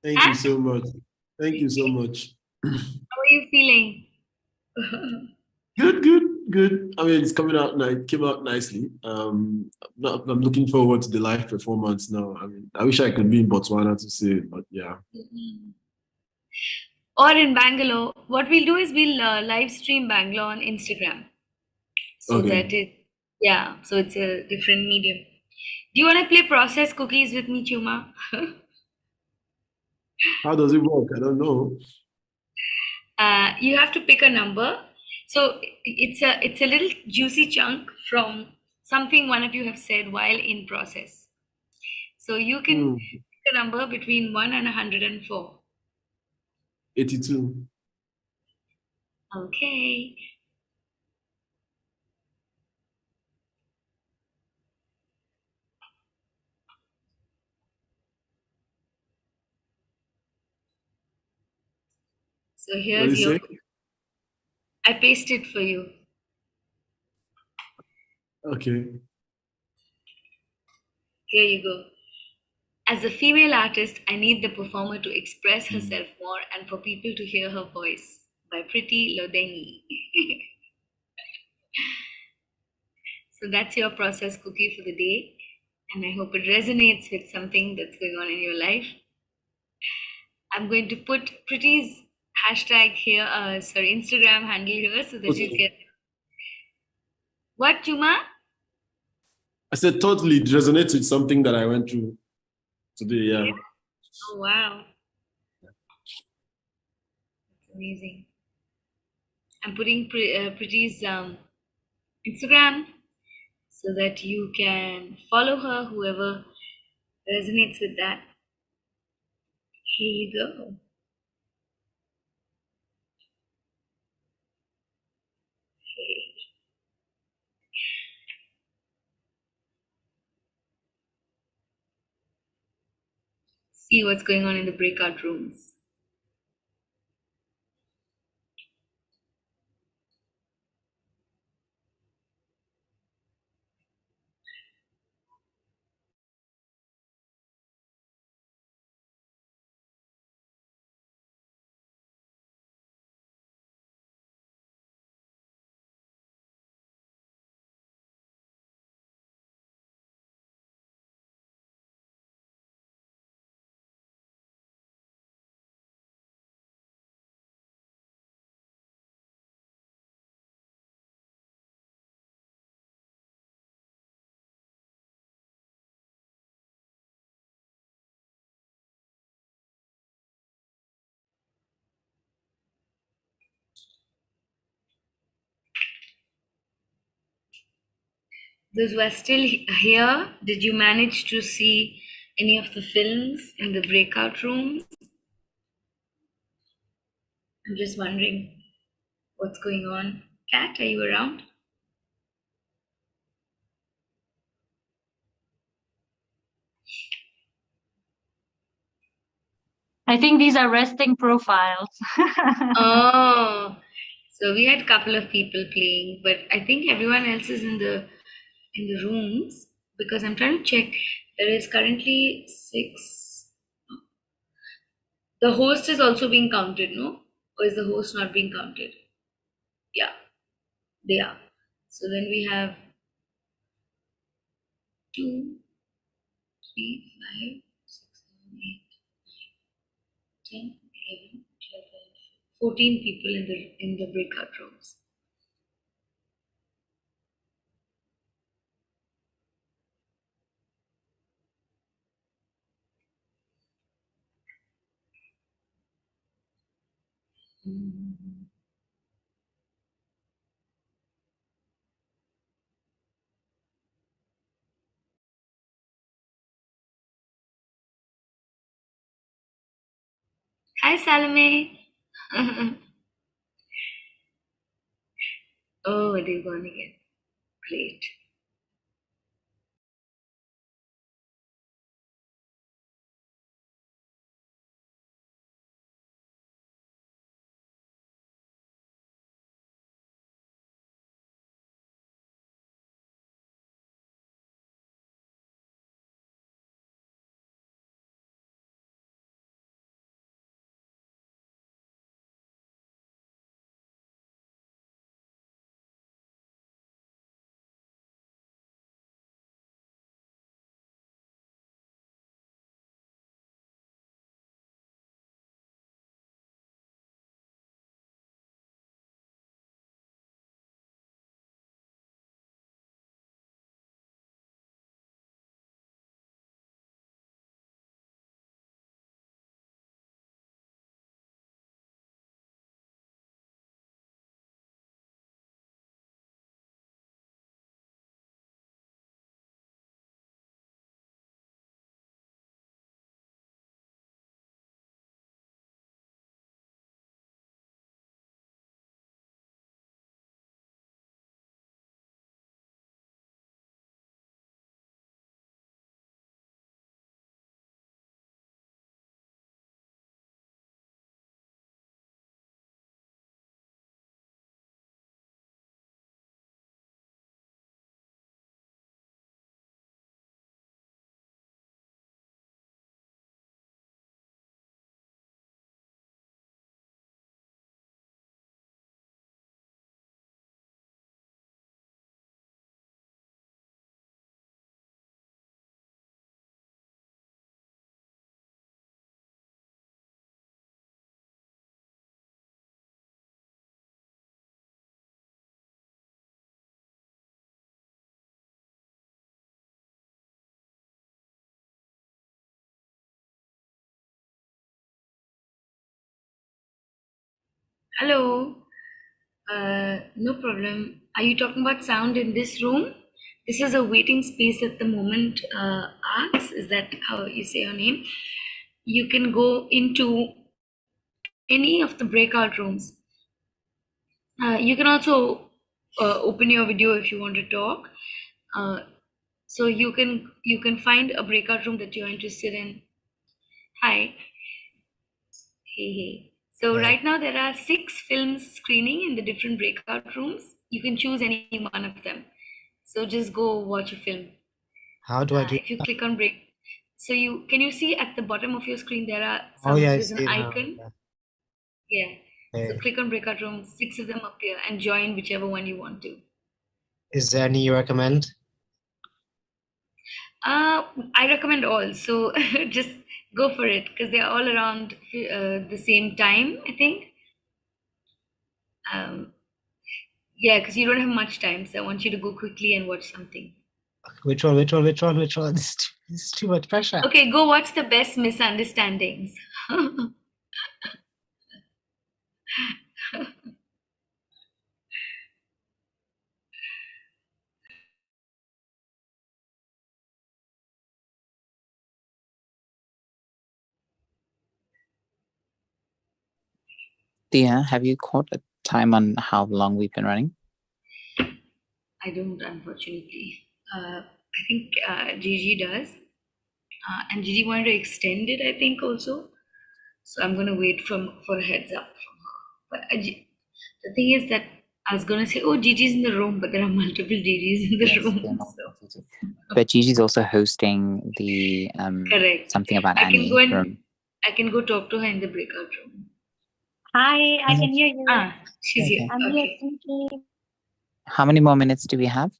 Thank you so much. Thank you so much. How are you feeling? Good. I mean, it's coming out nice. Came out nicely. I'm looking forward to the live performance now. I mean, I wish I could be in Botswana to see it, but yeah. Or in Bangalore. What we'll do is we'll live stream Bangalore on Instagram. So that so it's a different medium. Do you want to play process cookies with me, Chuma? How does it work? I don't know. You have to pick a number. So it's a little juicy chunk from something one of you have said while in process. So you can pick a number between 1 and 104. 82. Okay. So here's your. I pasted for you. Okay. Here you go. As a female artist, I need the performer to express herself more and for people to hear her voice. By Priti Lodengi. So that's your process cookie for the day. And I hope it resonates with something that's going on in your life. I'm going to put Priti's hashtag here, Instagram handle here so that you get. What, Chuma? I said totally it resonates with something that I went through today, yeah. Oh, wow. That's amazing. I'm putting Priti's Instagram so that you can follow her, whoever resonates with that. Here you go. See what's going on in the breakout rooms. Those who are still here, did you manage to see any of the films in the breakout rooms? I'm just wondering what's going on. Kat, are you around? I think these are resting profiles. Oh, So we had a couple of people playing, but I think everyone else is in the rooms, because I'm trying to check. There is currently 6. The host is also being counted, no? Or is the host not being counted? Yeah, they are. So then we have 2, 3, 5, 6, 7, 8, 10, 11, 12, 14 people in the breakout rooms. Hi, Salome. Oh, they've gone again. Great. Hello. No problem. Are you talking about sound in this room? This is a waiting space at the moment. Arts, is that how you say your name? You can go into any of the breakout rooms. You can also open your video if you want to talk. So you can find a breakout room that you're interested in. Hi. Hey, hey. So right now there are 6 films screening in the different breakout rooms. You can choose any one of them. So just go watch a film. How do I do If you click on break, so can you see at the bottom of your screen there are Oh yeah, I there's an see now. icon. Yeah. So Okay. click on breakout room. 6 of them appear and join whichever one you want to. Is there any you recommend? I recommend all. So just go for it because they're all around the same time, I think. Yeah, because you don't have much time, so I want you to go quickly and watch something. Which one? Which one? Which one? Which one? This is too much pressure. Okay, go watch The Best Misunderstandings. Dia, have you caught a time on how long we've been running? I don't, unfortunately. I think Gigi does. And Gigi wanted to extend it, I think, also. So I'm going to wait for a heads up from her. But The thing is that I was gonna say, oh, Gigi's in the room, but there are multiple Gigi's in the Yes, they're room. not So completed. But Gigi's also hosting the correct. something about I can go Annie and room. I can go talk to her in the breakout room. Hi, I can hear you. Ah, she's here. Okay. I'm here Okay. thinking. How many more minutes do we have?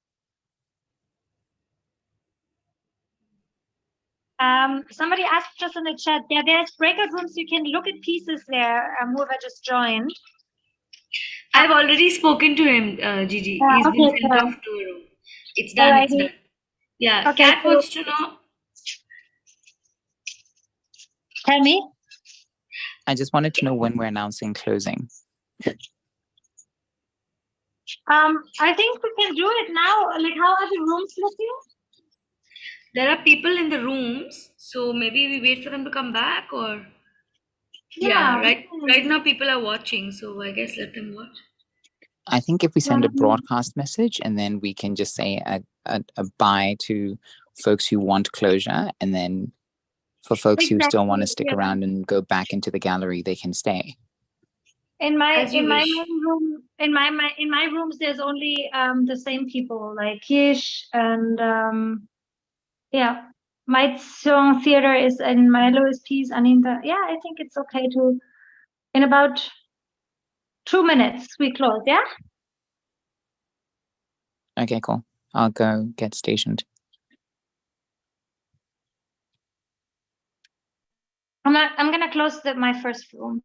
Somebody asked us in the chat. Yeah, there's breakout rooms. You can look at pieces there. Whoever just joined. I've already spoken to him, Gigi. He's been Okay, sent so, off to a room. It's done. It's alrighty. done. Yeah. Okay, Kat so wants to know. tell me. I just wanted to know when we're announcing closing. I think we can do it now. Like, how are the rooms looking? There are people in the rooms, so maybe we wait for them to come back, or Yeah. right now people are watching, so I guess let them watch. I think if we send a broadcast message and then we can just say a bye to folks who want closure, and then for folks who still want to stick around and go back into the gallery, they can stay. In my As you wish. main room, in my rooms, there's only the same people like Kish and yeah, my song theater is in my lowest piece. Anita, yeah, I think it's okay to. In about 2 minutes, we close. Yeah. Okay, cool. I'll go get stationed. I'm gonna close my first room.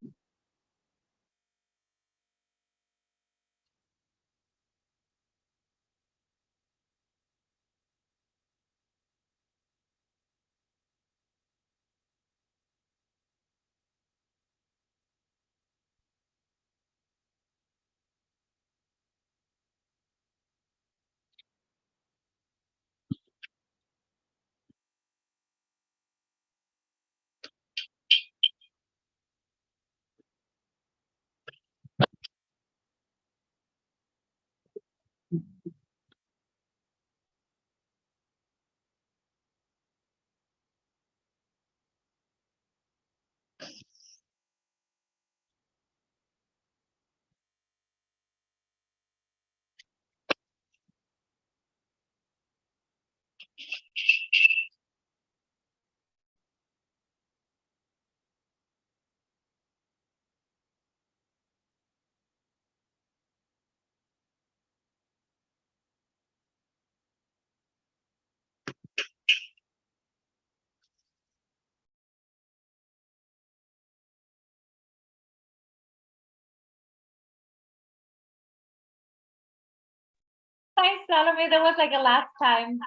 Thanks, Salome. That was like a last time.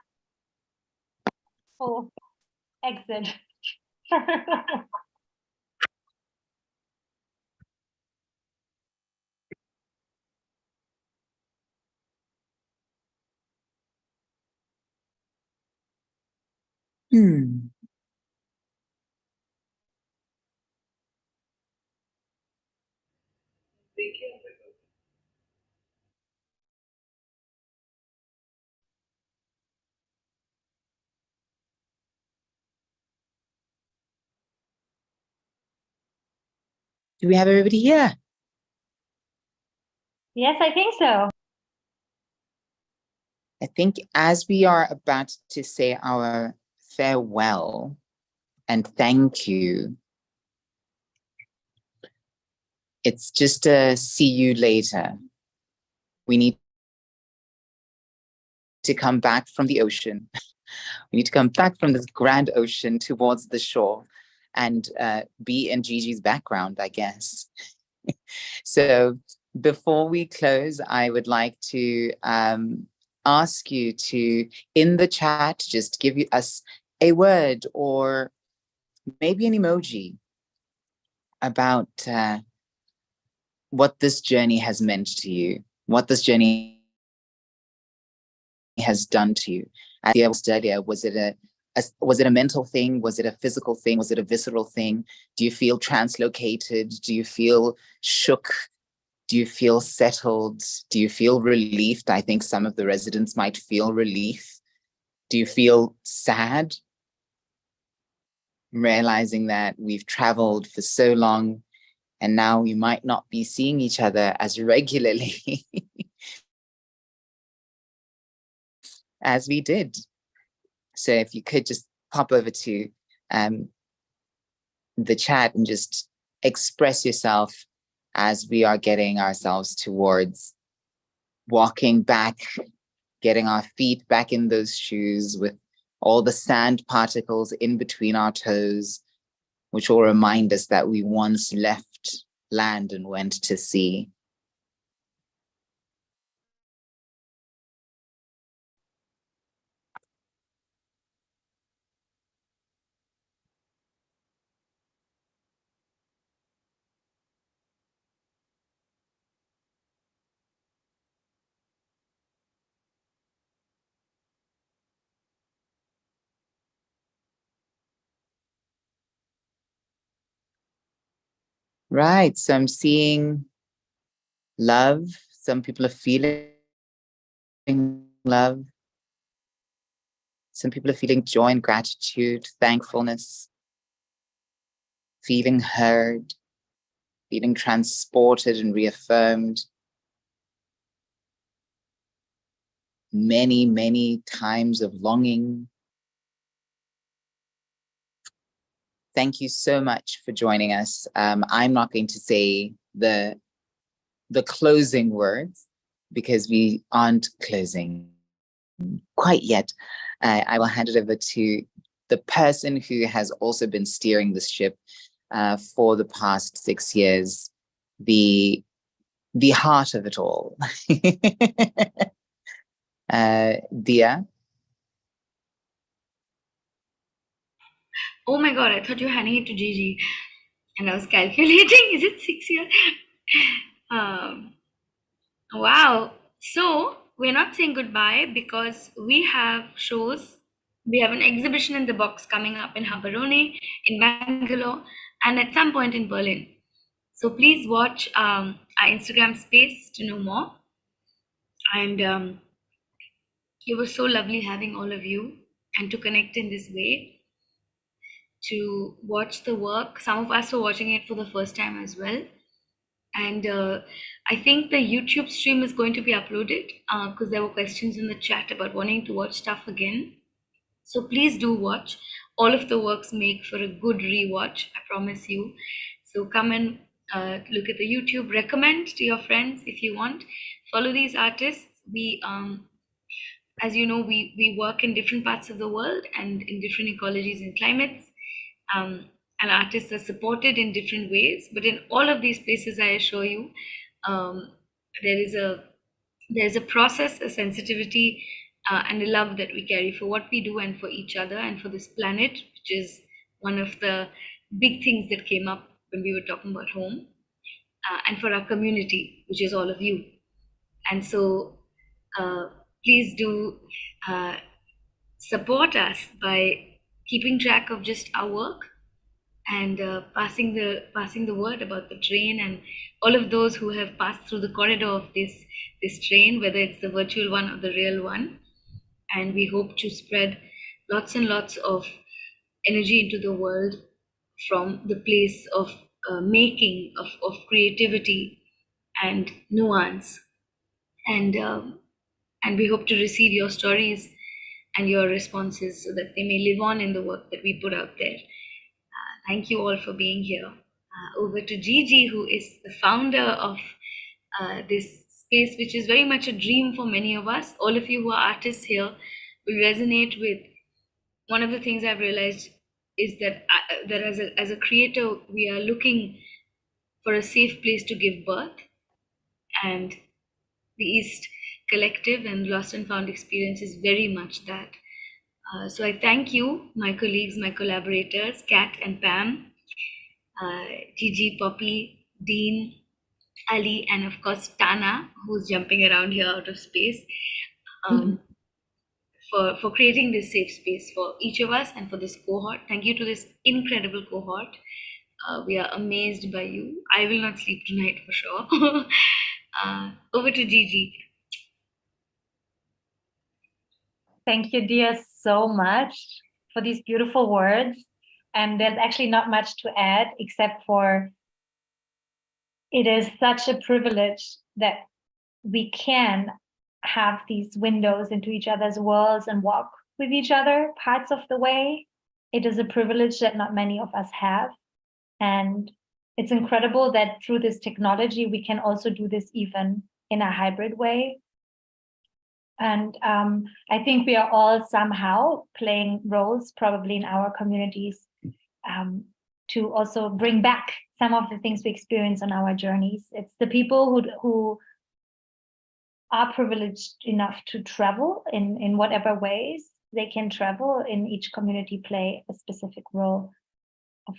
Oh, exit. Do we have everybody here? Yes, I think so. I think as we are about to say our farewell and thank you, it's just a see you later. We need to come back from the ocean. We need to come back from this grand ocean towards the shore and be in Gigi's background, I guess. So before we close, I would like to ask you to, in the chat, just give us a word or maybe an emoji about what this journey has meant to you, what this journey has done to you. As I asked earlier, was it a mental thing? Was it a physical thing? Was it a visceral thing? Do you feel translocated? Do you feel shook? Do you feel settled? Do you feel relieved? I think some of the residents might feel relief. Do you feel sad? Realizing that we've traveled for so long And now we might not be seeing each other as regularly as we did. So if you could just pop over to the chat and just express yourself as we are getting ourselves towards walking back, getting our feet back in those shoes with all the sand particles in between our toes, which will remind us that we once left land and went to sea. Right, so I'm seeing love. Some people are feeling love. Some people are feeling joy and gratitude, thankfulness, feeling heard, feeling transported and reaffirmed. Many, many times of longing. Thank you so much for joining us. I'm not going to say the closing words because we aren't closing quite yet. I will hand it over to the person who has also been steering this ship for the past 6 years, the heart of it all. Dia. Oh my God, I thought you were handing it to Gigi. And I was calculating, is it 6 years? Wow. So we're not saying goodbye because we have shows. We have an exhibition in the box coming up in Habarone, in Bangalore, and at some point in Berlin. So please watch our Instagram space to know more. And it was so lovely having all of you and to connect in this way, to watch the work. Some of us were watching it for the first time as well. And I think the YouTube stream is going to be uploaded because there were questions in the chat about wanting to watch stuff again. So please do watch. All of the works make for a good rewatch, I promise you. So come and look at the YouTube. Recommend to your friends if you want. Follow these artists. We, as you know, we work in different parts of the world and in different ecologies and climates. And artists are supported in different ways, but in all of these places, I assure you, there is a process, a sensitivity, and a love that we carry for what we do and for each other and for this planet, which is one of the big things that came up when we were talking about home, and for our community, which is all of you. And so, please do support us by keeping track of just our work and passing the word about the train and all of those who have passed through the corridor of this train, whether it's the virtual one or the real one. And we hope to spread lots and lots of energy into the world from the place of making, of creativity and nuance. And we hope to receive your stories and your responses so that they may live on in the work that we put out there. Thank you all for being here. Over to Gigi, who is the founder of this space, which is very much a dream for many of us. All of you who are artists here will resonate with one of the things I've realized is that as a creator, we are looking for a safe place to give birth. And the East Collective and Lost and Found experience is very much that. So I thank you, my colleagues, my collaborators, Kat and Pam, Gigi, Poppy, Dean, Ali, and of course Tana, who's jumping around here out of space, for creating this safe space for each of us and for this cohort. Thank you to this incredible cohort. We are amazed by you. I will not sleep tonight for sure. Over to Gigi. Thank you, Dia, so much for these beautiful words. And there's actually not much to add except for it is such a privilege that we can have these windows into each other's worlds and walk with each other parts of the way. It is a privilege that not many of us have. And it's incredible that through this technology, we can also do this even in a hybrid way. And I think we are all somehow playing roles, probably in our communities, to also bring back some of the things we experience on our journeys. It's the people who are privileged enough to travel in whatever ways they can travel in each community, play a specific role of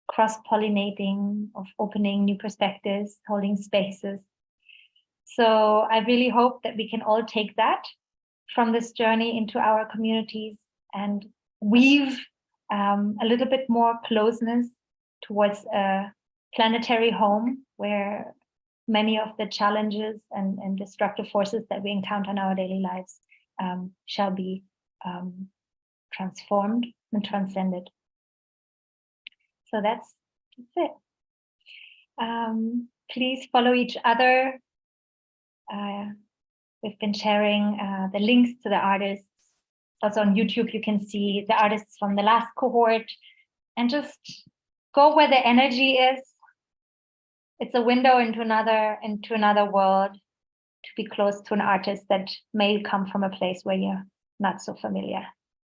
cross-pollinating, of opening new perspectives, holding spaces. So I really hope that we can all take that from this journey into our communities and weave a little bit more closeness towards a planetary home where many of the challenges and destructive forces that we encounter in our daily lives shall be transformed and transcended. So that's it. Please follow each other. We've been sharing the links to the artists. Also on YouTube, you can see the artists from the last cohort and just go where the energy is. It's a window into another world, to be close to an artist that may come from a place where you're not so familiar.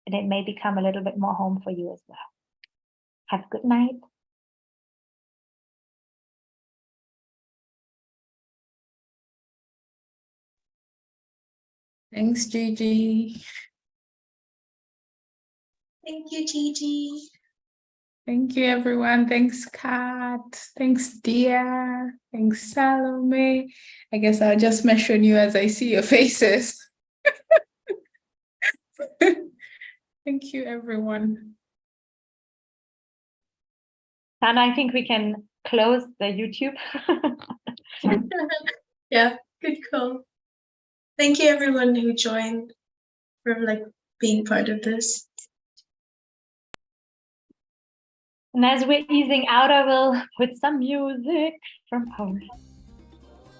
And it may become a little bit more home for you as well. Have a good night. Thanks, Gigi. Thank you, Gigi. Thank you, everyone. Thanks, Kat. Thanks, Dia. Thanks, Salome. I guess I'll just mention you as I see your faces. Thank you, everyone. And I think we can close the YouTube. Yeah, good call. Thank you, everyone who joined, for being part of this. And as we're easing out, I will put some music from home.